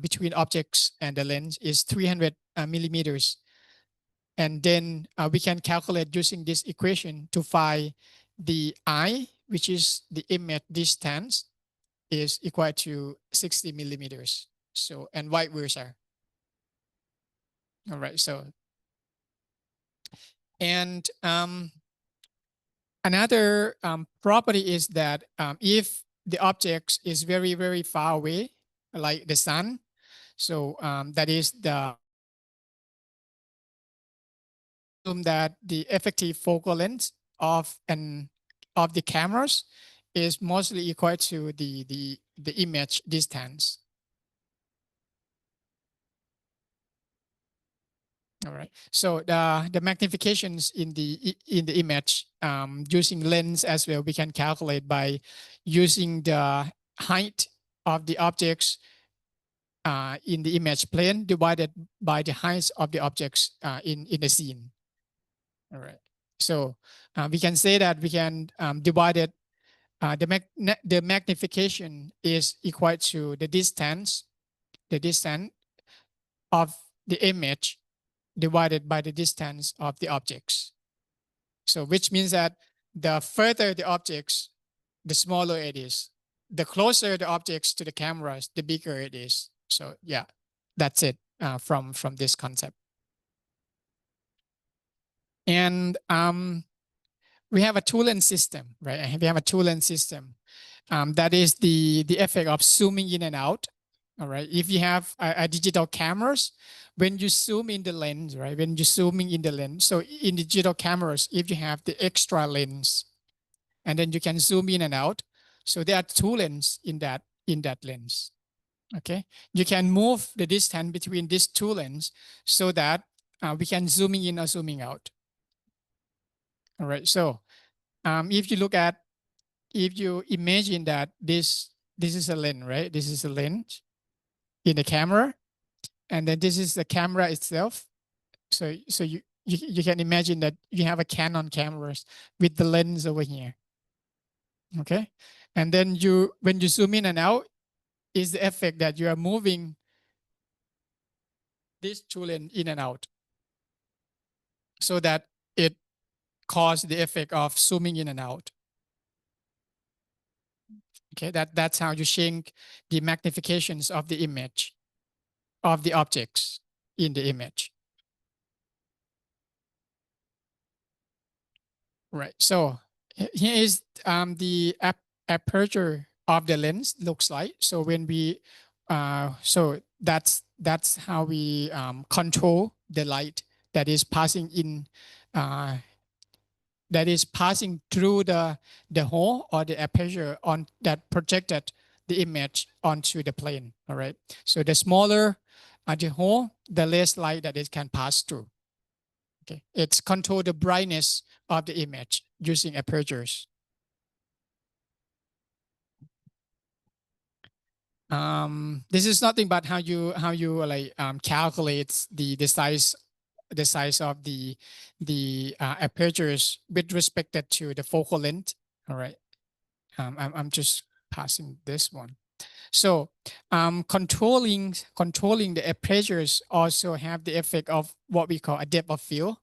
between objects and the lens, is 300 millimeters. And then we can calculate using this equation to find the I, which is the image distance, is equal to 60 millimeters. So, and vice versa. All right, so, and another property is that if the object is very far away, like the sun, so that is the that the effective focal length of the cameras is mostly equal to the image distance. All right. So the magnifications in the image using lens as well, we can calculate by using the height of the objects in the image plane divided by the height of the objects in the scene. All right. So we can say that we can divide it. The magnification is equal to the distance of the image divided by the distance of the objects. So which means that the further the objects, the smaller it is. The closer the objects to the cameras, the bigger it is. So yeah, that's it from this concept. And we have a two-lens system, right? We have a two-lens system. That is the effect of zooming in and out. All right. If you have a digital cameras, when you zoom in the lens, right? When you're zooming in the lens, so in digital cameras, if you have the extra lens, and then you can zoom in and out. So there are two lenses in that lens. Okay. You can move the distance between these two lenses so that we can zooming in or zooming out. All right. So if you imagine that this is a lens, right? This is a lens in the camera, and then this is the camera itself. So you can imagine that you have a Canon cameras with the lens over here. Okay. And then when you zoom in and out, is the effect that you are moving this two lens in and out, so that it causes the effect of zooming in and out. Okay, that's how you change the magnifications of the image, of the objects in the image. Right, so here is the aperture of the lens looks like. So when we, so that's how we control the light that is passing in, that is passing through the hole or the aperture on that projected the image onto the plane. All right. So the smaller the hole, the less light that it can pass through. Okay. It's control the brightness of the image using apertures. This is nothing but how you like calculate the size of the apertures with respect to the focal length. All right. I'm just passing this one. So controlling the apertures also have the effect of what we call a depth of field.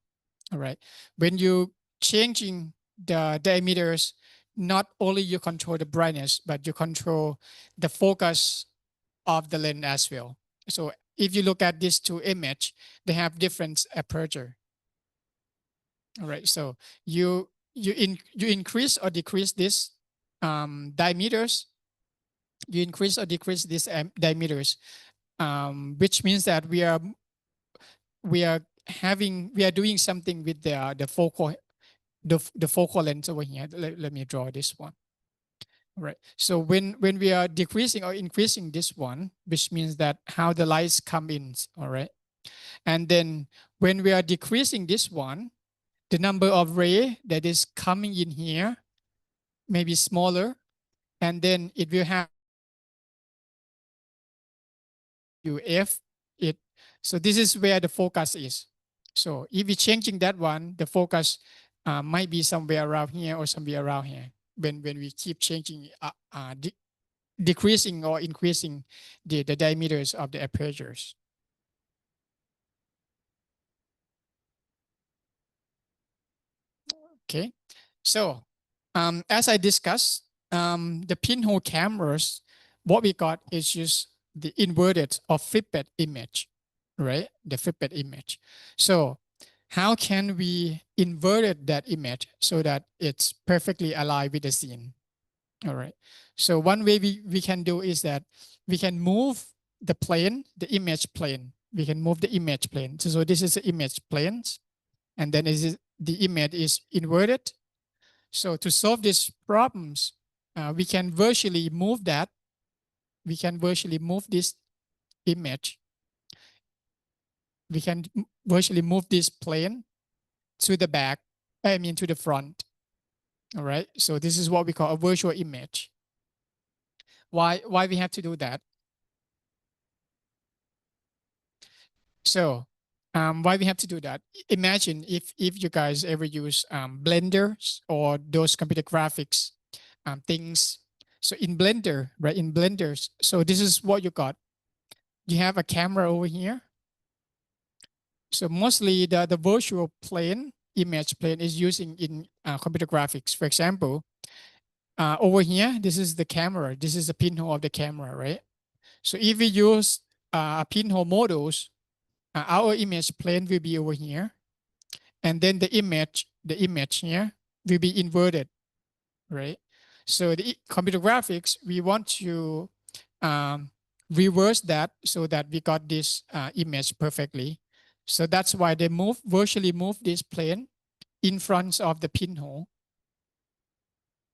All right. When you changing the diameters, not only you control the brightness, but you control the focus of the lens as well. So if you look at these two images, they have different aperture. All right. So you increase or decrease this diameters. You increase or decrease these diameters, which means that we are doing something with the focal length over here. Let me draw this one. All right. So when we are decreasing or increasing this one, which means that how the lights come in. All right. And then when we are decreasing this one, the number of ray that is coming in here may be smaller, and then it will have UF it. So this is where the focus is. So if you're changing that one, the focus might be somewhere around here or somewhere around here. When we keep changing, decreasing or increasing the diameters of the apertures. Okay, so as I discussed, the pinhole cameras, what we got is just the inverted or flipped image, right? The flipped image. So how can we invert that image so that it's perfectly aligned with the scene? All right. So one way we can do is that we can move the plane, the image plane. We can move the image plane. So this is the image planes, and then the image is inverted. So to solve these problems, we can virtually move that. We can virtually move this image. We can virtually move this plane to the back, I mean to the front. All right. So this is what we call a virtual image. Why we have to do that? So why we have to do that? Imagine if you guys ever use Blenders or those computer graphics things. So in Blender, right? In Blenders, so this is what you got. You have a camera over here. So mostly the virtual plane, image plane is using in computer graphics. For example, over here, this is the camera. This is the pinhole of the camera, right? So if we use pinhole models, our image plane will be over here. And then the image here will be inverted, right? So the computer graphics, we want to reverse that so that we got this image perfectly. So that's why they virtually move this plane in front of the pinhole,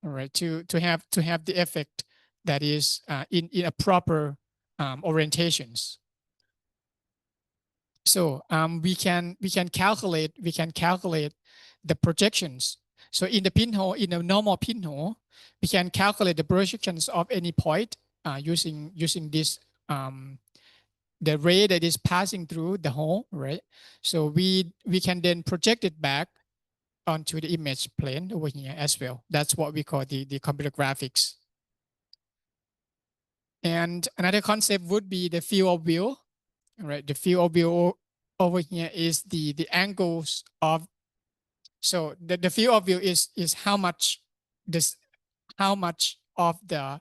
all right, to have the effect that is in a proper orientations. So we can calculate the projections. So in the pinhole, in a normal pinhole, we can calculate the projections of any point using this the ray that is passing through the hole, right? So we can then project it back onto the image plane over here as well. That's what we call the computer graphics. And another concept would be the field of view. All right, the field of view over here is the angles of. So the field of view is how much of the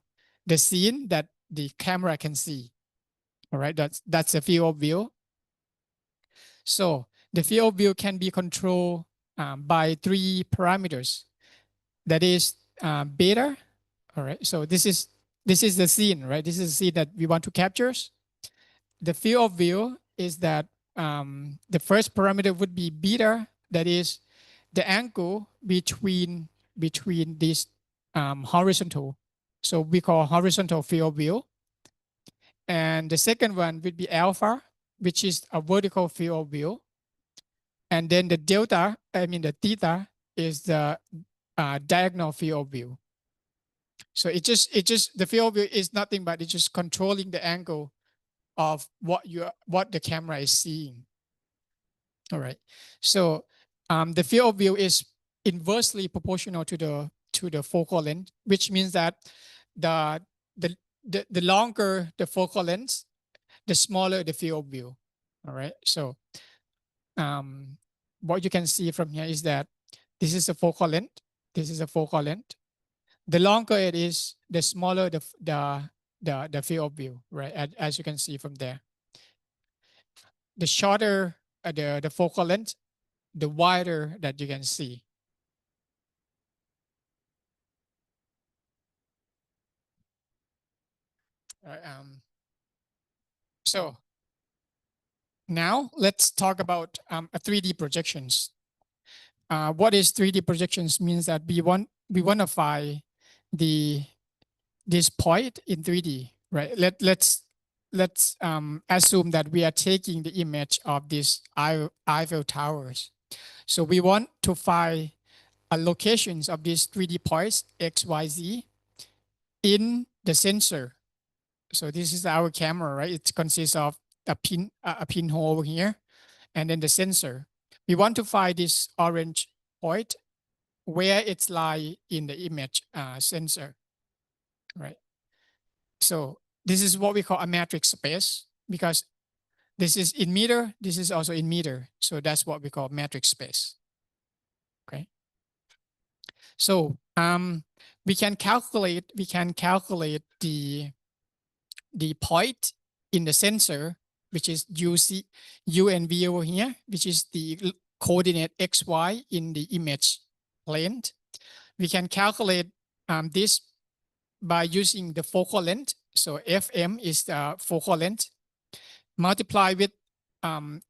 scene that the camera can see. All right, that's the field of view. So the field of view can be controlled by 3 parameters. That is beta. All right, so this is the scene, right? This is the scene that we want to capture. The field of view is that the first parameter would be beta. That is the angle between these horizontal. So we call horizontal field of view. And the second one would be alpha, which is a vertical field of view. And then the delta, the theta, is the diagonal field of view. So it just the field of view is nothing but it's just controlling the angle of what the camera is seeing. All right. So the field of view is inversely proportional to the focal length, which means that the longer the focal length, the smaller the field of view. All right. So what you can see from here is that this is a focal length. This is a focal length. The longer it is, the smaller the field of view, right? As you can see from there. The shorter the focal length, the wider that you can see. So now let's talk about a 3D projections. What is 3D projections means that we want to find this point in 3D, right? Let's assume that we are taking the image of these Eiffel Towers. So we want to find locations of these 3D points X, Y, Z in the sensor. So this is our camera, right? It consists of a pinhole over here, and then the sensor. We want to find this orange point where it's lie in the image sensor, right? So this is what we call a matrix space, because this is in meter, this is also in meter. So that's what we call matrix space. Okay. So we can calculate the point in the sensor, which is U and V over here, which is the coordinate X, Y in the image plane. We can calculate this by using the focal length. So FM is the focal length multiplied with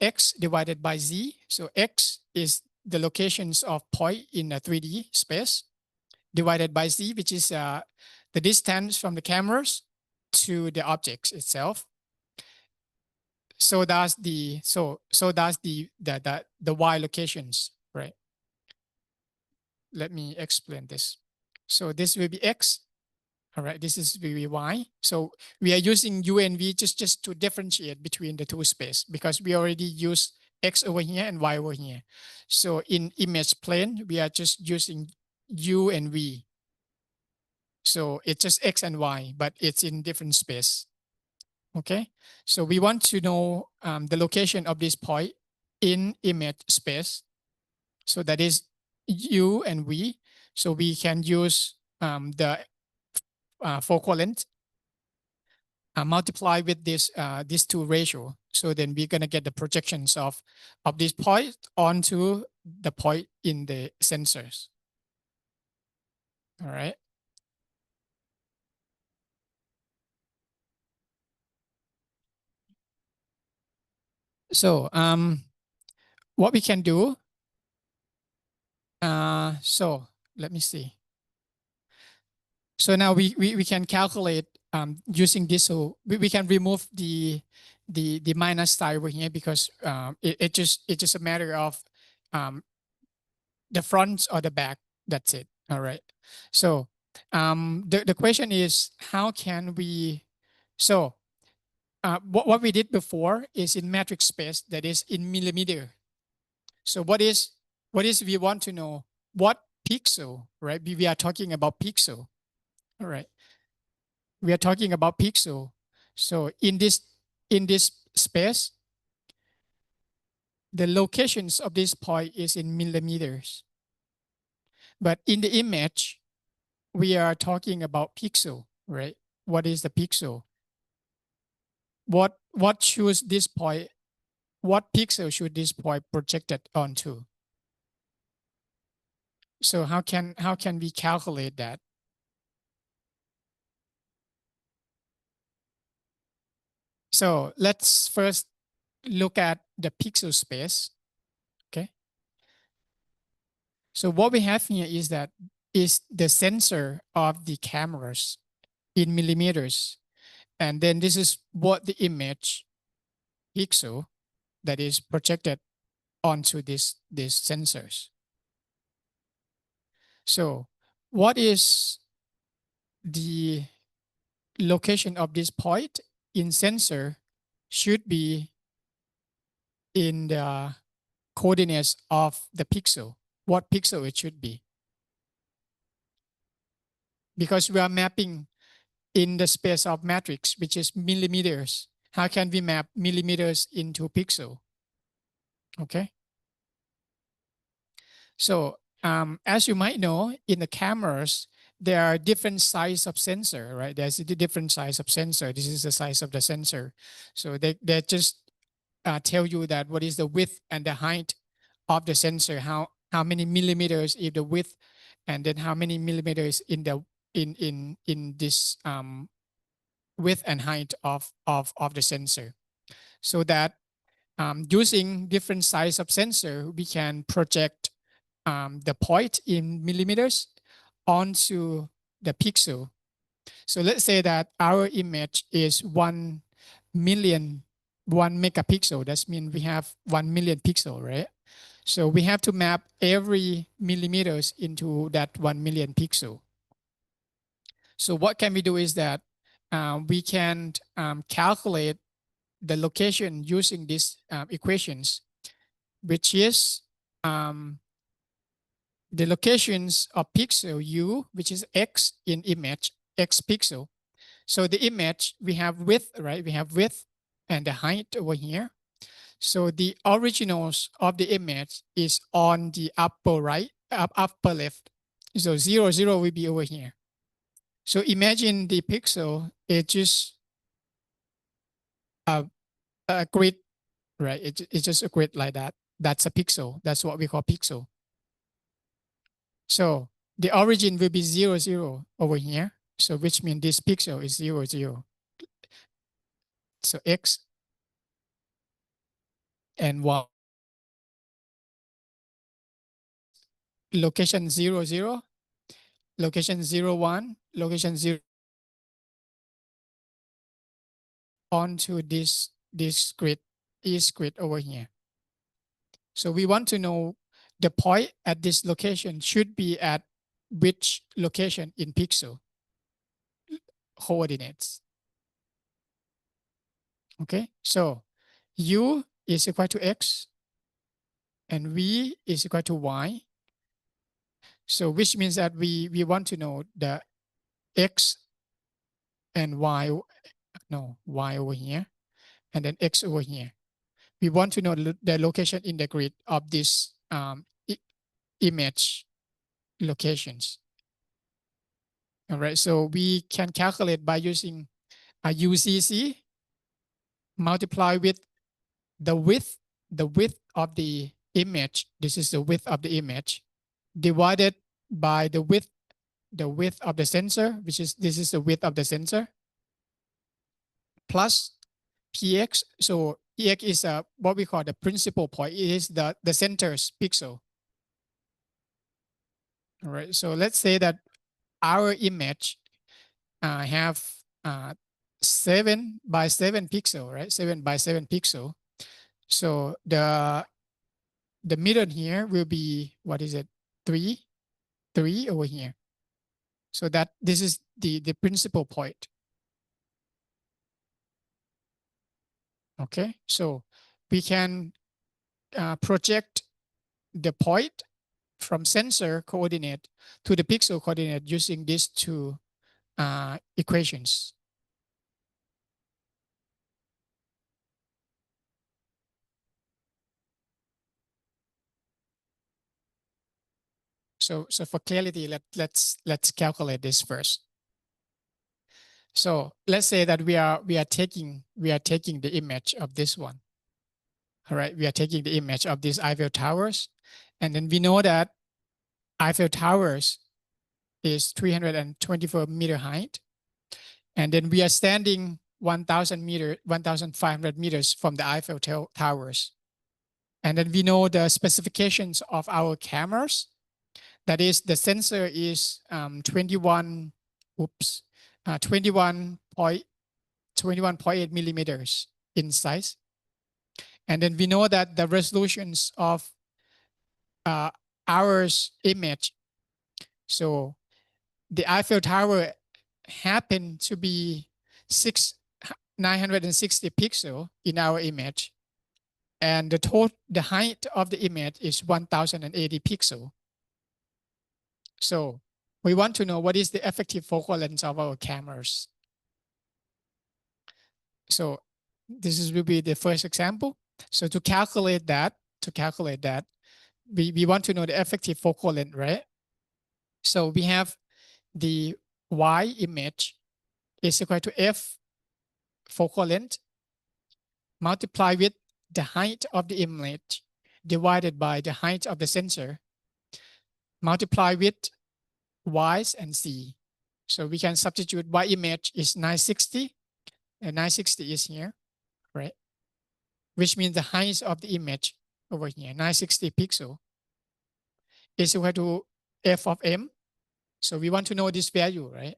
X divided by Z. So X is the locations of point in a 3D space divided by Z, which is the distance from the cameras to the objects itself. So does the Y locations, right? Let me explain this. So this will be X. All right, this is will be Y. So we are using U and V just to differentiate between the two space, because we already use X over here and Y over here. So in image plane, we are just using U and V. So it's just X and Y, but it's in different space. Okay, so we want to know the location of this point in image space. So that is U and V. So we can use the focal length multiply with this these two ratio. So then we're gonna get the projections of this point onto the point in the sensors. All right. So what we can do, so let me see. So now we can calculate using this. So we can remove the minus sign over here, because it's just a matter of the front or the back. That's it. All right. So the question is, how can we, so what we did before is in metric space, that is in millimeter. So what is what is we want to know what pixel, right? We are talking about pixel. All right. We are talking about pixel. So in this space, the locations of this point is in millimeters. But in the image, we are talking about pixel, right? What is the pixel? What should this point, what pixel should this point projected onto? So how can we calculate that? So let's first look at the pixel space. Okay. So what we have here is that is the sensor of the cameras in millimeters. And then this is what the image pixel that is projected onto these sensors. So what is the location of this point in sensor should be in the coordinates of the pixel, what pixel it should be. Because we are mapping in the space of matrix, which is millimeters. How can we map millimeters into pixel? Okay. So as you might know, in the cameras, there are different size of sensor, right? There's a different size of sensor. This is the size of the sensor. So they just tell you that what is the width and the height of the sensor, how many millimeters is the width, and then how many millimeters in the in this width and height of the sensor. So that using different size of sensor, we can project the point in millimeters onto the pixel. So let's say that our image is 1 megapixel. That means we have 1 million pixel, right? So we have to map every millimeters into that 1 million pixel. So what can we do is that we can calculate the location using these equations, which is the locations of pixel u, which is x in image, x pixel. So the image, we have width, right? We have width and the height over here. So the originals of the image is on the upper right, upper left. So 0, 0 will be over here. So imagine the pixel, it's just a grid, right? It's just a grid like that. That's a pixel. That's what we call pixel. So the origin will be 0, 0 over here. So which means this pixel is 0, 0. So X and Y. Location 0, 0, location 0, 1, location 0 onto this grid, is grid over here. So we want to know the point at this location should be at which location in pixel coordinates. Okay, so U is equal to X and V is equal to Y. So which means that we want to know the X and Y, no, Y over here, and then X over here. We want to know the location in the grid of this image locations. All right, so we can calculate by using a UCC multiply with the width of the image. This is the width of the image divided by the width of the sensor, which is, this is the width of the sensor, plus PX. So PX is what we call the principal point. It is the center's pixel. All right, so let's say that our image have 7 by 7 pixel, right? 7 by 7 pixel. So the middle here will be, what is it? 3 over here. So that this is the principal point. Okay, so we can project the point from sensor coordinate to the pixel coordinate using these two equations. So for clarity, let's calculate this first. So let's say that we are taking the image of this one. All right, we are taking the image of these Eiffel Towers, and then we know that Eiffel Towers is 324-meter height, and then we are standing 1,500 meters from the Eiffel Towers, and then we know the specifications of our cameras. That is, the sensor is 21.8 millimeters in size. And then we know that the resolutions of our image, so the Eiffel Tower happened to be 960 pixels in our image. And the height of the image is 1,080 pixels. So we want to know what is the effective focal length of our cameras. So this will be the first example. So to calculate that, we want to know the effective focal length, right? So we have the Y image is equal to F focal length multiplied with the height of the image divided by the height of the sensor multiplied with Y's and Z. So we can substitute Y image is 960, and 960 is here, right? Which means the height of the image over here, 960 pixel, is equal to F of M. So we want to know this value, right?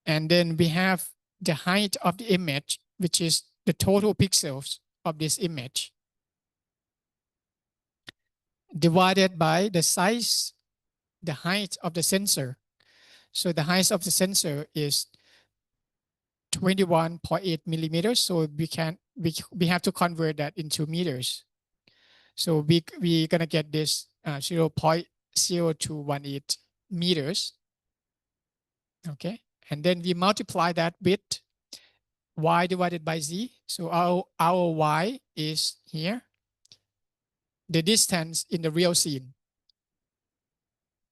And then we have the height of the image, which is the total pixels of this image, divided by the size, the height of the sensor. So the height of the sensor is 21.8 millimeters. So we have to convert that into meters. So we're gonna get this 0.0218 meters. Okay, and then we multiply that with Y divided by Z. So our Y is here. The distance in the real scene,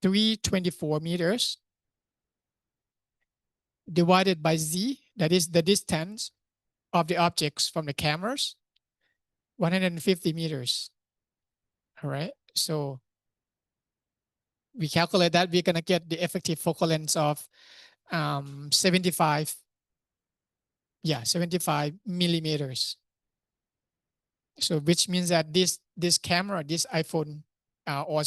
324 meters, divided by Z, that is the distance of the objects from the cameras, 150 meters. All right, so we calculate that, we're gonna get the effective focal length of 75 millimeters. So which means that this camera, this iPhone or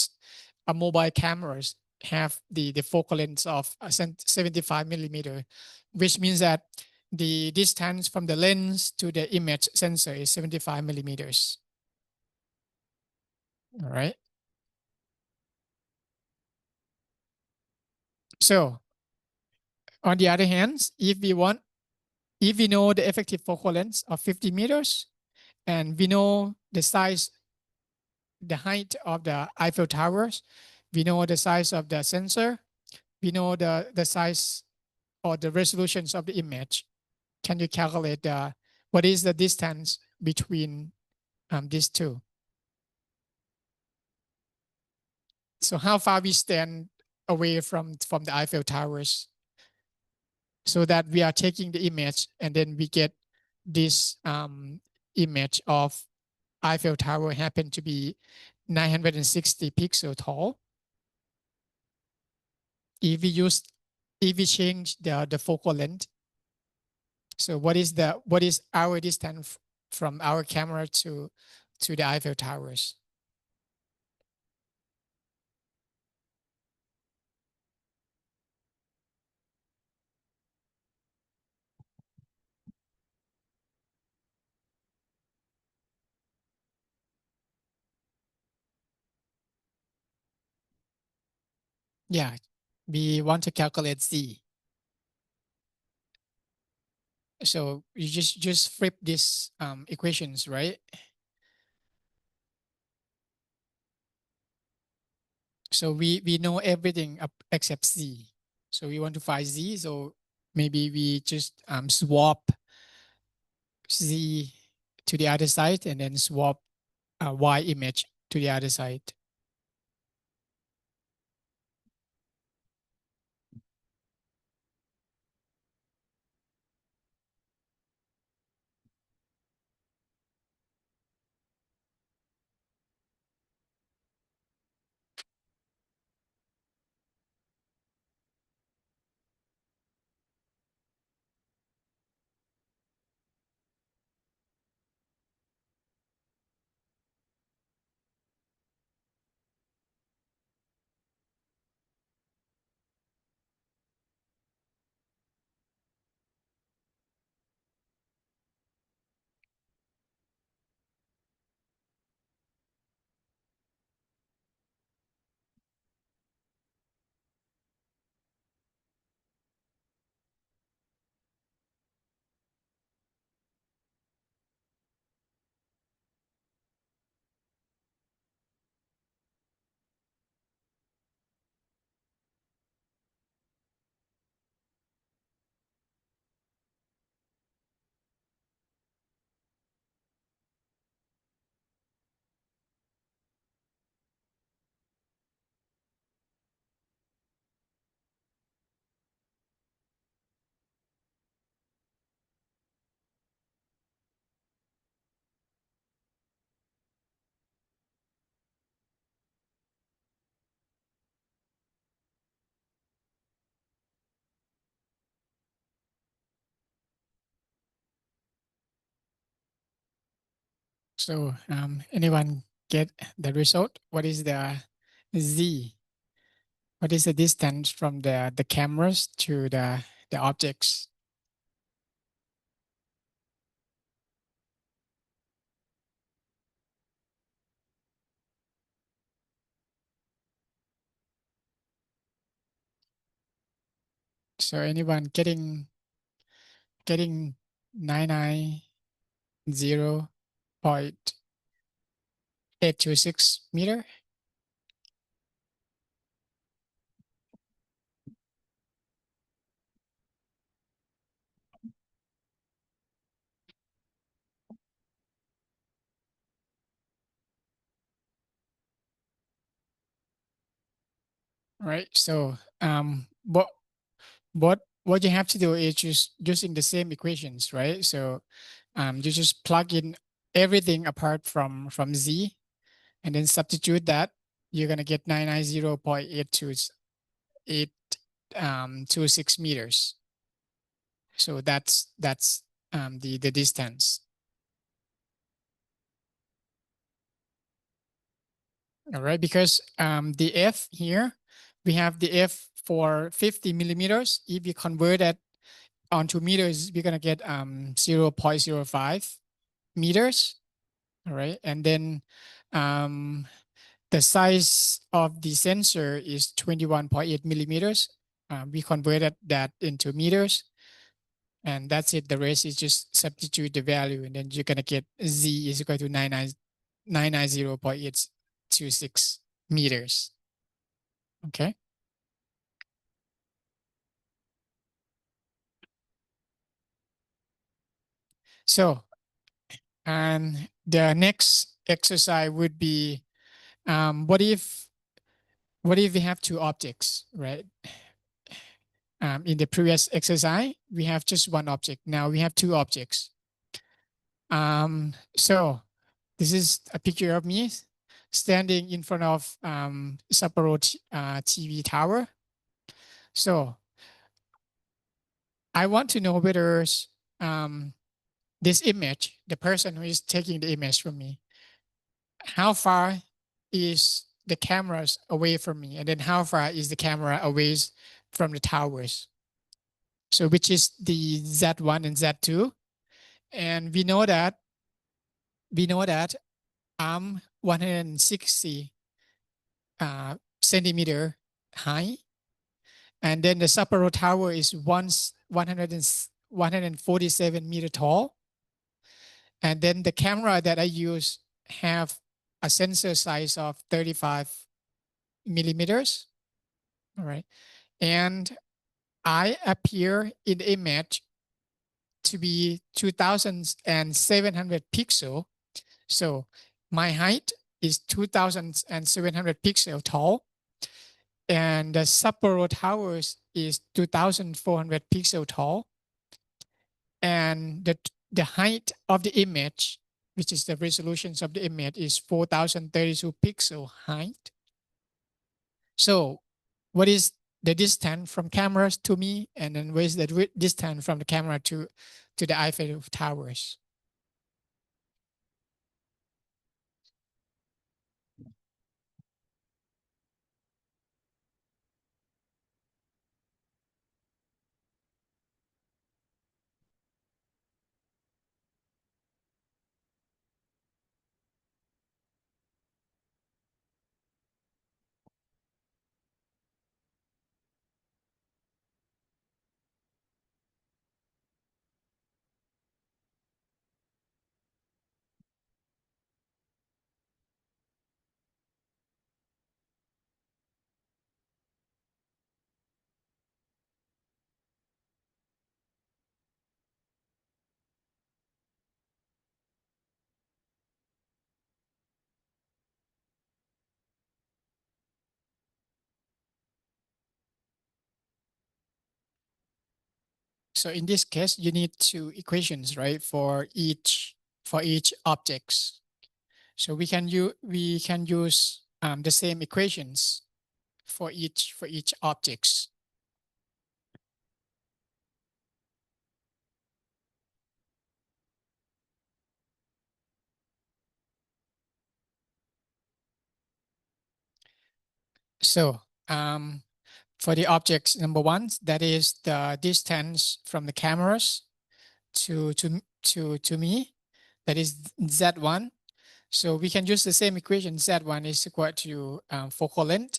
mobile cameras have the focal length of 75 millimeter, which means that the distance from the lens to the image sensor is 75 millimeters. All right. So on the other hand, if we know the effective focal length of 50 meters, and we know the size, the height of the Eiffel Towers, we know the size of the sensor, we know the size or the resolutions of the image. Can you calculate what is the distance between these two? So how far we stand away from the Eiffel Towers, so that we are taking the image and then we get this image of Eiffel Tower happen to be 960 pixel tall. If we change the focal length, so what is our distance from our camera to the Eiffel Towers? Yeah, we want to calculate Z. So you just flip these equations, right? So we know everything except Z. So we want to find Z. So maybe we just swap Z to the other side and then swap Y image to the other side. So anyone get the result? What is the Z? What is the distance from the cameras to the objects? So anyone getting 990.826 meter? Right. So what you have to do is just using the same equations, right? So you just plug in everything apart from Z and then substitute that. You're gonna get 990.826 meters. So that's the distance. All right, because the F here, we have the F for 50 millimeters. If you convert that onto meters, we're gonna get 0.05 meters. All right, and then the size of the sensor is 21.8 millimeters. We converted that into meters, and that's it. The rest is just substitute the value, and then you're gonna get Z is equal to 990.826 meters. Okay. So, and the next exercise would be, what if we have two objects, right? In the previous exercise, we have just one object. Now we have two objects. So this is a picture of me standing in front of Sapporo TV tower. So I want to know whether this image, the person who is taking the image from me, how far is the cameras away from me, and then how far is the camera away from the towers? So which is the Z1 and Z2, and we know that I'm 160 centimeter high, and then the Sapporo Tower is 147 meter tall, and then the camera that I use have a sensor size of 35 millimeters. All right. And I appear in the image to be 2,700 pixel. So my height is 2,700 pixel tall. And the Sapporo Towers is 2,400 pixel tall. And the height of the image, which is the resolutions of the image, is 4,032 pixel height. So what is the distance from cameras to me, and then what is the distance from the camera to the Eiffel Towers? So in this case, you need two equations, right, for each objects. So we can use the same equations for each objects. So for the objects number one, that is the distance from the cameras to me, that is Z1. So we can use the same equation. Z1 is equal to focal length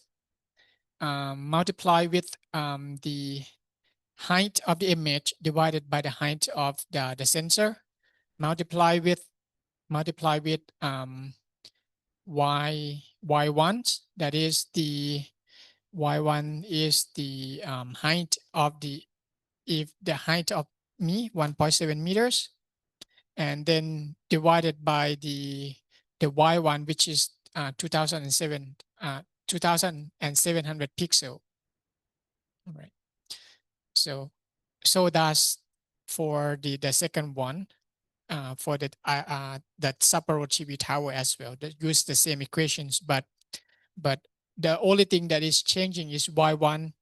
multiply with the height of the image divided by the height of the sensor, multiply with y1, that is the y1 is the height of the height of me, 1.7 meters, and then divided by the y1, which is 2,700 pixel. All right. So that's for the second one. For that Sapporo TV tower as well, that use the same equations, but the only thing that is changing is y1,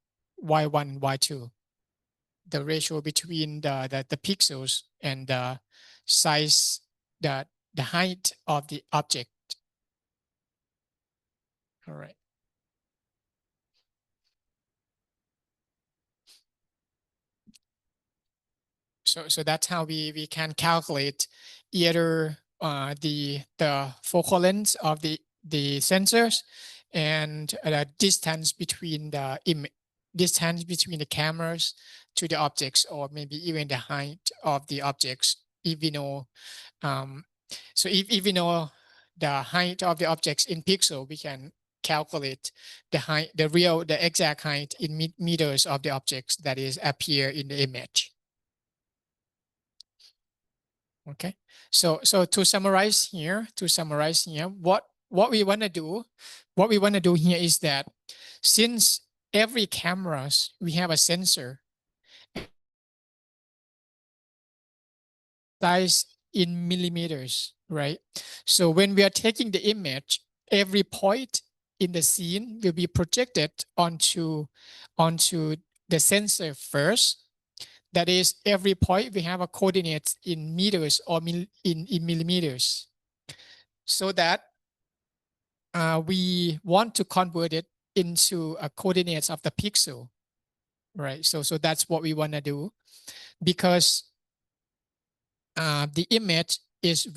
and y2. The ratio between the pixels and the size, the height of the object. All right. So that's how we can calculate either the focal length of the sensors and the distance between the cameras to the objects, or maybe even the height of the objects. If we know, so if we know the height of the objects in pixel, we can calculate the height, the exact height in meters of the objects that is appear in the image. Okay, so to summarize here, what we want to do here is that since every cameras we have a sensor size in millimeters, right? So when we are taking the image, every point in the scene will be projected onto the sensor first. That is, every point we have a coordinates in meters or in millimeters, so that we want to convert it into a coordinates of the pixel, right? So that's what we want to do, because the image is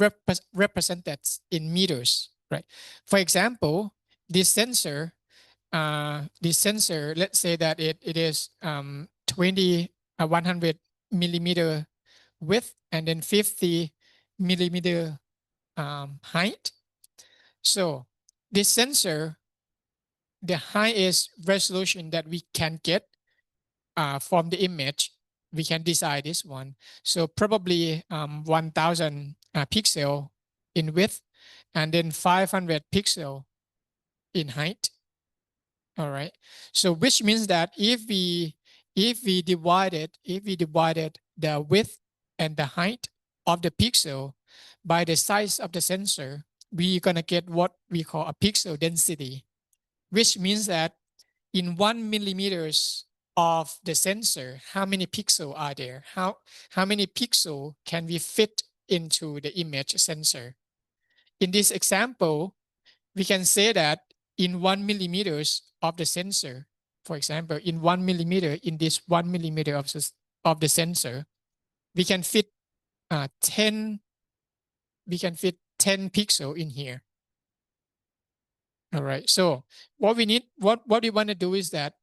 represented in meters, right? For example, this sensor, let's say that it is 100 millimeter width and then 50 millimeter height. So this sensor the highest resolution that we can get from the image, we can decide this one. So probably 1000 pixel in width and then 500 pixel in height. All right. So which means that if we divided the width and the height of the pixel by the size of the sensor, we're gonna get what we call a pixel density, which means that in 1 millimeters of the sensor, how many pixels are there? How many pixels can we fit into the image sensor? In this example, we can say that in 1 millimeters of the sensor, for example, in 1 millimeter, in this 1 millimeter of the sensor, we can fit 10 pixels in here. All right. So what we need, what we want to do is that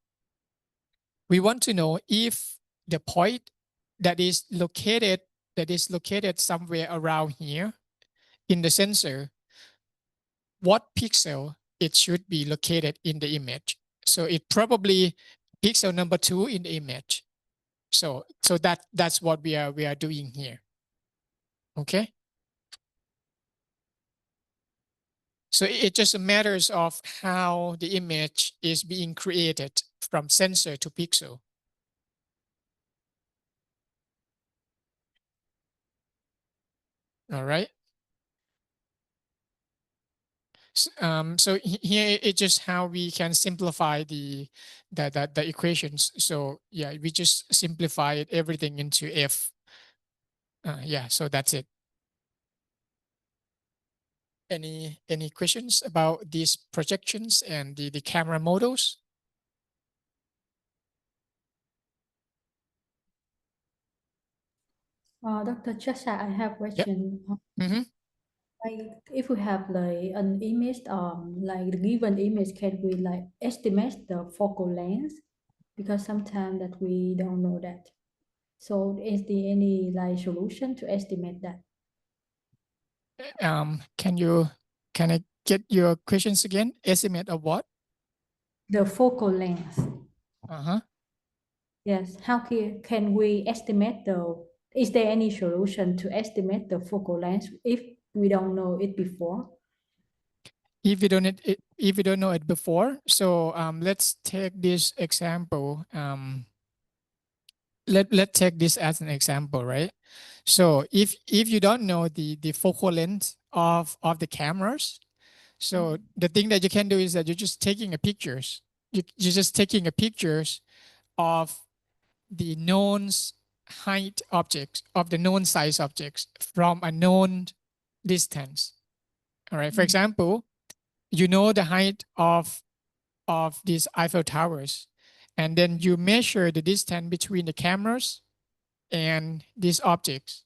we want to know if the point that is located somewhere around here in the sensor, what pixel it should be located in the image. So it probably pixel number 2 in the image. So that's what we are doing here. Okay. So it just matters of how the image is being created from sensor to pixel. All right. So here it's just how we can simplify the equations. So yeah, we just simplified everything into F. Yeah, so that's it. Any questions about these projections and the camera models? Dr. Chasha, I have a question. Mhm. Like if we have like an image, like the given image, can we like estimate the focal length? Because sometimes that we don't know that. So is there any like solution to estimate that? Can I get your questions again? Estimate of what? The focal length. Uh-huh. Yes. How can we estimate is there any solution to estimate the focal length if we don't know it before? If you don't know it before, so let's take this example. Let's take this as an example, right? So if you don't know the focal length of the cameras, so the thing that you can do is that you're just taking a pictures. You're just taking a pictures of the known height objects, of the known size objects from a known distance. All right. For example, you know the height of these Eiffel Towers, and then you measure the distance between the cameras and these objects.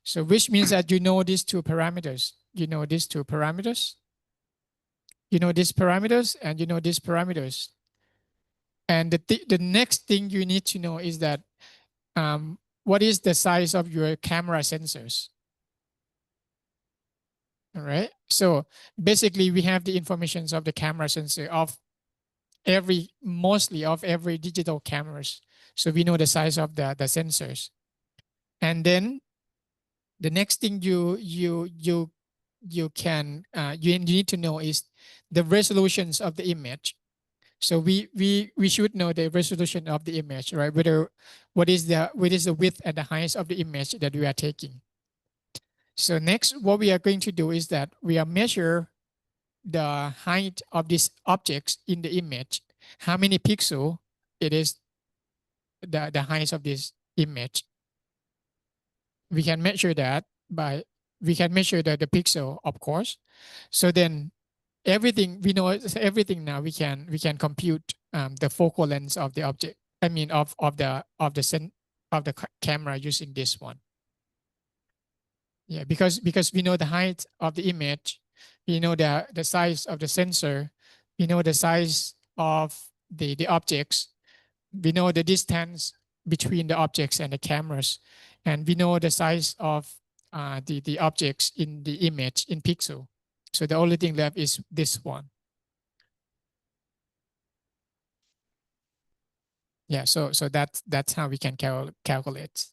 So which means that you know these two parameters. You know these two parameters. You know these parameters and you know these parameters. And the next thing you need to know is that what is the size of your camera sensors? All right. So basically we have the information of the camera sensor of mostly of every digital cameras. So we know the size of the sensors. And then the next thing you need to know is the resolutions of the image. So we should know the resolution of the image, right? What is the width and the height of the image that we are taking. So next, what we are going to do is that we are measure the height of these objects in the image. How many pixels it is the height of this image. We can measure that we can measure the pixel, of course. So then everything, we know everything now, we can compute the focal length of the object. I mean of the camera using this one. Yeah, because we know the height of the image, we know the size of the sensor, we know the size of the objects, we know the distance between the objects and the cameras, and we know the size of the objects in the image in pixel. So the only thing left is this one. Yeah, so that's how we can calculate.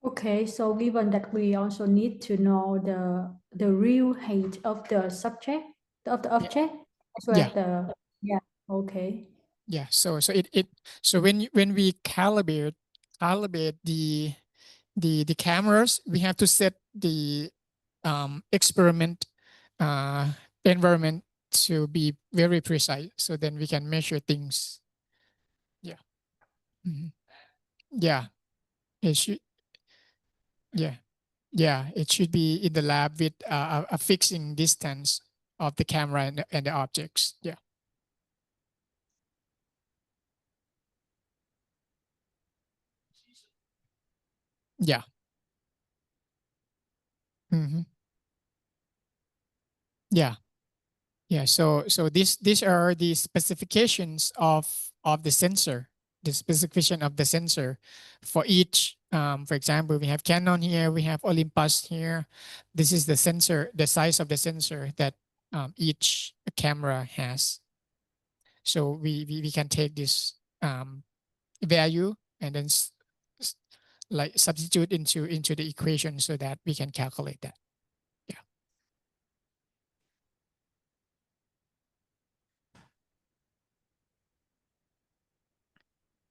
Okay, so given that we also need to know the real height of the subject of the object as well Yeah. as the okay. Yeah, so so when we calibrate the cameras, we have to set the experiment environment to be very precise, so then we can measure things. Yeah. Mhm. Yeah, it should. Yeah, yeah, it should be in the lab with a fixing distance of the camera and the objects. Yeah. Yeah. Hmm. Yeah. Yeah. So these are the specifications of the sensor, the specification of the sensor for each. For example, we have Canon here, we have Olympus here. This is the sensor, the size of the sensor that each camera has. So we can take this value and then like substitute into the equation so that we can calculate that. Yeah.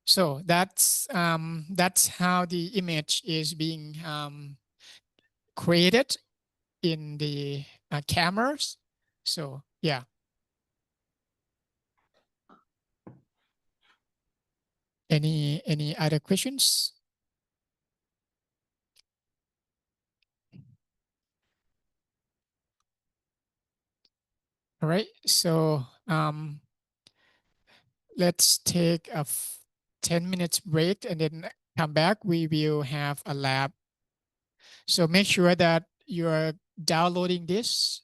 So that's how the image is being created in the cameras. So yeah. Any other questions? All right. So let's take a 10 minutes break and then come back. We will have a lab. So make sure that you're downloading this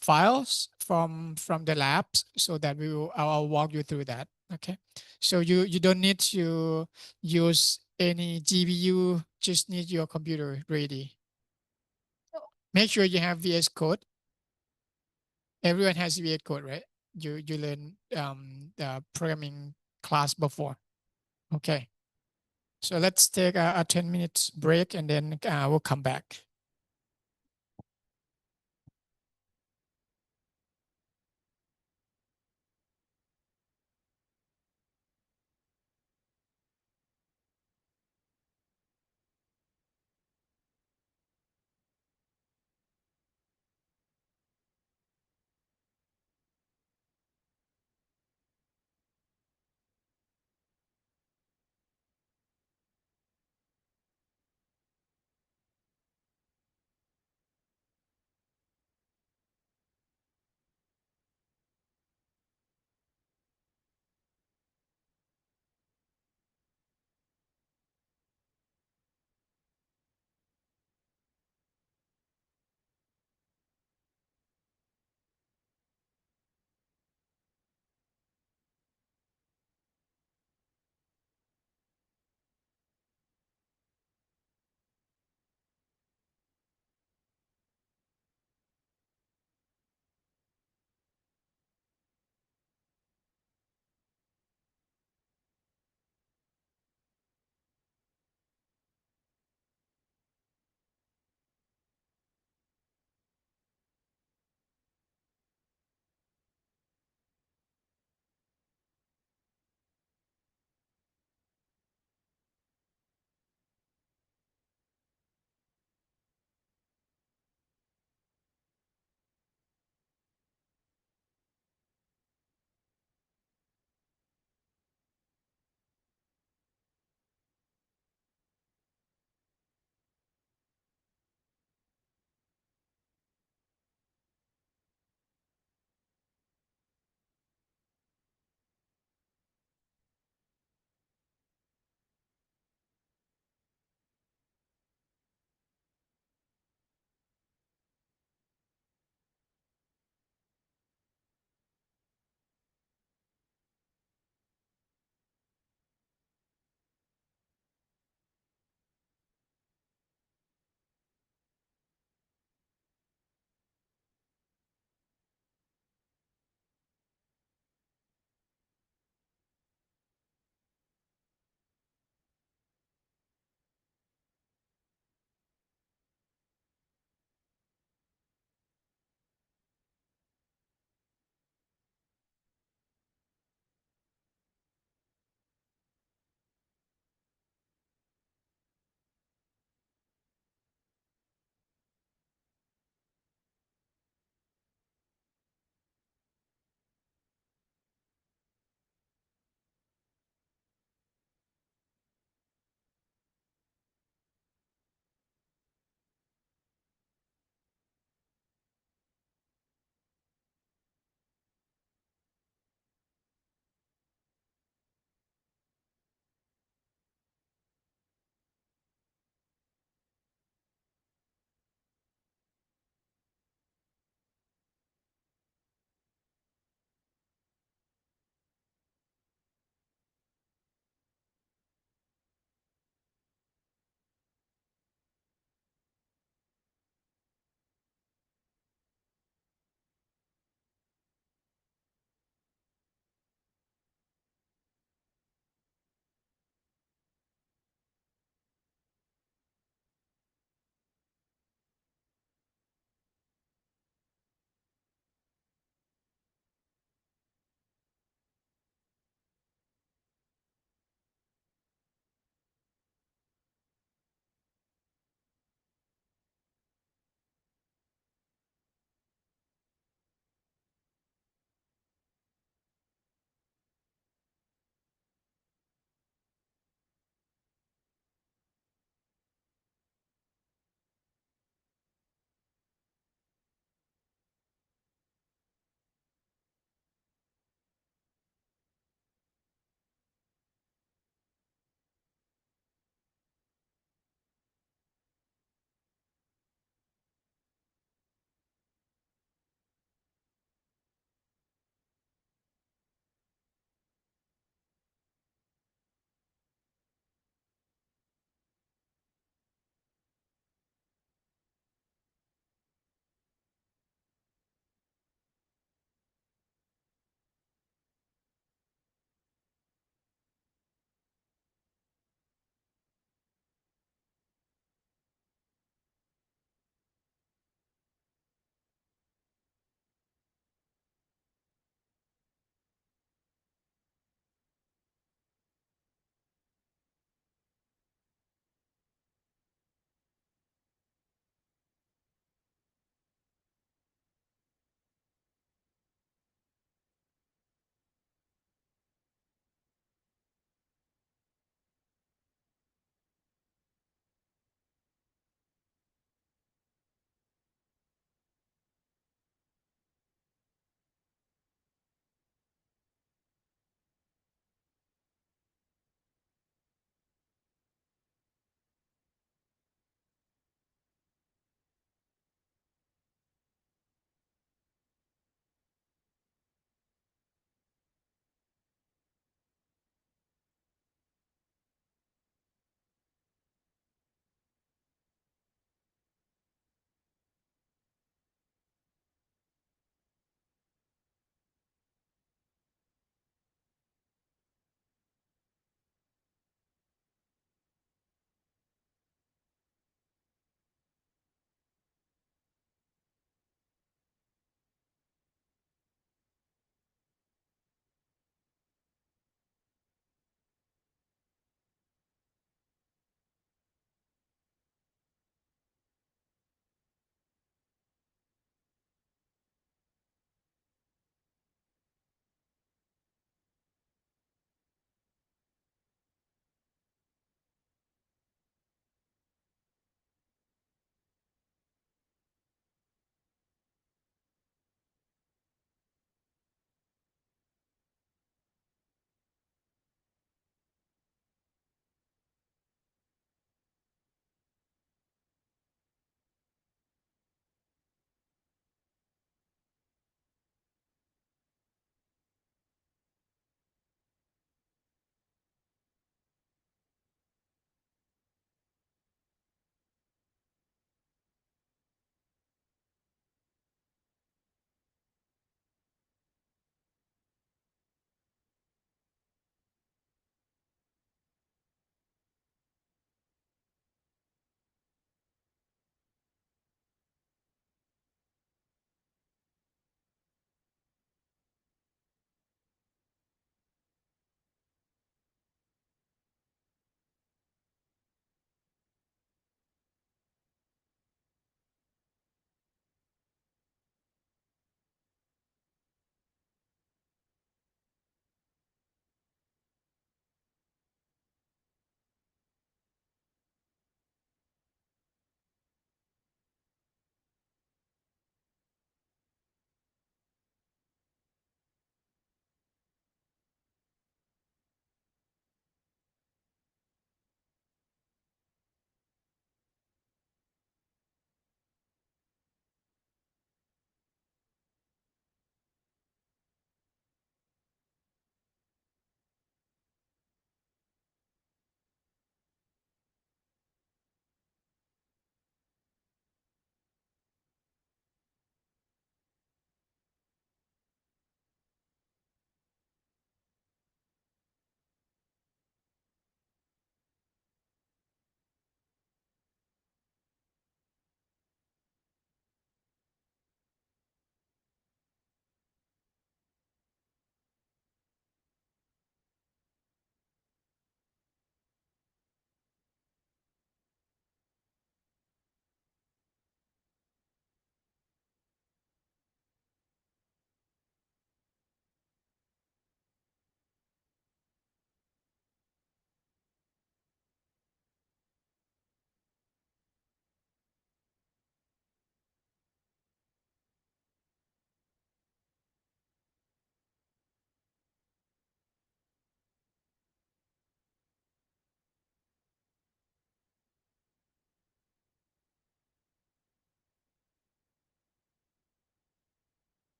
files from the labs so that I'll walk you through that. Okay. So you don't need to use any GPU, just need your computer ready. Make sure you have VS Code. Everyone has VS Code, right? You learn the programming class before. Okay. So let's take a 10 minutes break and then we'll come back.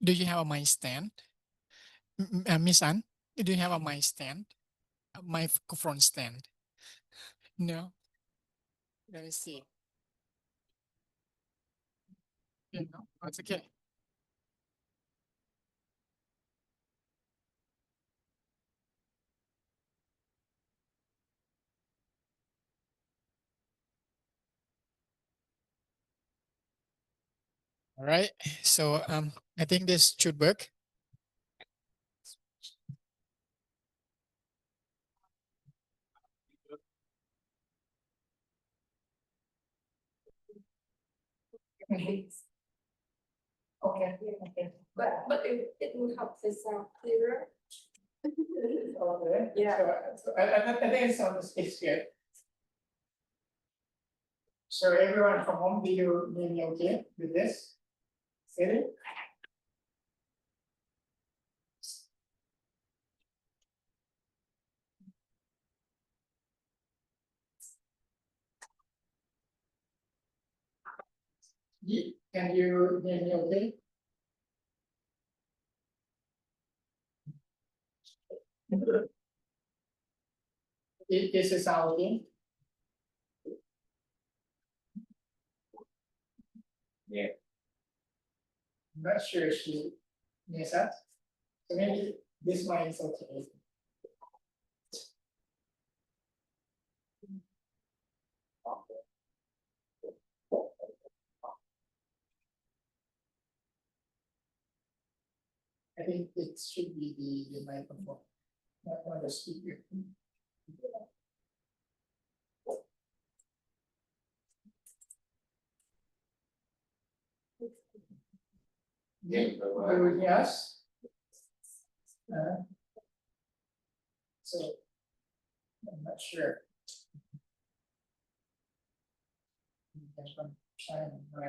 Do you have a mic stand? Miss Ann, do you have a mic stand? A microphone stand? No. Let me see. Yeah, no, that's okay. All right, so I think this should work. Okay. But it would help the sound clearer. Okay. Yeah. So I think it's good. So everyone from home, do you okay with this? Ready? Can you hear me okay? Is it sound okay? Yeah. I'm not sure if she hears that. So maybe this one is okay. I think it should be the microphone, not the speaker. Yes. So I'm not sure. I'm trying my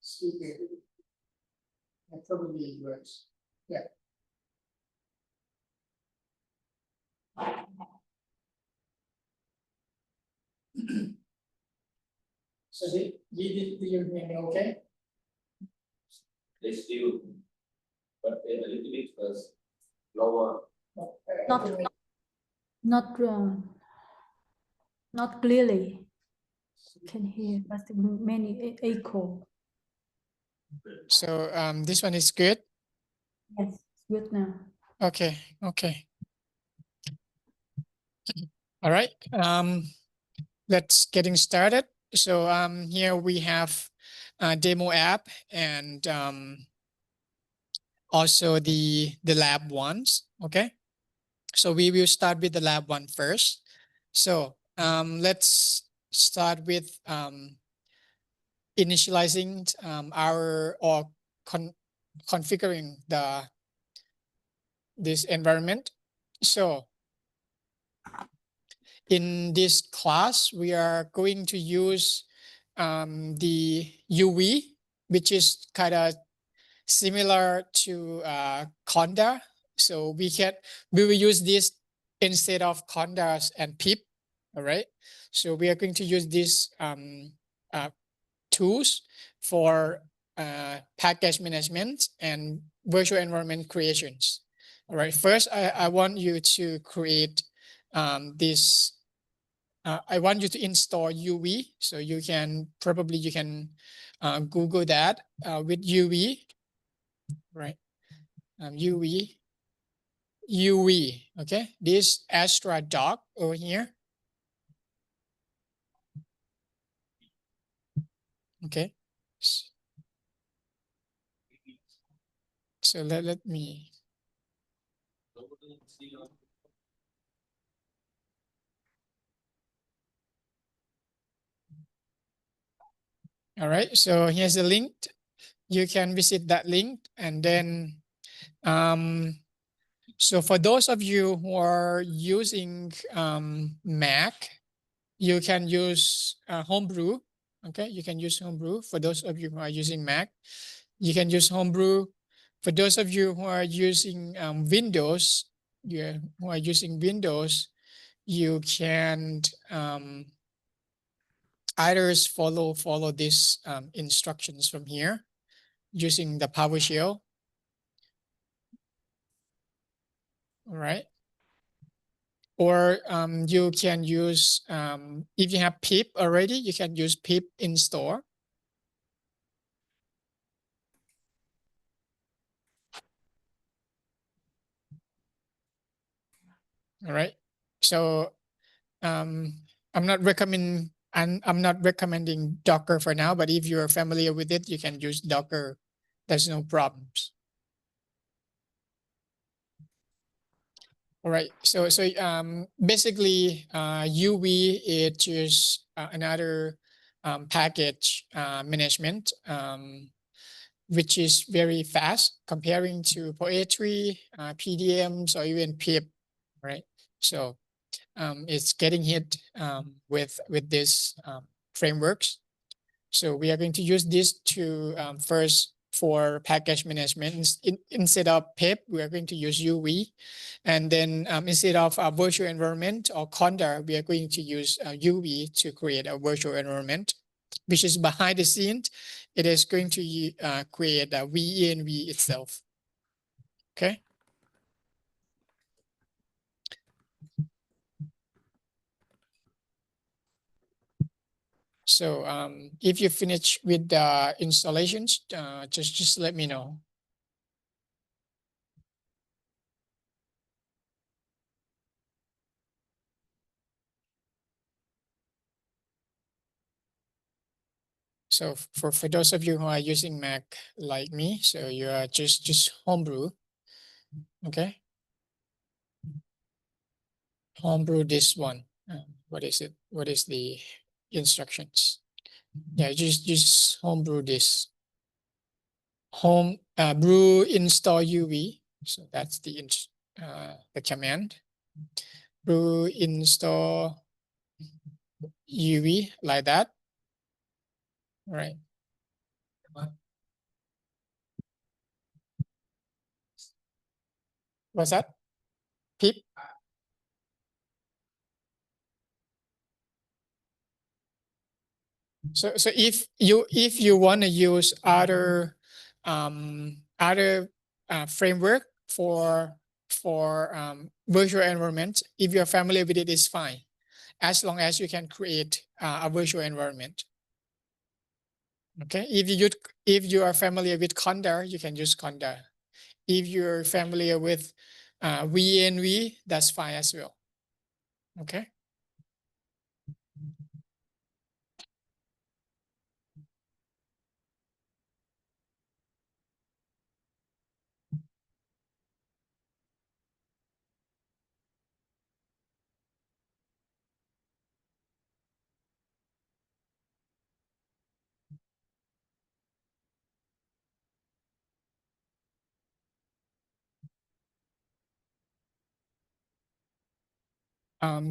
speaker. It probably works. Yeah. So did you hear me okay? They still, but a little bit lower. Not clearly. Can hear, but many echo. So this one is good. Yes, good now. Okay. Okay. All right. Let's getting started. So here we have a demo app and also the lab ones. Okay. So we will start with the lab one first. So let's start with initializing our or configuring this environment. So in this class, we are going to use the UV, which is kind of similar to Conda. So we will use this instead of Condas and PIP. All right. So we are going to use these tools for package management and virtual environment creations. All right. First, I want you to create this. I want you to install UV. So you can Google that with UV. Right. UV. Okay. This Astra dock over here. Okay. So let me. All right. So here's the link. You can visit that link, and then so for those of you who are using Mac, you can use Homebrew. Okay, you can use Homebrew. For those of you who are using Mac, you can use Homebrew. For those of you who are using Windows, who are using Windows, you can either follow these instructions from here. using the PowerShell. All right. Or you can use, if you have pip already, you can use pip install. All right. So I'm not recommending Docker for now, but if you're familiar with it, you can use Docker. There's no problems. All right. So basically UV is just another package management, which is very fast comparing to Poetry, PDMs, or even pip, right? So it's getting hit with this frameworks. So we are going to use this to first for package management. Instead of pip, we are going to use UV. And then instead of a virtual environment or Conda, we are going to use UV to create a virtual environment, which is behind the scenes. It is going to create a VENV itself. Okay. So if you finish with the installations, just let me know. So for those of you who are using Mac like me, so you are just homebrew. Okay. Homebrew this one. What is it? What is the instructions? Yeah, just homebrew this. Brew install UV. So that's the command. Brew install UV like that. All right. What's that? Pip. So if you want to use other framework for virtual environment, if you're familiar with it, is fine, as long as you can create a virtual environment. Okay, if you are familiar with Conda, you can use Conda. If you're familiar with VNV, that's fine as well. Okay.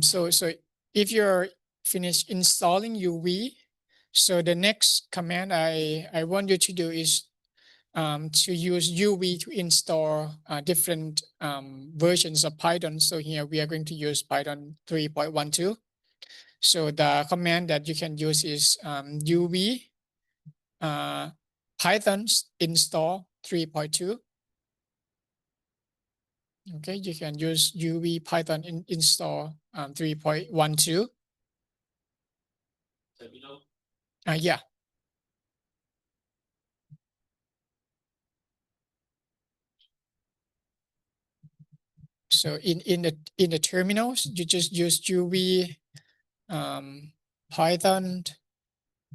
So if you're finished installing UV, so the next command I want you to do is to use UV to install different versions of Python. So here we are going to use Python 3.12. So the command that you can use is UV Python install 3.2. Okay, you can use UV Python install 3.12. Yeah. So in the terminals, you just use UV Python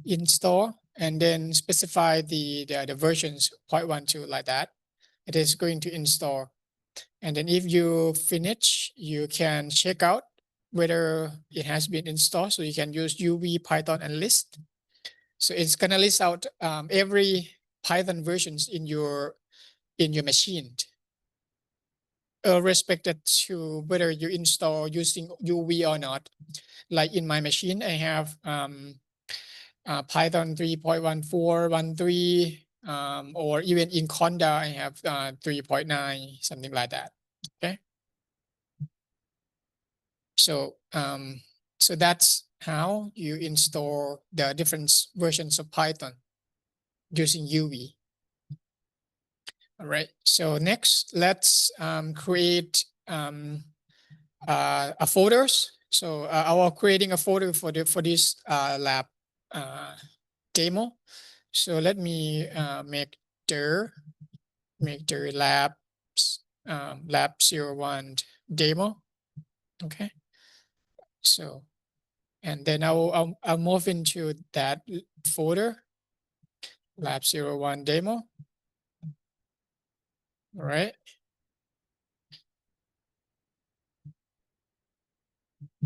install and then specify the versions 0.12 like that. It is going to install. And then if you finish, you can check out whether it has been installed. So you can use UV Python and list. So it's gonna list out every Python versions in your machine, respected to whether you install using UV or not. Like in my machine, I have Python 3.14, 13, or even in Conda, I have 3.9, something like that. Okay. So so that's how you install the different versions of Python using UV. All right, so next let's create a folders. So I will creating a folder for this lab demo. So let me make the labs lab 01 demo. Okay, so and then I'll move into that folder, lab 01 demo. All right.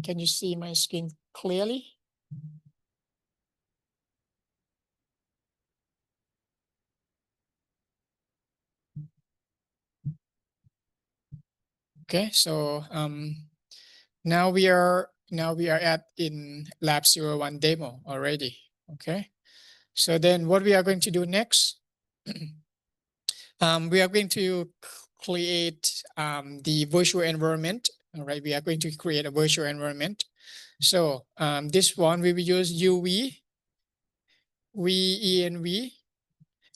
Can you see my screen clearly? Okay, so now we are at in lab 01 demo already. Okay, so then what we are going to do next, we are going to create the virtual environment. All right, we are going to create a virtual environment. So this one we will use UV, VENV,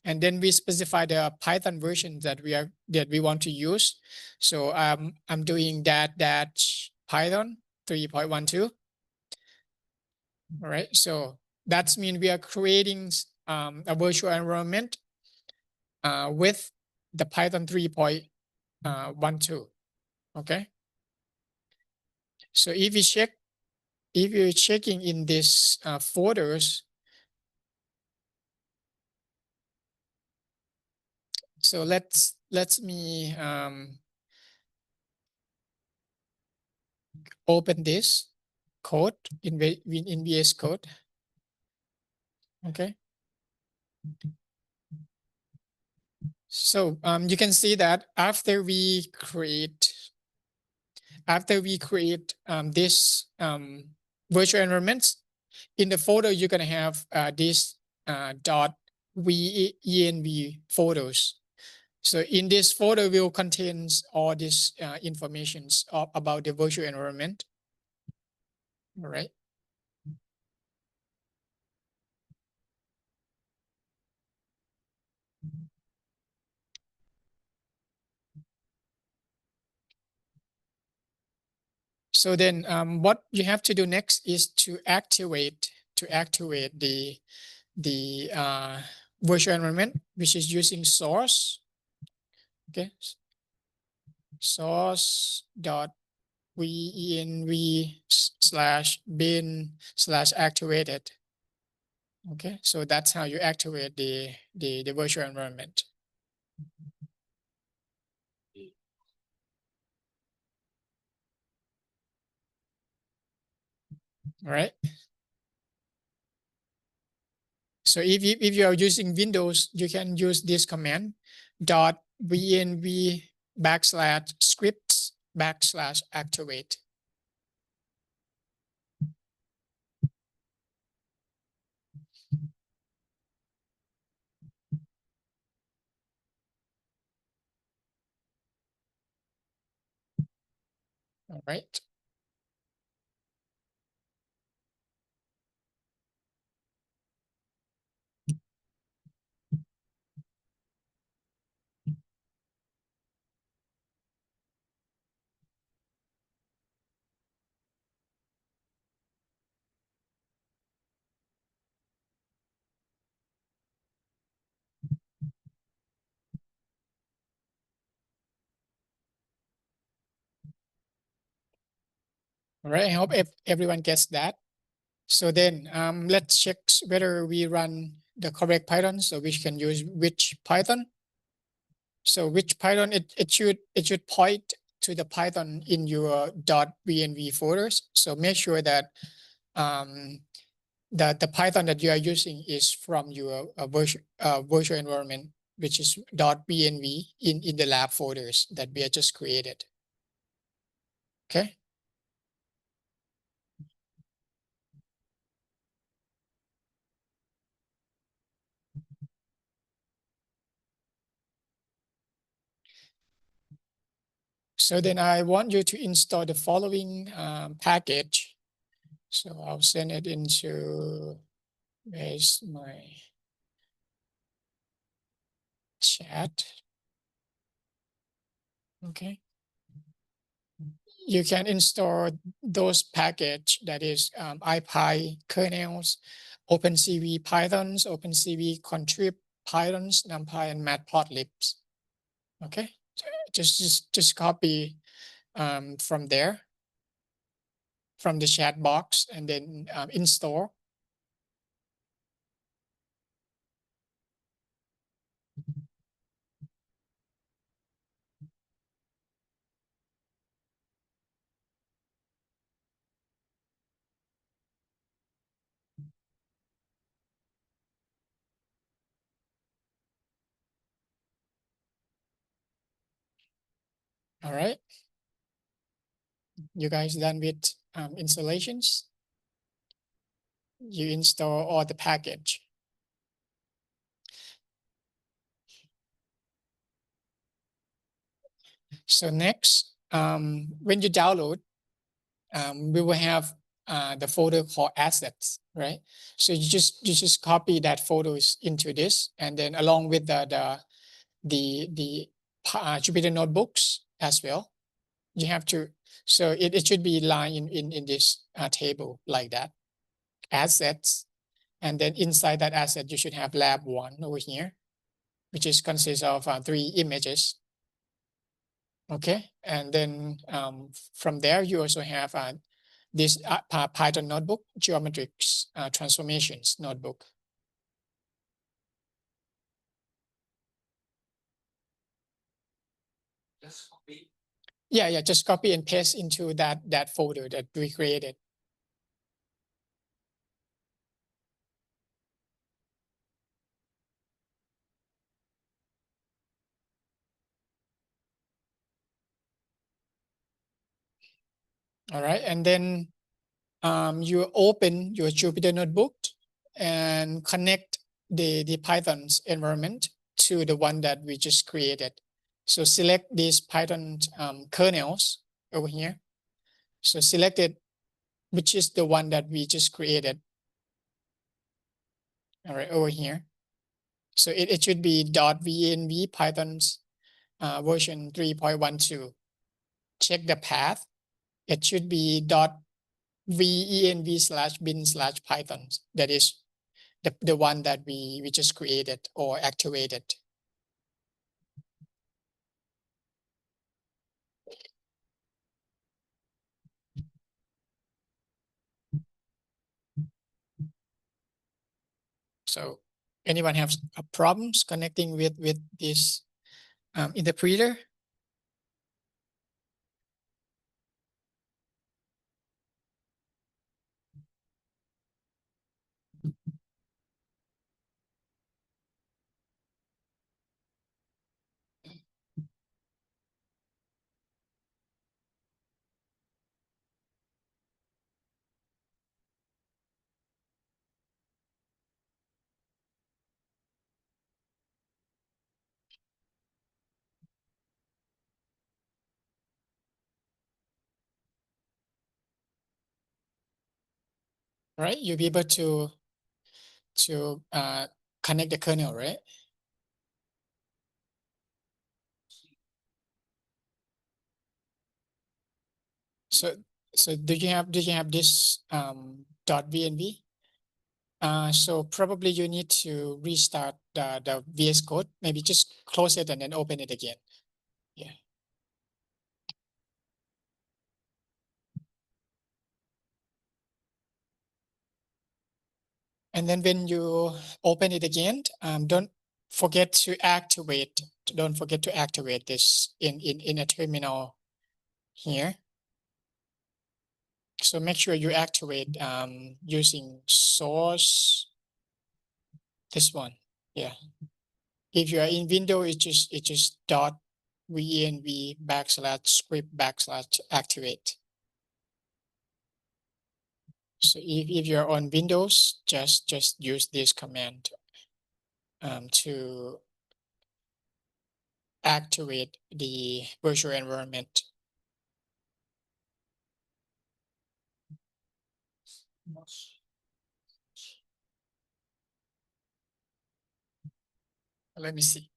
and then we specify the Python version that we want to use. So I'm doing that Python 3.12. All right, so that means we are creating a virtual environment with the Python 3.12. Okay, so if you're checking in this folders, so let me open this code in VS Code. Okay. So you can see that after we create this virtual environments, in the folder you're gonna have this .env photos. So in this folder will contains all this informations about the virtual environment. All right. So then what you have to do next is to activate the virtual environment, which is using source. Okay, source.venv/bin/activated. Okay, so that's how you activate the virtual environment. All right. So if you are using Windows, you can use this command .venv/scripts/activate. All right. All right, I hope everyone gets that. So then let's check whether we run the correct Python. So we can use which Python. So which Python, it should point to the Python in your .venv folders. So make sure that the Python that you are using is from your virtual environment, which is .venv in the lab folders that we have just created. Okay. So then I want you to install the following package. So I'll send it into, where's my chat? Okay. You can install those package that is IPy kernels, OpenCV Pythons, OpenCV Contrib Pythons, NumPy, and Matplotlibs. Okay, just copy from there, from the chat box, and then install. All right. You guys done with installations? You install all the package. So next, when you download, we will have the folder called assets, right? So you just copy that photos into this, and then along with the Jupyter notebooks as well. You have to, so it should be lined in this table like that. Assets, and then inside that asset, you should have lab 1 over here, which is consists of 3 images. Okay, and then from there, you also have this Python notebook, geometrics transformations notebook. Just copy. Yeah, just copy and paste into that folder that we created. All right, and then you open your Jupyter notebook and connect the Python's environment to the one that we just created. So select these Python kernels over here. So select it, which is the one that we just created. All right, over here. So it should be .venv Python's version 3.12. Check the path. It should be .venv/bin/python. That is the one that we just created or activated. So anyone have problems connecting with this interpreter? Right, you'll be able to connect the kernel, right? So do you have this .venv? So probably you need to restart the VS Code. Maybe just close it and then open it again. Yeah. And then when you open it again, don't forget to activate. Don't forget to activate this in a terminal here. So make sure you activate using source. This one, yeah. If you are in Windows, it's just .venv/script/activate. So if you're on Windows, just use this command to activate the virtual environment. Let me see.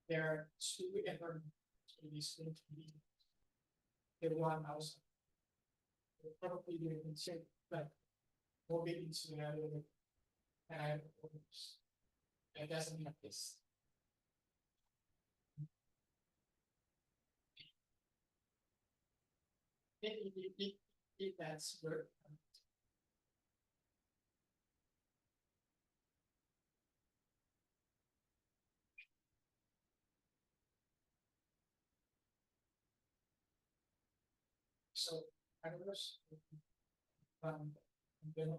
There are two environments. It's going to be the one house. Probably you can check, but moving into another and it doesn't have this. If that's where so I was then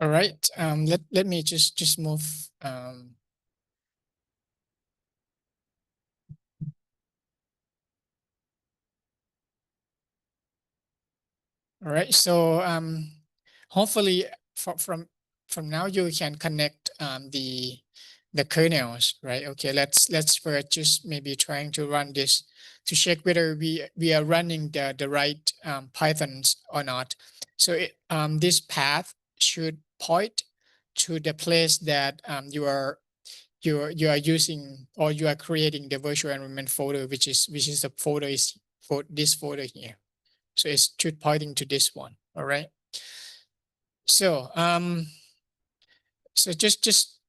all right. Let me just move. All right. So hopefully from now you can connect the kernels, right? Okay. Let's first just maybe trying to run this to check whether we are running the right Pythons or not. So this path should point to the place that you are using or you are creating the virtual environment folder, which is the folder is for this folder here. So it's should pointing to this one. All right. So so just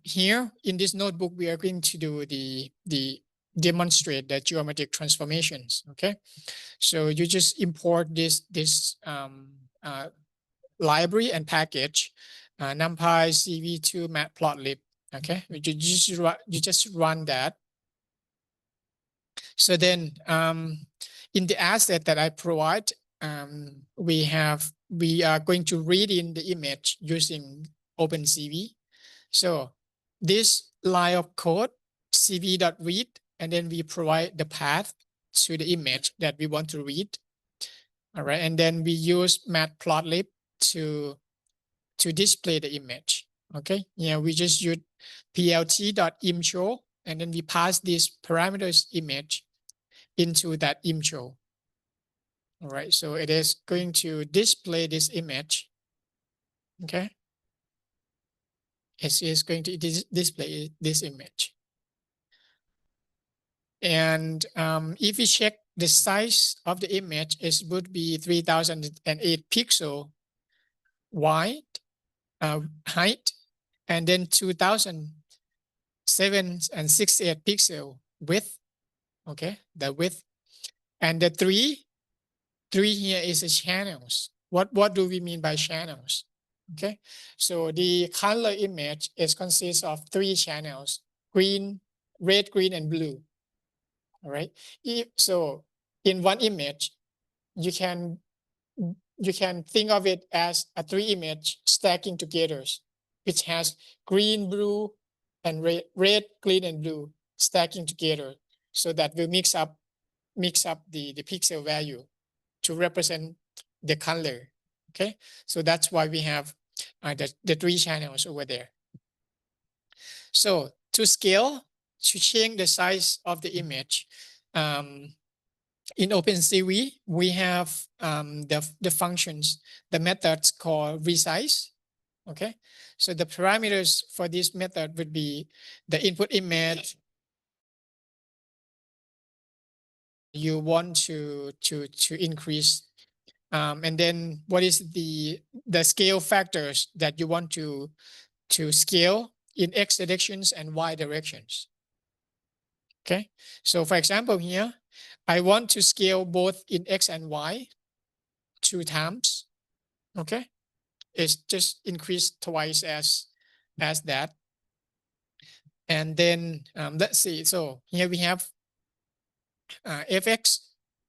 here in this notebook we are going to do the demonstrate the geometric transformations. Okay. So you just import this library and package, NumPy, CV2, Matplotlib. Okay, you just run that. So then in the asset that I provide, we are going to read in the image using OpenCV. So this line of code, cv.read, and then we provide the path to the image that we want to read. All right, and then we use Matplotlib to to display the image. Okay, yeah, we just use plt.imshow, and then we pass this parameters image into that imshow. All right, so it is going to display this image. Okay, it is going to display this image. And if we check the size of the image, it would be 3008 pixel wide, height, and then 2068 pixel width. Okay, the width, and the three here is the channels. What do we mean by channels? Okay, so the color image is consists of 3 channels: green, red, green, and blue. All right. So in one image, you can think of it as a 3 image stacking together, which has green, blue, and red, green, and blue stacking together, so that will mix up the pixel value to represent the color. Okay, so that's why we have the 3 channels over there. So to scale, to change the size of the image, in OpenCV, we have the functions, the methods called resize. Okay, so the parameters for this method would be the input image you want to increase, and then what is the scale factors that you want to scale in X directions and Y directions. Okay, so for example here, I want to scale both in X and Y 2 times. Okay, it's just increased twice as that. And then let's see, so here we have fx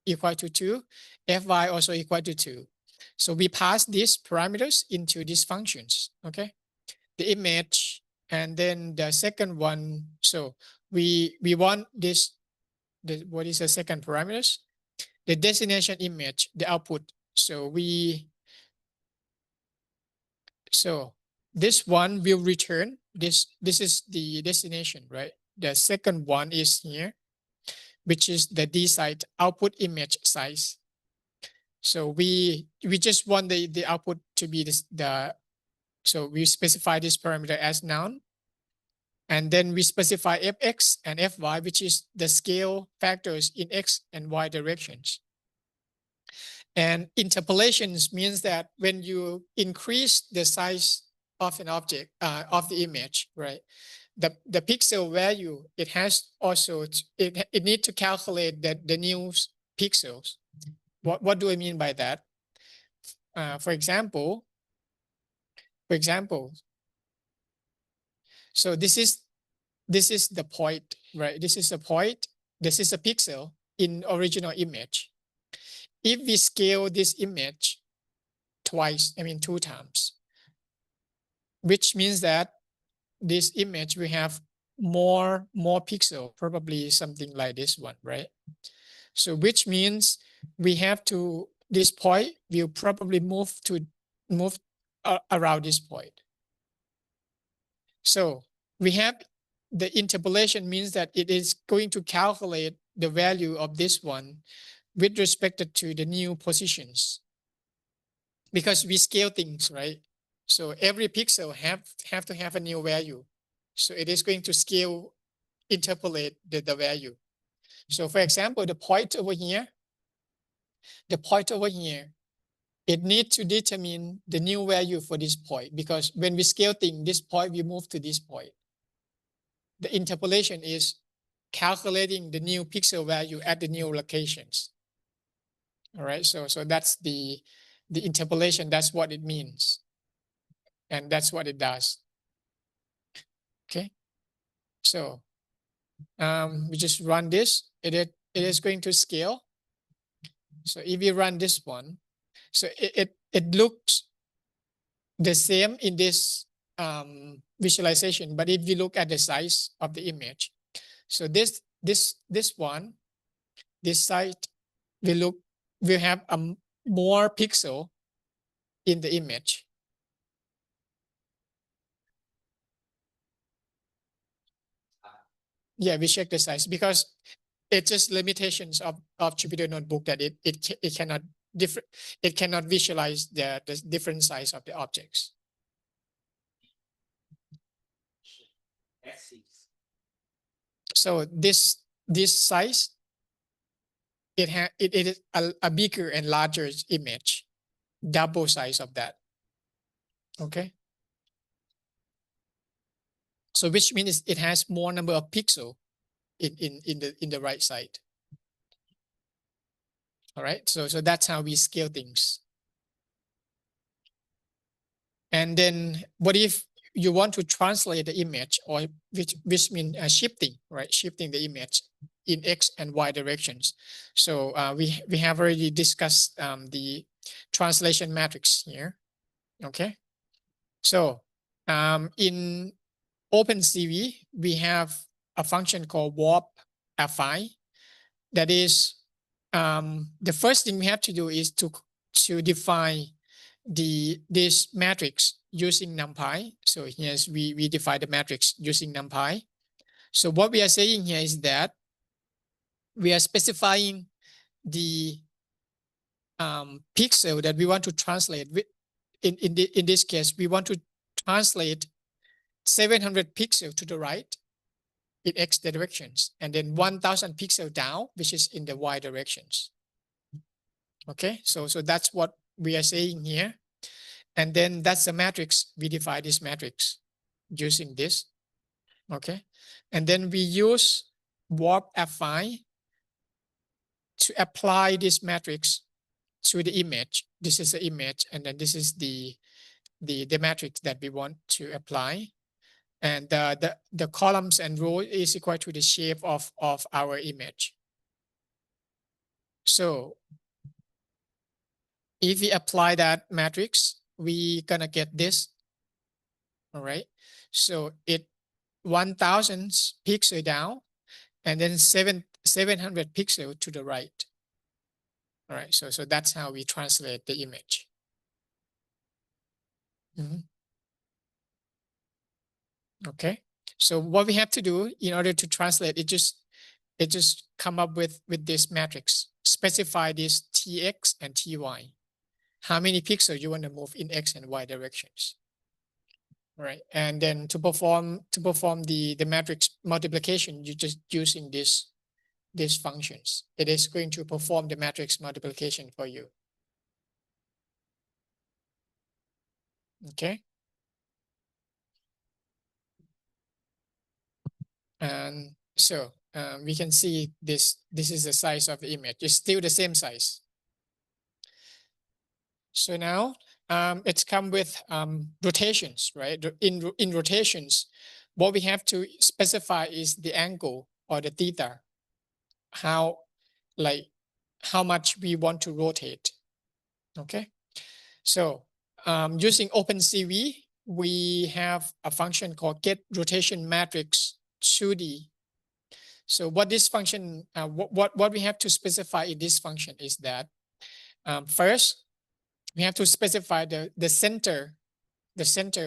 equal to 2, fy also equal to 2. So we pass these parameters into these functions. Okay, the image, and then the second one. So we want this. What is the second parameters? The destination image, the output. So this one will return this. This is the destination, right? The second one is here, which is the DSite output image size. So we just want the output to be so we specify this parameter as noun, and then we specify fx and fy, which is the scale factors in X and Y directions. And interpolations means that when you increase the size of an object, of the image, right? The pixel value, it has also, it need to calculate the new pixels. What do I mean by that? For example, so this is the point, right? This is a point, this is a pixel in original image. If we scale this image twice, 2 times, which means that this image we have more pixel, probably something like this one, right? So which means we have to, this point will probably move around this point. So we have the interpolation means that it is going to calculate the value of this one with respect to the new positions, because we scale things, right? So every pixel have to have a new value. So it is going to scale, interpolate the value. So for example, the point over here, it needs to determine the new value for this point, because when we scale things, this point we move to this point. The interpolation is calculating the new pixel value at the new locations. All right, so that's the interpolation. That's what it means, and that's what it does. Okay, so we just run this. It is going to scale. So if we run this one, so it looks the same in this visualization, but if you look at the size of the image, so this one, this site will have a more pixel in the image. Yeah, we check the size because it's just limitations of Jupyter Notebook that it cannot it cannot visualize the different size of the objects. So this size, it is a bigger and larger image, double size of that. Okay. So which means it has more number of pixels in the right side. All right. So that's how we scale things. And then what if you want to translate the image, or which means shifting, right? Shifting the image in X and Y directions. So we have already discussed the translation matrix here. Okay. So in OpenCV, we have a function called warp fi. That is, the first thing we have to do is to define this matrix using NumPy. So yes, we define the matrix using NumPy. So what we are saying here is that we are specifying the pixel that we want to translate. In this case, we want to translate 700 pixels to the right in X directions, and then 1000 pixels down, which is in the Y directions. Okay, so that's what we are saying here. And then that's the matrix. We define this matrix using this. Okay, and then we use warp fi to apply this matrix to the image. This is the image, and then this is the matrix that we want to apply. And the columns and rows is equal to the shape of our image. So if we apply that matrix, we gonna get this. All right. So it 1000 pixel down, and then 700 pixel to the right. All right. So that's how we translate the image. Okay. So what we have to do in order to translate it, just come up with this matrix. Specify this Tx and Ty. How many pixels you want to move in X and Y directions. Right. And then to perform the matrix multiplication, you're just using these functions. It is going to perform the matrix multiplication for you. Okay. And so we can see this is the size of the image. It's still the same size. So now it's come with rotations, right? In rotations, what we have to specify is the angle or the theta, how much we want to rotate. Okay. So using OpenCV, we have a function called get rotation matrix 2D. So what this function, what we have to specify in this function is that first, we have to specify the center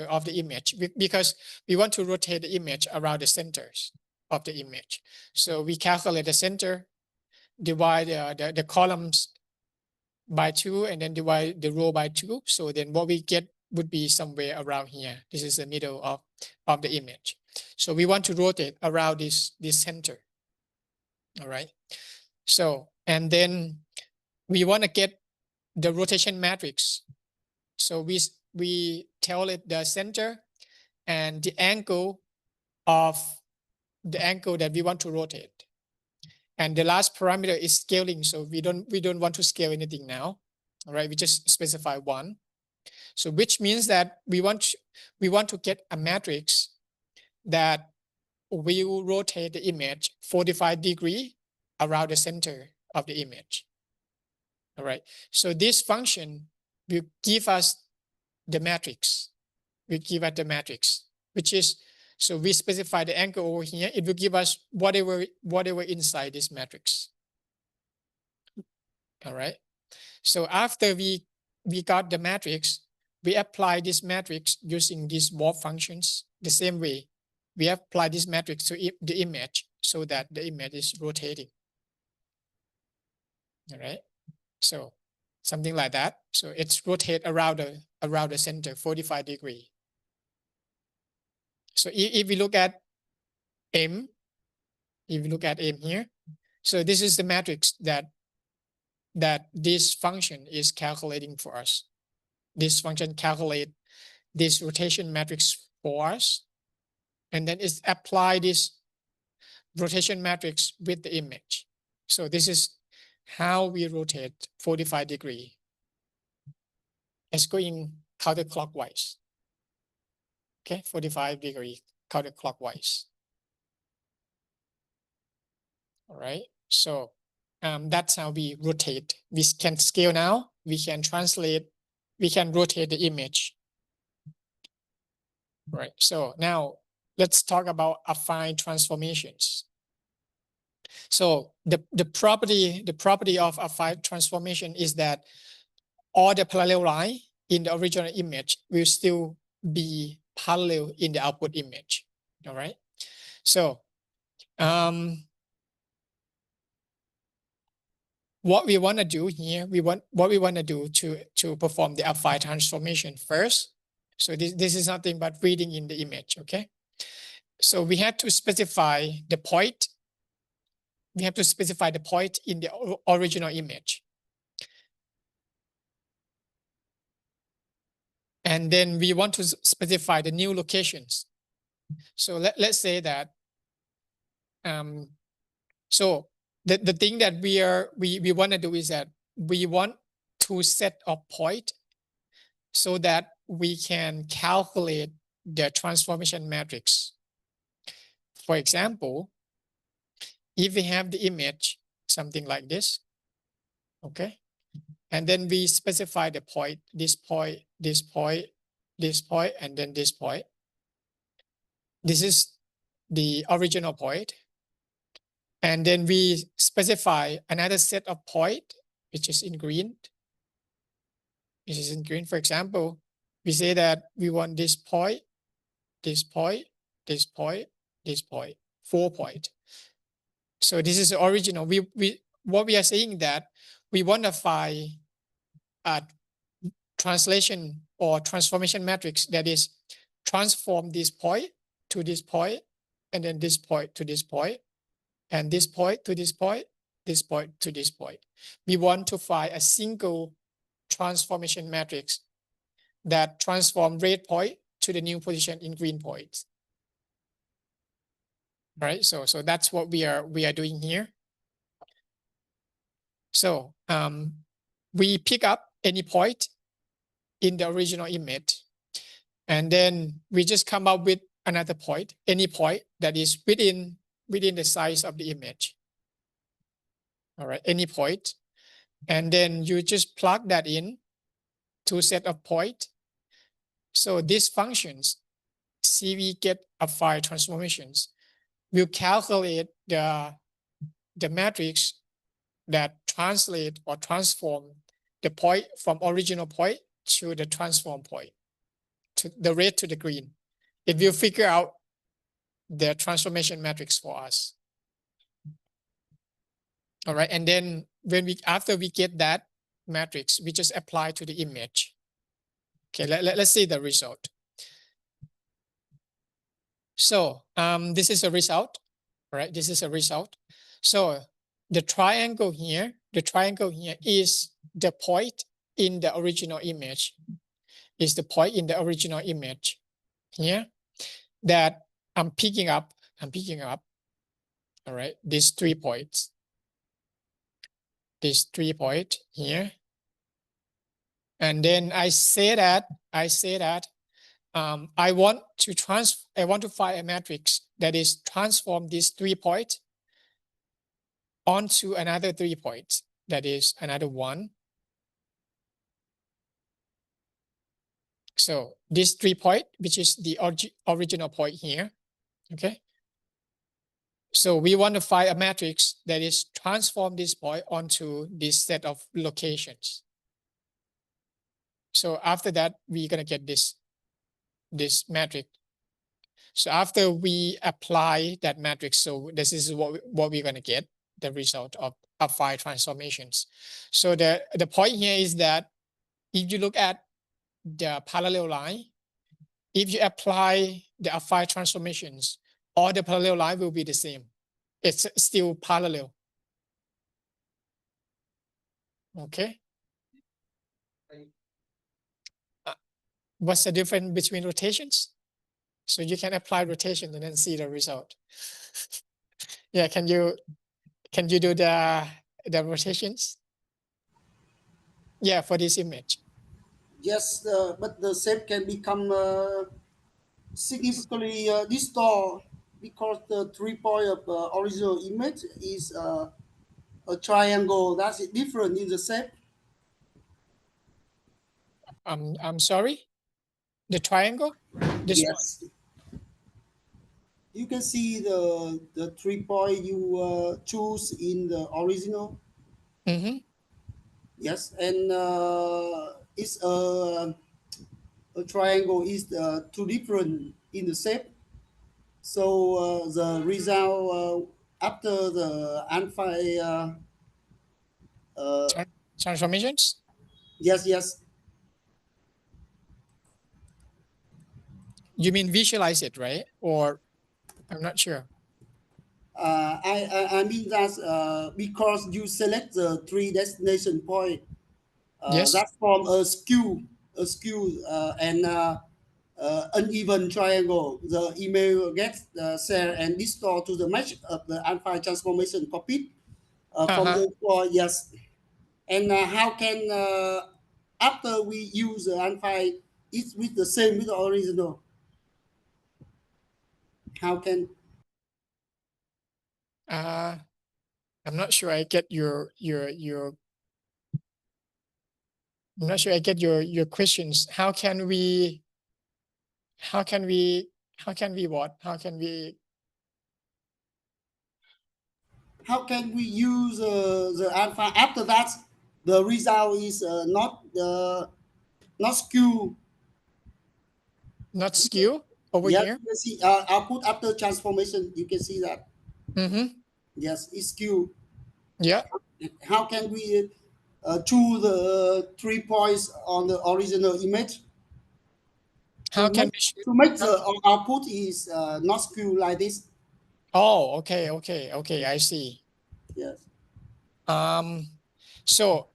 of the image, because we want to rotate the image around the centers of the image. So we calculate the center, divide the columns by 2, and then divide the row by 2. So then what we get would be somewhere around here. This is the middle of the image. So we want to rotate around this center. All right. So, and then we want to get the rotation matrix. So we tell it the center and the angle that we want to rotate. And the last parameter is scaling. So we don't want to scale anything now. All right, we just specify 1. So which means that we want to get a matrix that will rotate the image 45 degrees around the center of the image. All right. So this function will give us the matrix. We give us the matrix, which is, so we specify the angle over here. It will give us whatever inside this matrix. All right. So after we got the matrix, we apply this matrix using these warp functions the same way. we apply this matrix to the image so that the image is rotating. All right. So something like that. So it's rotate around the center 45 degree. So if we look at M, if you look at M here, so this is the matrix that this function is calculating for us. This function calculate this rotation matrix for us, and then it's apply this rotation matrix with the image. So this is how we rotate 45 degree. It's going counterclockwise. Okay, 45 degree counterclockwise. All right, so that's how we rotate. We can scale now, we can translate, we can rotate the image. Right, so now let's talk about affine transformations. So the property of affine transformation is that all the parallel line in the original image will still be parallel in the output image. All right, so what we want to do here, what we want to do to perform the affine transformation first. So this is nothing but reading in the image. Okay, so we have to specify the point. We have to specify the point in the original image. And then we want to specify the new locations. So let's say that, so the thing that we want to do is that we want to set a point so that we can calculate the transformation matrix. For example, if we have the image, something like this, okay? And then we specify the point, this point, this point, this point, and then this point. This is the original point. And then we specify another set of point, which is in green. This is in green. For example, we say that we want this point, this point, this point, this point, 4 points. So this is the original. What we are saying that we want to find a translation or transformation matrix that is transform this point to this point, and then this point to this point, and this point to this point, this point to this point. We want to find a single transformation matrix that transform red point to the new position in green points. Right, so that's what we are doing here. So we pick up any point in the original image, and then we just come up with another point, any point that is within the size of the image. All right, any point, and then you just plug that in to set of point. So these functions, CV get affine transformations, will calculate the matrix that translate or transform the point from original point to the transform point, to the red to the green. It will figure out the transformation matrix for us. All right, and then after we get that matrix, we just apply to the image. Okay, let's see the result. So this is a result, right? This is a result. So the triangle here is the point in the original image, is the point in the original image here that I'm picking up, all right, these 3 points. These 3 points here. And then I say that I want to find a matrix that is transform these 3 points onto another 3 points. That is another 1. So this 3 point, which is the original point here. Okay. So we want to find a matrix that is transform this point onto this set of locations. So after that, we're gonna get this matrix. So after we apply that matrix, so this is what we're going to get, the result of phi transformations. So the point here is that if you look at the parallel line, if you apply the phi transformations, all the parallel line will be the same. It's still parallel. Okay. What's the difference between rotations? So you can apply rotation and then see the result. Yeah, can you do the rotations? Yeah, for this image. Yes, but the shape can become significantly distorted because the 3-point of original image is a triangle. That's different in the shape. I'm sorry. The triangle. This Yes. You can see the 3-point you choose in the original. Mm-hmm. Yes, and it's a triangle is too different in the shape. So the result after the alpha transformations. Yes. You mean visualize it, right? Or I'm not sure. I mean that because you select the 3 destination point, Yes. that form a skew and uneven triangle. The email gets shared and distort to the match of the alpha transformation copied from the point. Yes, and how can after we use the alpha, it's with the same with the original. How can? I'm not sure I get your I'm not sure I get your questions. How can we what? How can we use the alpha after that? The result is not skew. Not skew over here? here? You can see output after transformation. You can see that. Mm-hmm. Yes, it's skew. Yeah. How can we choose the 3 points on the original image? How can to make the output is not skew like this? Oh, okay. I see. Yes. So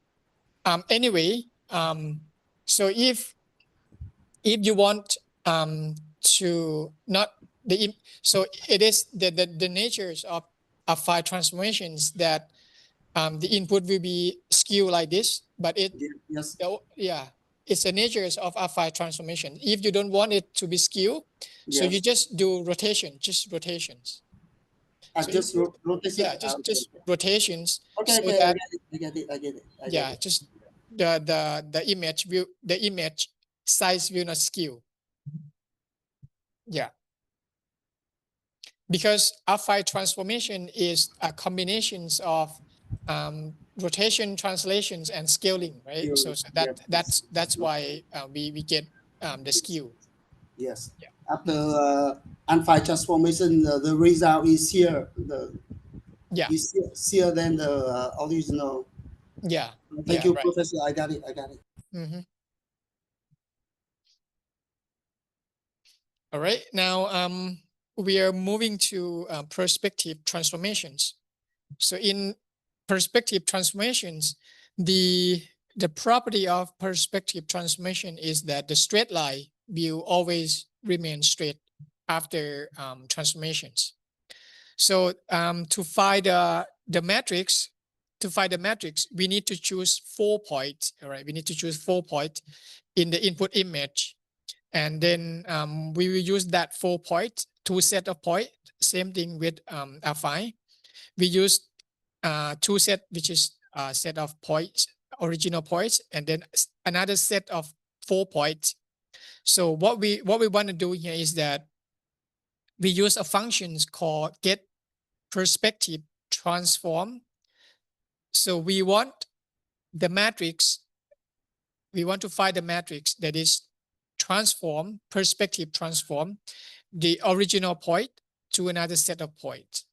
anyway, so if you want to not the so it is the natures of phi transformations that the input will be skew like this, but it yes. Yeah, it's the natures of phi transformation. If you don't want it to be skew, so you just do rotation, just rotations. So just rotation. Yeah, just rotations. Okay, so okay, that, I get it. Yeah, just the image view, the image size will not skew. Yeah. Because phi transformation is a combinations of rotation, translations, and scaling, right? So that's why we get the skew. Yes. After alpha transformation, the result is here. Is here than the original. Yeah. Thank you, Professor. I got it. Mm-hmm. All right. Now we are moving to perspective transformations. So in perspective transformations, the property of perspective transformation is that the straight line will always remain straight after transformations. So to find the matrix, we need to choose 4 points. All right, we need to choose 4 points in the input image, and then we will use that 4 points, 2 set of points. Same thing with phi. We use 2 set, which is a set of points, original points, and then another set of 4 points. So what we want to do here is that we use a function called get perspective transform. So we want the matrix. We want to find the matrix that is transform, perspective transform the original point to another set of points.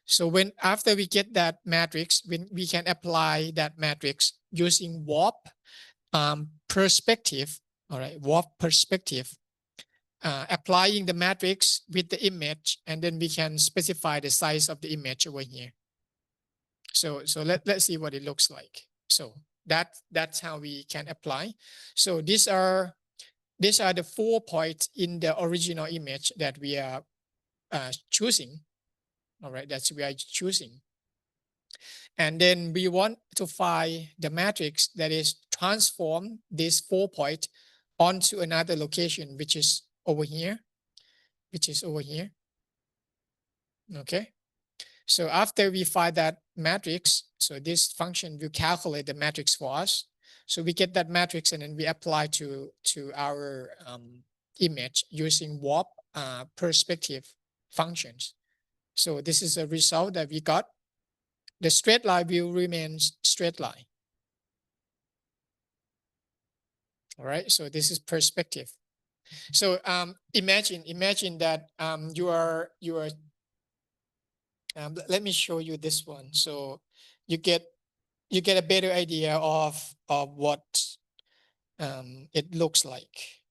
So when after we get that matrix, when we can apply that matrix using warp perspective, all right, warp perspective, applying the matrix with the image, and then we can specify the size of the image over here. So let's see what it looks like. So that's how we can apply. So these are the 4 points in the original image that we are choosing. All right, that's we are choosing. And then we want to find the matrix that is transform this 4 point onto another location, which is over here, Okay. So after we find that matrix, so this function will calculate the matrix for us. So we get that matrix and then we apply to our image using warp perspective functions. So this is a result that we got. The straight line will remain straight line. All right, so this is perspective. So imagine that you are let me show you this one. So you get a better idea of what it looks like.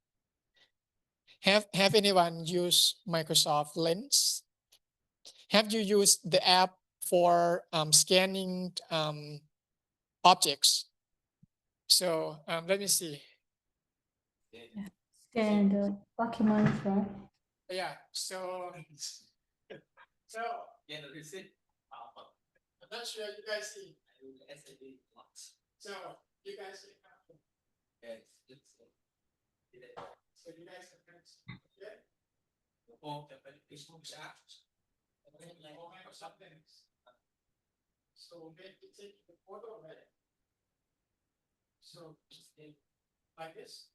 Have anyone used Microsoft Lens? Have you used the app for scanning objects? So let me see. Scan the documents, right? Yeah. So I'm not sure you guys see. So you guys see. So you guys can see. Yeah. So maybe take the photo of it. So like this.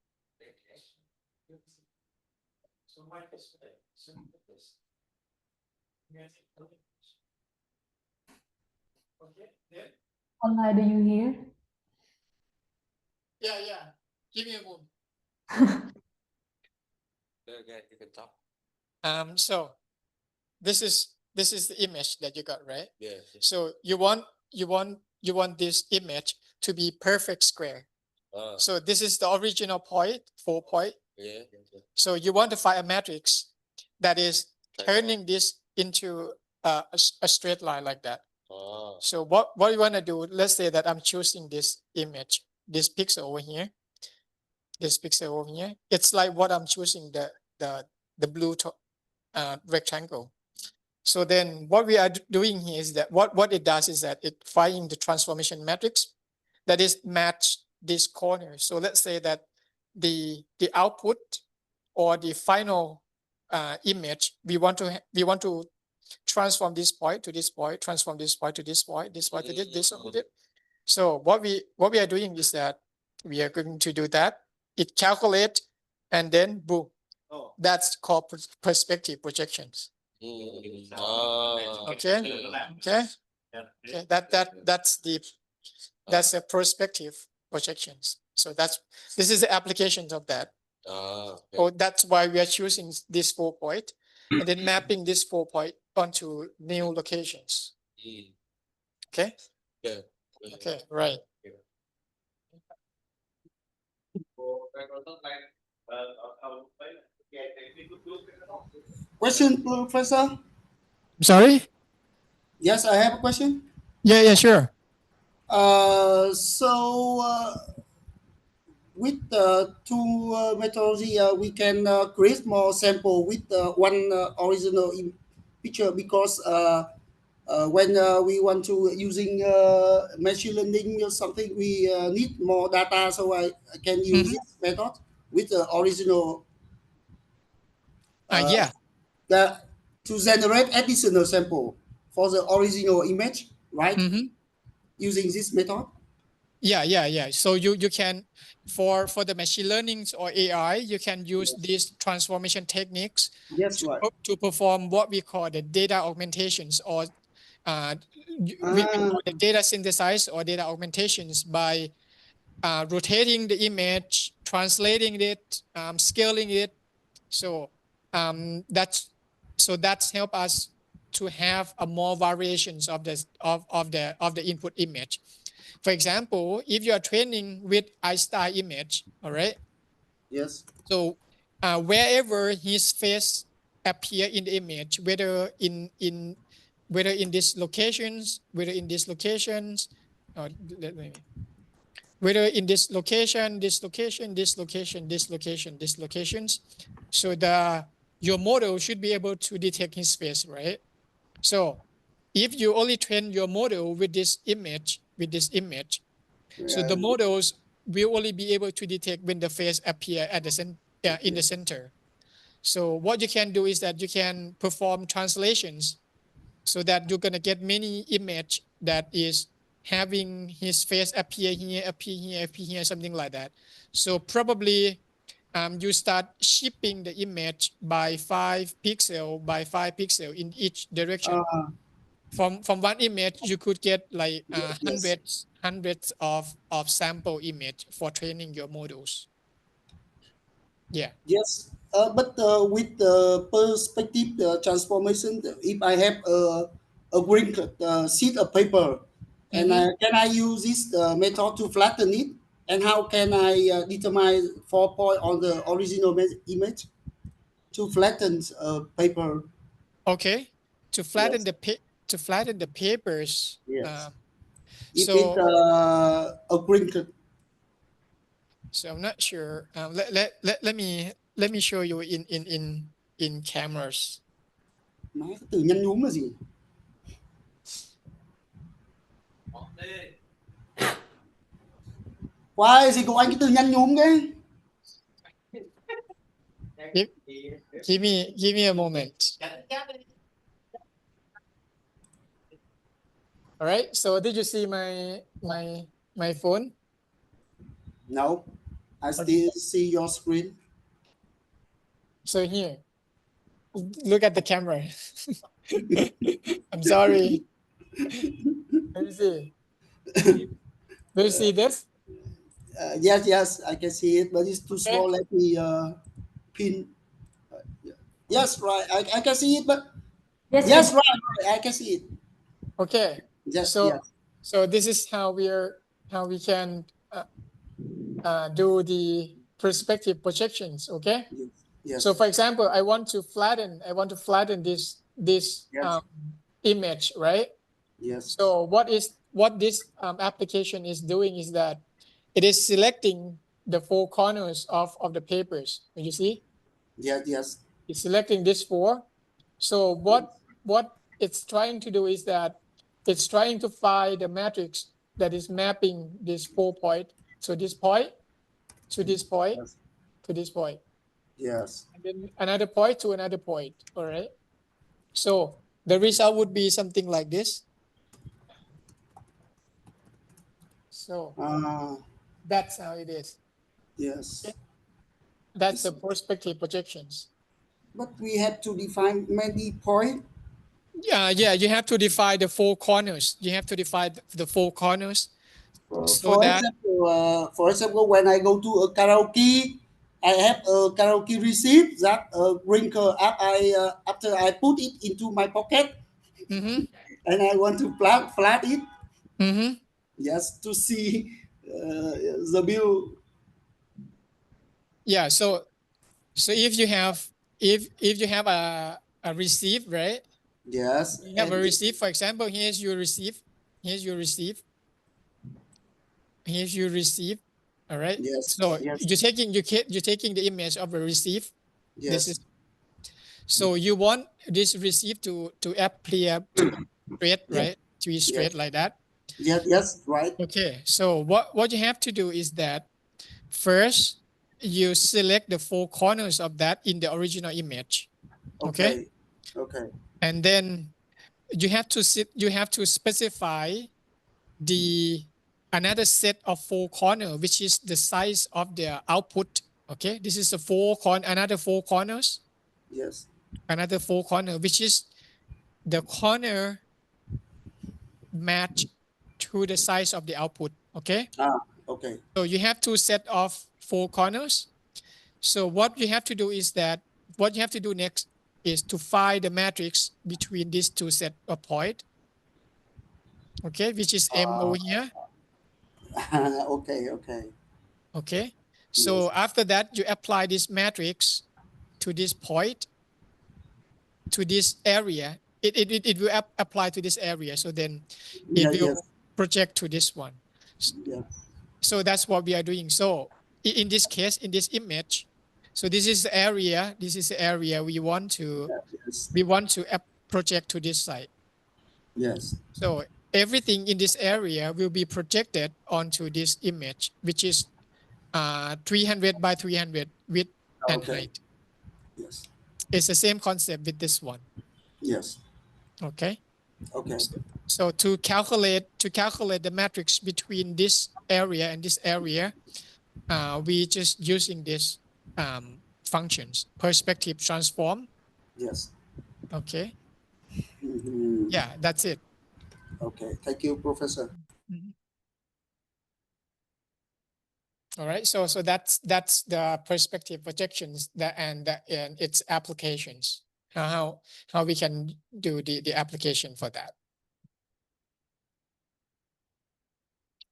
So like this. So like this. Okay. Then. Online, do you hear? Yeah. Give me a moment. Okay, you can talk. So this is the image that you got, right? Yeah. So you want this image to be perfect square. So this is the original point, 4 point. Yeah. So you want to find a matrix that is turning this into a straight line like that. So what you want to do, let's say that I'm choosing this image, this pixel over here. This pixel over here. It's like what I'm choosing, the blue rectangle. So then what we are doing here is that what it does is that it finding the transformation matrix that is match this corner. So let's say that the output or the final image, we want to transform this point to this point, transform this point to this point, this point to this. So what we are doing is that we are going to do that. It calculate and then boom. That's called perspective projections. Okay. That's a perspective projections. So this is the applications of that. So that's why we are choosing this 4 point and then mapping this 4 point onto new locations. Okay. Yeah. Okay. Right. Question, Professor? Sorry? Yes, I have a question. Yeah, sure. With the two methodology, we can create more sample with one original picture, because when we want to using machine learning or something, we need more data. So I can use this method with the original. To generate additional sample for the original image, right? Using this method. Yeah. So you can for the machine learning or AI, you can use these transformation techniques to perform what we call the data augmentations, or we call the data synthesis or data augmentations by rotating the image, translating it, scaling it. So that's help us to have a more variations of the input image. For example, if you are training with iStyle image, all right. Yes. So wherever his face appear in the image, whether in these locations, or whether in this location, this locations. So your model should be able to detect his face, right? So if you only train your model with this image, so the models will only be able to detect when the face appear at the in the center. So what you can do is that you can perform translations so that you're gonna get many image that is having his face appear here, something like that. So probably you start shipping the image by 5 pixel by 5 pixel in each direction. From one image, you could get like hundreds of sample image for training your models. Yeah. Yes, but with the perspective transformation, if I have a green sheet of paper, and can I use this method to flatten it? And how can I determine 4 point on the original image to flatten paper? Okay, to flatten the papers. Yes. If it's a green. So I'm not sure. Let me show you in cameras. Nói cái từ nhăn nhúm là gì? Why gì của anh cái từ nhăn nhúm cái? Give me a moment. All right. So did you see my phone? No, I still see your screen. So here, look at the camera. I'm sorry. Let me see. Do you see this? Yes, I can see it, but it's too small. Let me pin. Yes, right. I can see it, but yes, right. I can see it. Okay. Yes. So this is how we can do the perspective projections. Okay. Yes. So for example, I want to flatten this image, right? Yes. So what this application is doing is that it is selecting the 4 corners of the papers. You see? Yes. It's selecting this 4. So what it's trying to do is that it's trying to find the matrix that is mapping this 4 point. So this point to this point to this point. Yes. And then another point to another point. All right. So the result would be something like this. So that's how it is. Yes. Okay. That's the perspective projections. But we have to define many points. Yeah. You have to define the 4 corners. You have to define the 4 corners. For example, when I go to a karaoke, I have a karaoke receipt that bring up. After I put it into my pocket, and I want to flat it. Yes, to see the bill. Yeah. So if you have a receipt, right? Yes. You have a receipt. For example, here's your receipt. All right. Yes. So you're taking the image of a receipt. Yes. So you want this receipt to appear straight, right? To be straight like that. Yes. Right. Okay. So what you have to do is that first you select the 4 corners of that in the original image. Okay. And then you have to specify another set of 4 corners, which is the size of the output. Okay, this is another 4 corners. Yes. Another 4 corners, which is the corner match to the size of the output. Okay. Okay. So you have to set off 4 corners. So what you have to do is that what you have to do next is to find the matrix between these 2 set of point. Okay, which is M over here. Okay. Okay. Okay. So after that, you apply this matrix to this point, to this area. It will apply to this area. So then it will project to this one. Yeah. So that's what we are doing. So in this case, in this image, so this is the area. This is the area we want to project to this side. Yes. So everything in this area will be projected onto this image, which is 300 by 300 width and height. Yes. It's the same concept with this one. Yes. Okay. Okay. So to calculate the matrix between this area and this area, we just using this functions, perspective transform. Yes. Okay. Mhm. Yeah, that's it. Okay. Thank you, Professor. All right. So that's the perspective projections and its applications. How we can do the application for that.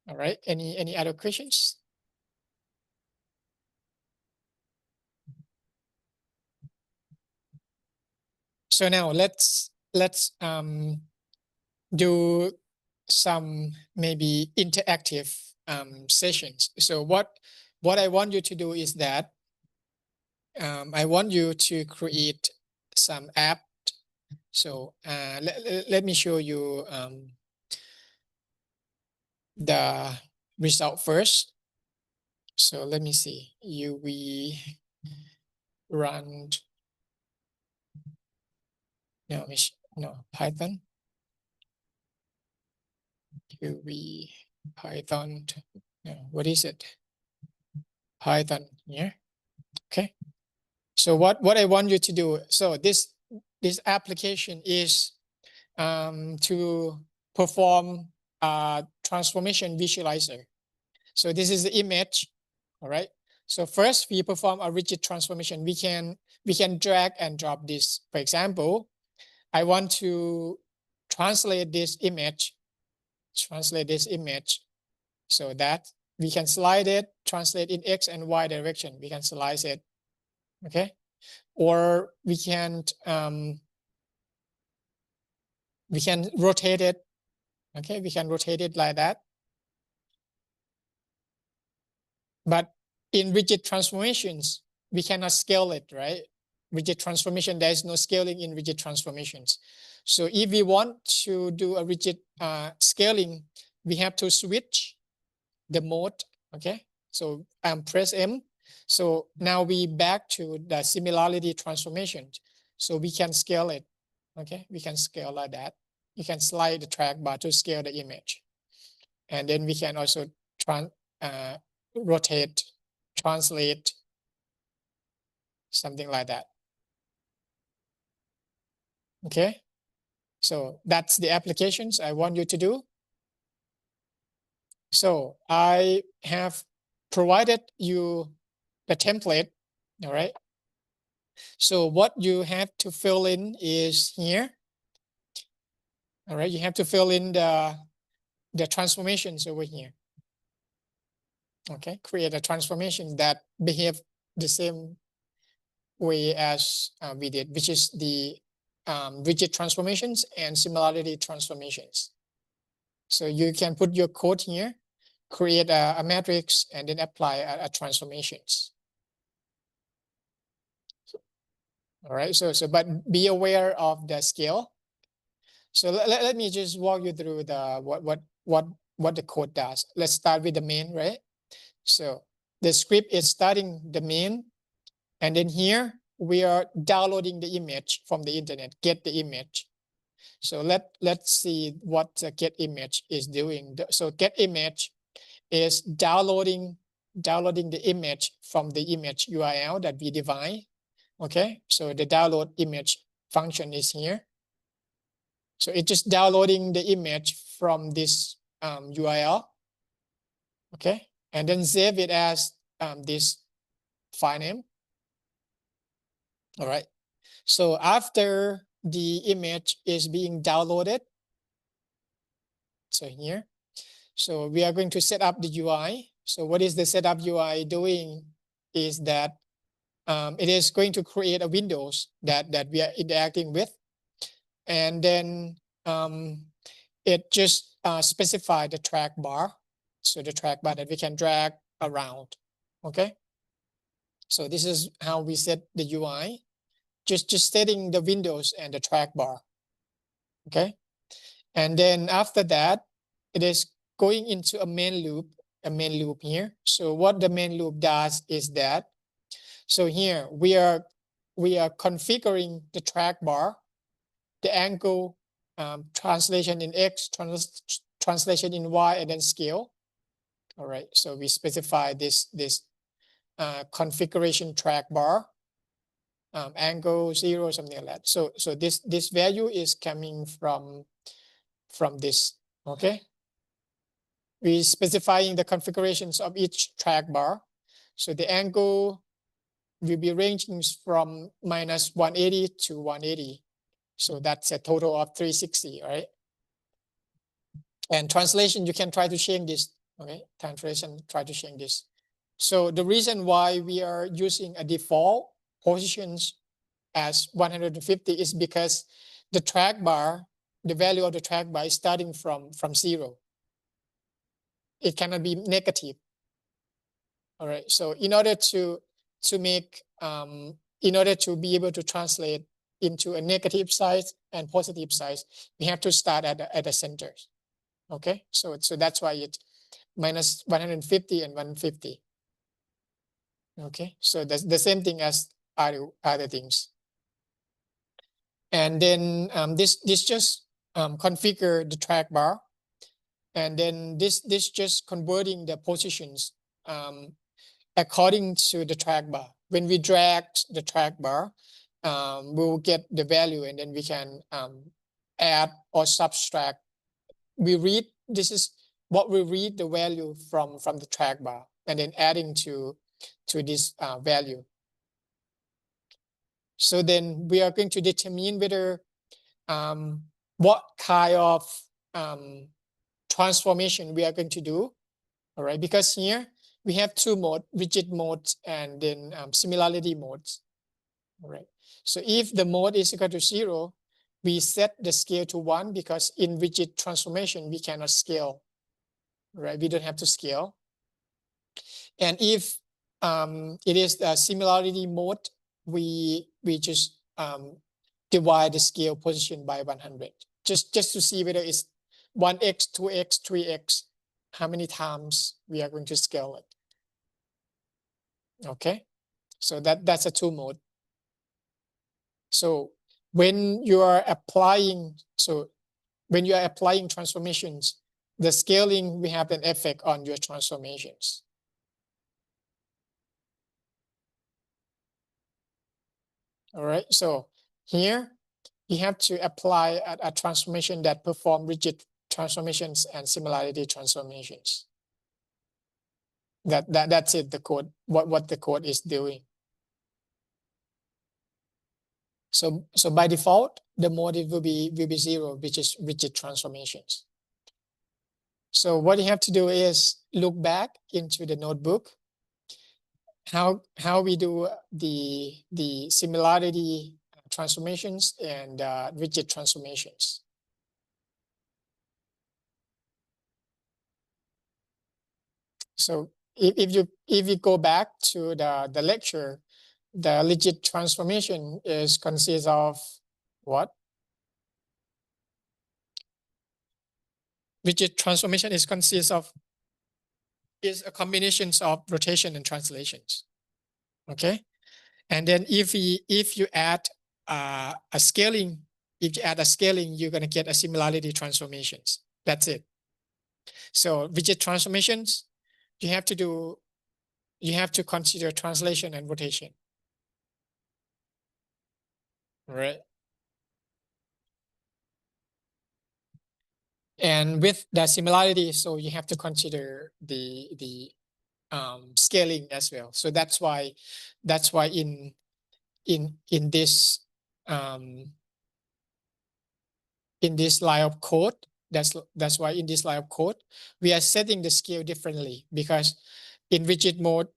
All right. Any other questions? So now let's do some maybe interactive sessions. So what I want you to do is that I want you to create some app. So let me show you the result first. So let me see. UV run. No, Python. UV Python. No, what is it? Python. Yeah. Okay. So what I want you to do. So this application is to perform a transformation visualizer. So this is the image. All right. So first we perform a rigid transformation. We can drag and drop this. For example, I want to translate this image so that we can slide it, translate in X and Y direction. We can slice it. Okay. Or we can rotate it. Okay. We can rotate it like that. But in rigid transformations, we cannot scale it, right? Rigid transformation, there is no scaling in rigid transformations. So if we want to do a rigid scaling, we have to switch the mode, okay? So press M. So now we back to the similarity transformation. So we can scale it, okay? We can scale like that. You can slide the trackbar to scale the image. And then we can also rotate, translate, something like that. Okay, so that's the applications I want you to do. So I have provided you the template, all right? So what you have to fill in is here. All right, you have to fill in the transformations over here. Okay, create a transformation that behave the same way as we did, which is the rigid transformations and similarity transformations. So you can put your code here, create a matrix, and then apply a transformations. All right, so but be aware of the scale. So let me just walk you through the what the code does. Let's start with the main, right? So the script is starting the main, and then here we are downloading the image from the internet, get the image. So let's see what the get image is doing. So get image is downloading the image from the image URL that we define. Okay, so the download image function is here. So it's just downloading the image from this URL. Okay, and then save it as this file name. All right. So after the image is being downloaded, so here, so we are going to set up the UI. So what is the setup UI doing is that it is going to create a windows that we are interacting with. And then it just specify the track bar. So the track bar that we can drag around. Okay. So this is how we set the UI. Just setting the windows and the track bar. Okay. And then after that, it is going into a main loop here. So what the main loop does is that, so here we are configuring the track bar, the angle, translation in X, translation in Y, and then scale. All right, so we specify this configuration track bar, angle 0, something like that. So this value is coming from this. Okay, we specifying the configurations of each track bar. So the angle will be ranging from -180 to 180. So that's a total of 360, right? And translation, you can try to change this. Okay, translation, try to change this. So the reason why we are using a default positions as 150 is because the track bar, the value of the track bar is starting from 0. It cannot be negative. All right. So in order to make in order to be able to translate into a negative size and positive size, we have to start at the centers. Okay. So that's why it's -150 and 150. Okay. So that's the same thing as other things. And then this just configure the track bar, and then this just converting the positions according to the track bar. When we drag the track bar, we will get the value, and then we can add or subtract. We read, this is what we read the value from the track bar, and then adding to this value. So then we are going to determine whether what kind of transformation we are going to do. All right, because here we have two modes, rigid modes and then similarity modes. All right, so if the mode is equal to 0, we set the scale to 1, because in rigid transformation we cannot scale. Right, we don't have to scale. And if it is the similarity mode, we just divide the scale position by 100, just to see whether it's 1x, 2x, 3x, how many times we are going to scale it. Okay, so that's a 2 mode. So when you are applying, transformations, the scaling will have an effect on your transformations. All right, so here you have to apply a transformation that perform rigid transformations and similarity transformations. That's it, the code, what the code is doing. So by default, the mode will be 0, which is rigid transformations. So what you have to do is look back into the notebook, how we do the similarity transformations and rigid transformations. So if you go back to the lecture, the rigid transformation consists of what? Rigid transformation consists of a combination of rotation and translations. Okay, and then if you add a scaling, you're going to get a similarity transformations. That's it. So rigid transformations, you have to consider translation and rotation. Right. And with the similarity, so you have to consider the scaling as well. So that's why in this in this line of code, that's why in this line of code we are setting the scale differently, because in rigid mode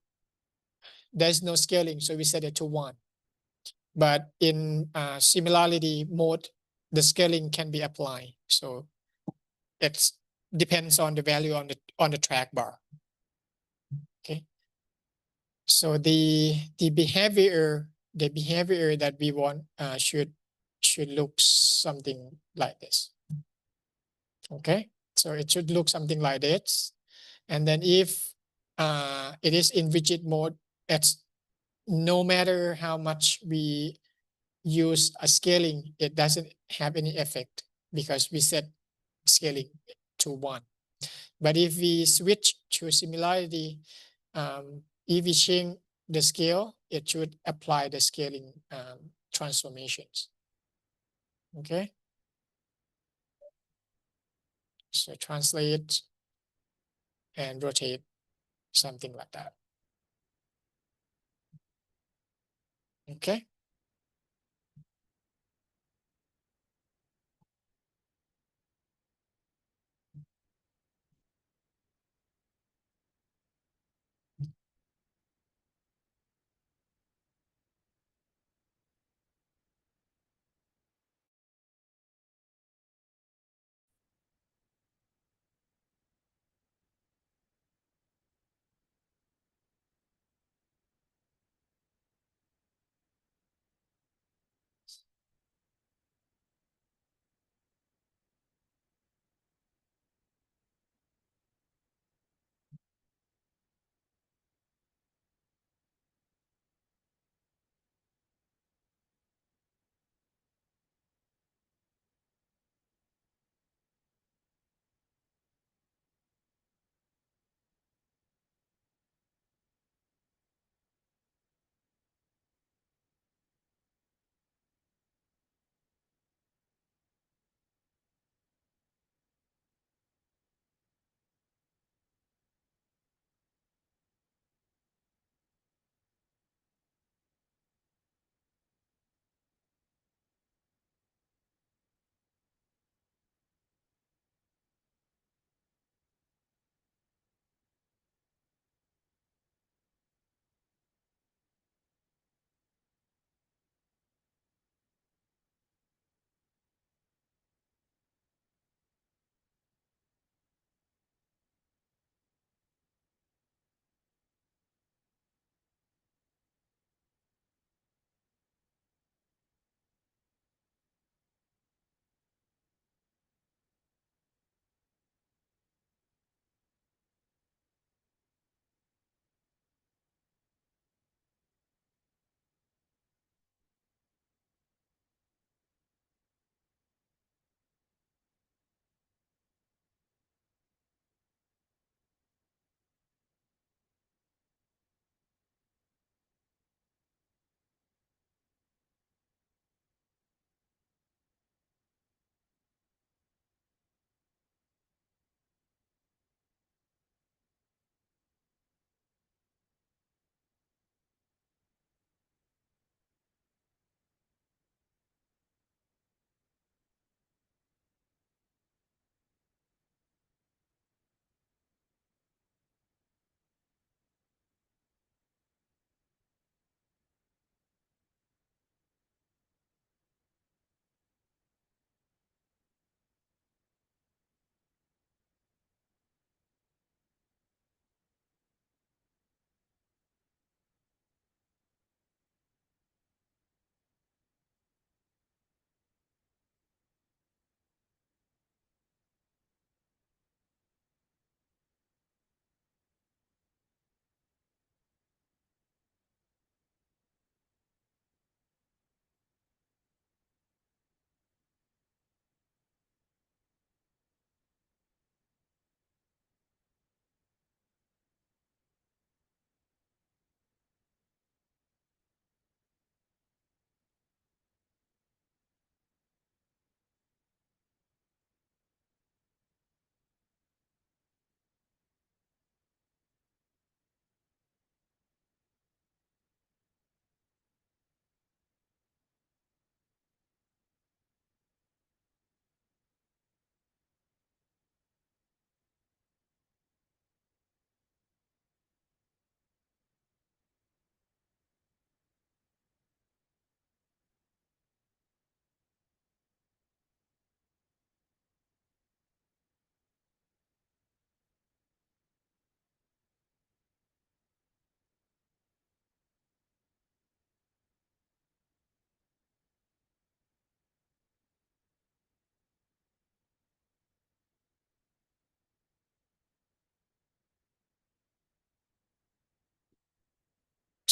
there's no scaling, so we set it to 1. But in similarity mode, the scaling can be applied. So it depends on the value on the track bar. Okay. So the behavior that we want should look something like this. Okay. So it should look something like this. And then if it is in rigid mode, it's no matter how much we use a scaling, it doesn't have any effect because we set scaling to 1. But if we switch to similarity, if we change the scale, it should apply the scaling transformations. Okay. So translate and rotate, something like that. Okay.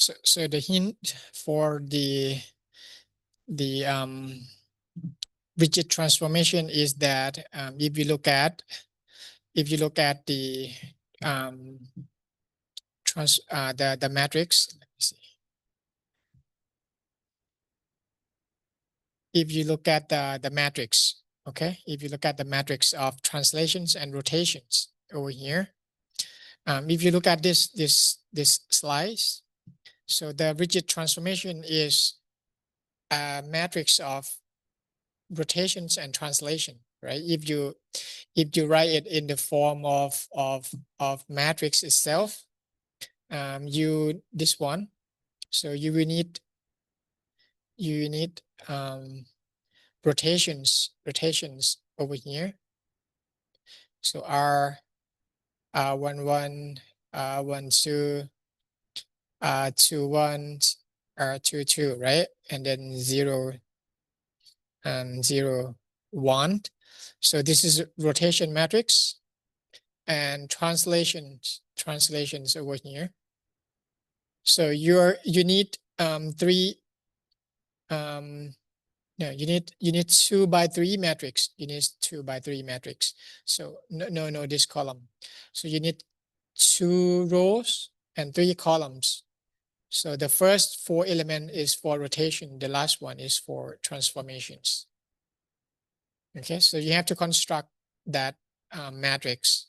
So the hint for the rigid transformation is that if you look at the the matrix, let me see. If you look at the matrix, okay, if you look at the matrix of translations and rotations over here, if you look at this slice, so the rigid transformation is a matrix of rotations and translation, right? If you write it in the form of matrix itself, this one, so you will need rotations over here. So R11, R12, R21, R22, right? And then 0 and 0, 1. So this is rotation matrix and translations over here. So you need three no, you need 2 by 3 matrix. You need 2 by 3 matrix. So no, this column. So you need 2 rows and 3 columns. So the first 4 element is for rotation. The last one is for transformations. Okay, so you have to construct that matrix.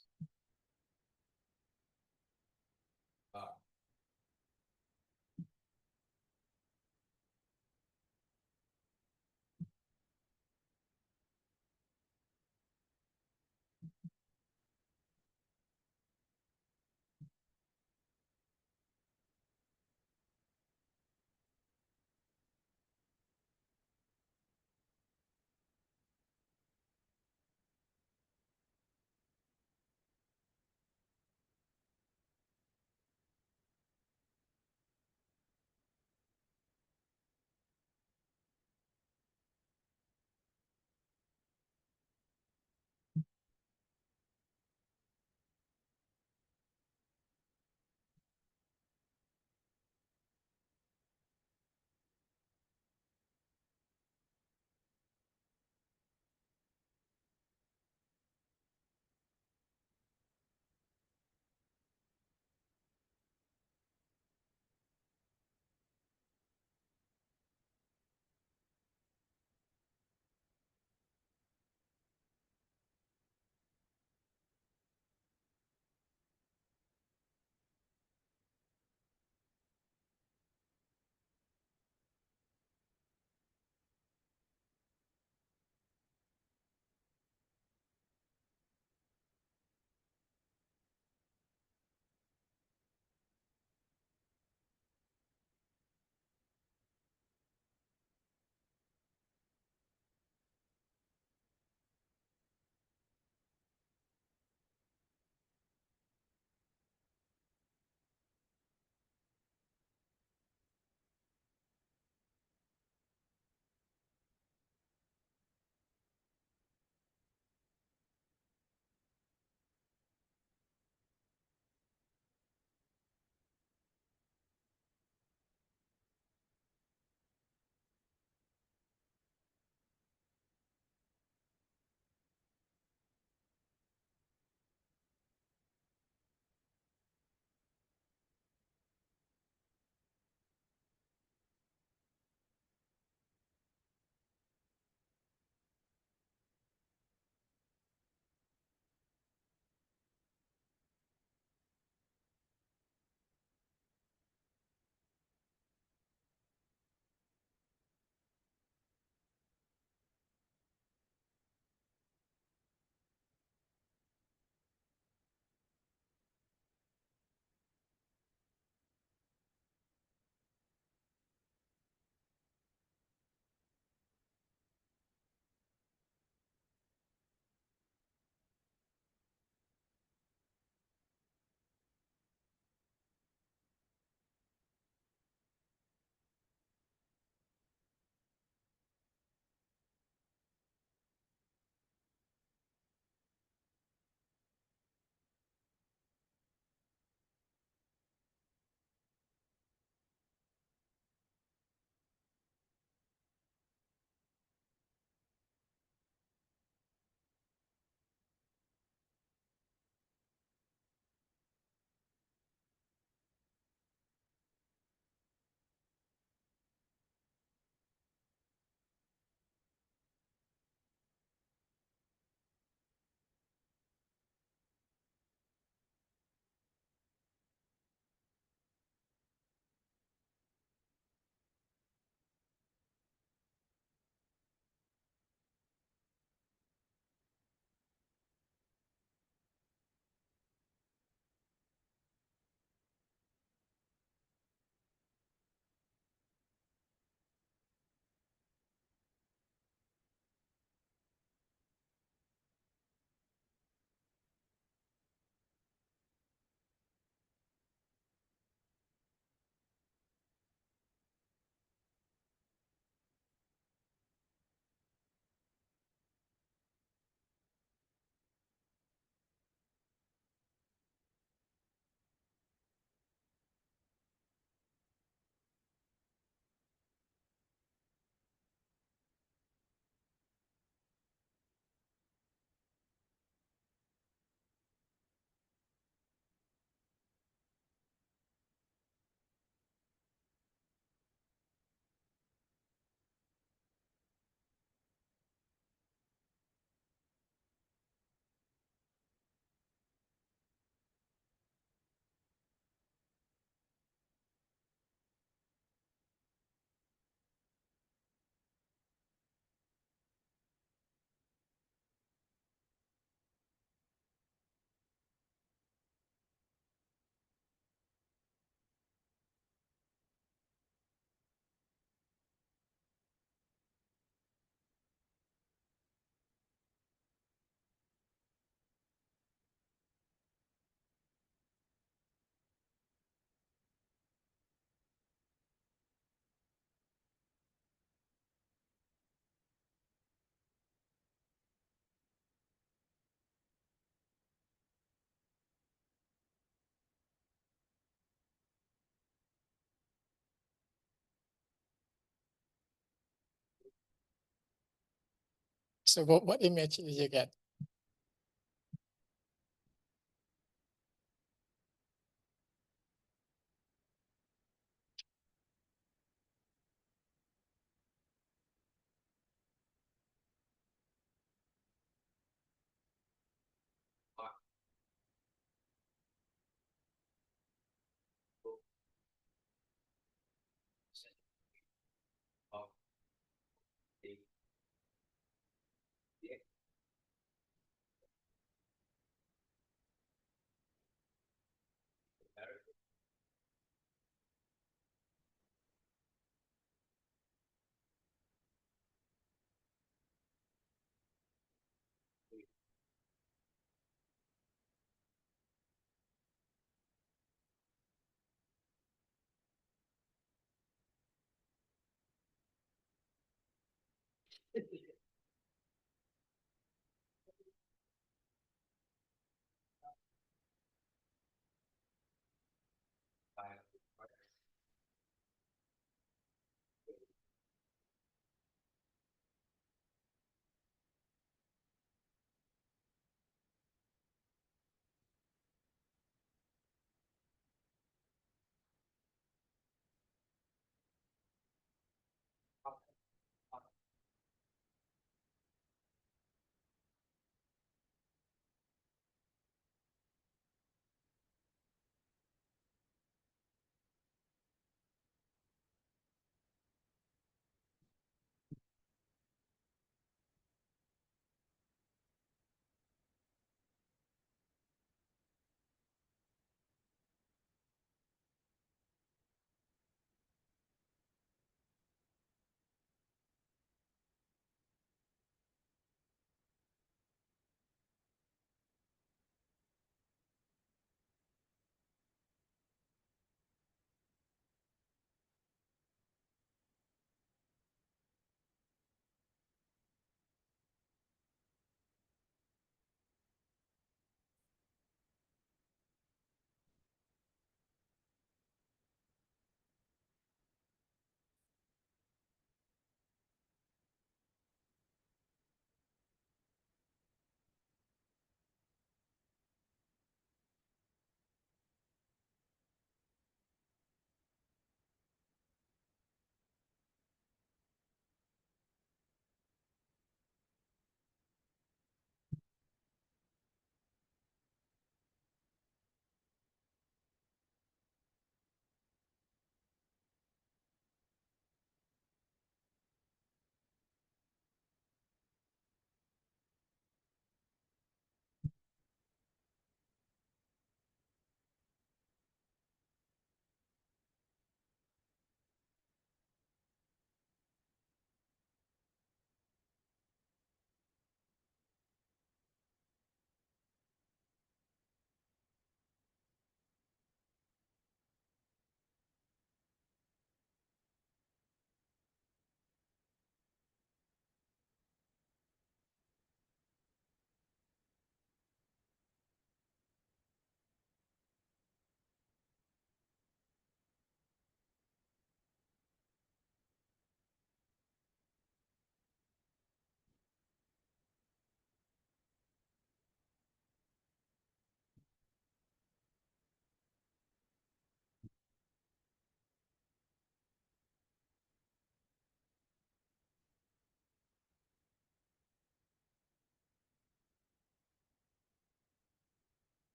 So what image did you get?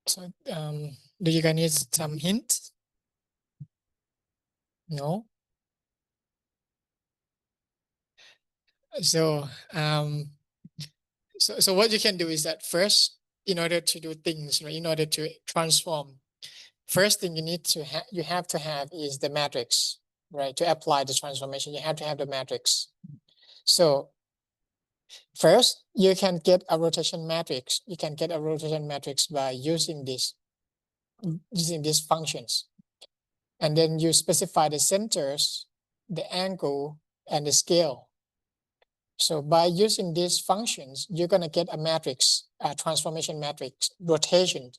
So do you guys need some hints? No. So so what you can do is that first, in order to do things, right, in order to transform, first thing you need to you have to have is the matrix, right? To apply the transformation, you have to have the matrix. So first, you can get a rotation matrix. You can get a rotation matrix by using these functions. And then you specify the centers, the angle, and the scale. So by using these functions, you're going to get a matrix, a transformation matrix. Rotation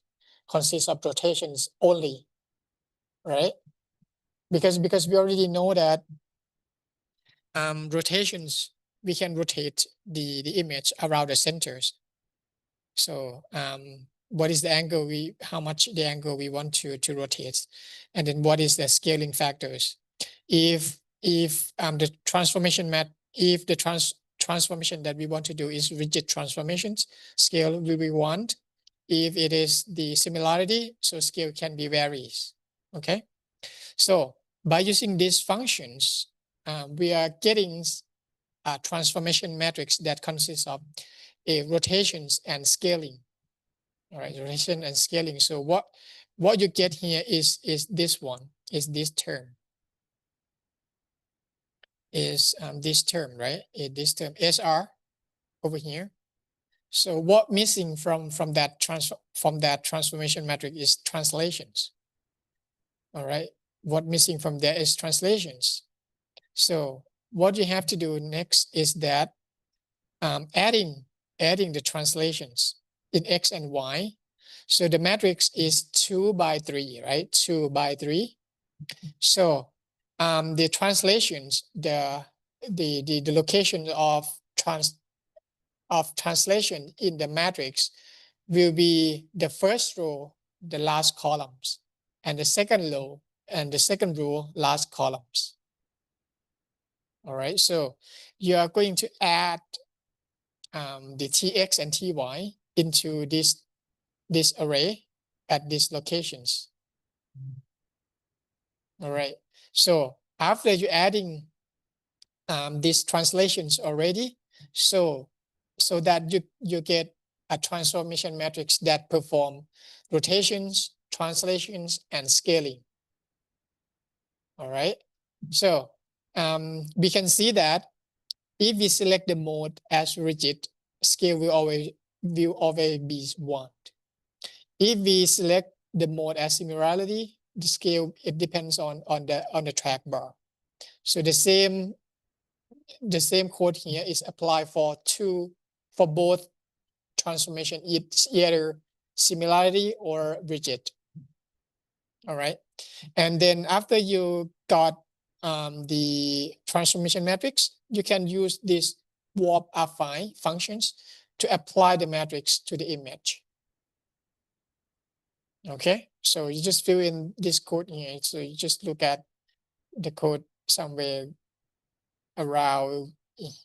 consists of rotations only, right? Because we already know that rotations, we can rotate the image around the centers. So what is the angle how much the angle we want to rotate, and then what is the scaling factors? If the transformation transformation that we want to do is rigid transformations, scale will be 1. If it is the similarity, so scale can be varies. Okay, so by using these functions, we are getting a transformation matrix that consists of rotations and scaling. All right, rotation and scaling. So what you get here is this one, is this term. Is this term, right? This term SR over here. So what missing from that transformation matrix is translations. All right, what missing from there is translations. So what you have to do next is that adding the translations in X and Y. So the matrix is 2 by 3, right? 2 by 3. So the translations, the location of translation in the matrix will be the first row, the last columns, and the second row last columns. All right, so you are going to add the Tx and Ty into this array at these locations. All right, so after you adding these translations already, so that you get a transformation matrix that perform rotations, translations, and scaling. All right, so we can see that if we select the mode as rigid, scale will always be 1. If we select the mode as similarity, the scale, it depends on the track bar. So the same code here is applied for both transformation, it's either similarity or rigid. All right, and then after you got the transformation matrix, you can use this warp affine functions to apply the matrix to the image. Okay, so you just fill in this code here. So you just look at the code somewhere around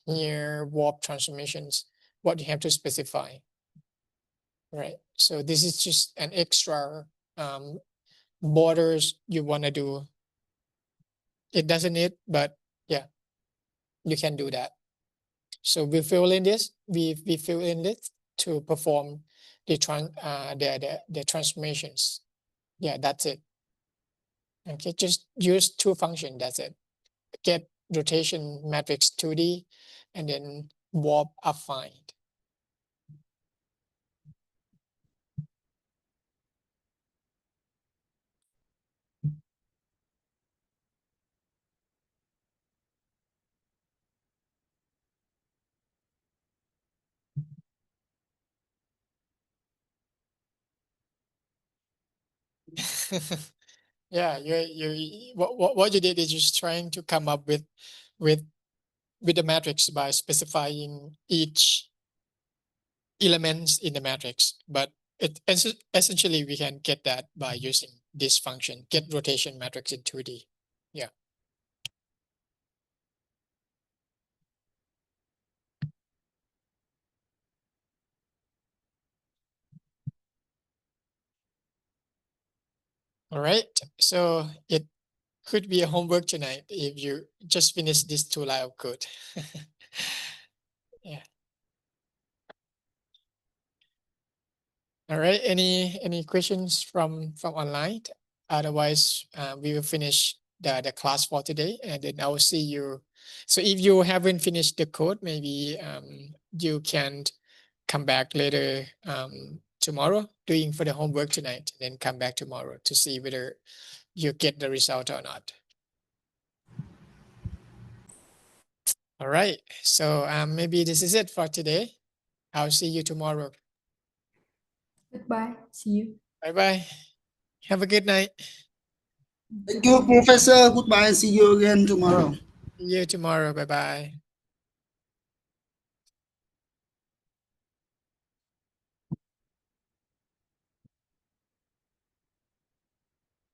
here, warp transformations, what you have to specify. Right, so this is just an extra borders you want to do. It doesn't need, but yeah, you can do that. So we fill in this, we fill in this to perform the transformations. Yeah, that's it. Okay, just use 2 functions, that's it. Get rotation matrix 2D and then warp affine. Yeah, what you did is just trying to come up with the matrix by specifying each elements in the matrix, but essentially we can get that by using this function, get rotation matrix in 2D. Yeah. All right. So it could be a homework tonight if you just finish this 2 line of code. Yeah. All right. Any questions from online? Otherwise, we will finish the class for today, and then I will see you. So if you haven't finished the code, maybe you can come back later tomorrow, doing for the homework tonight, then come back tomorrow to see whether you get the result or not. All right. So maybe this is it for today. I'll see you tomorrow. Goodbye. See you. Bye bye. Have a good night. Thank you, Professor. Goodbye. See you again tomorrow. See you tomorrow. Bye bye.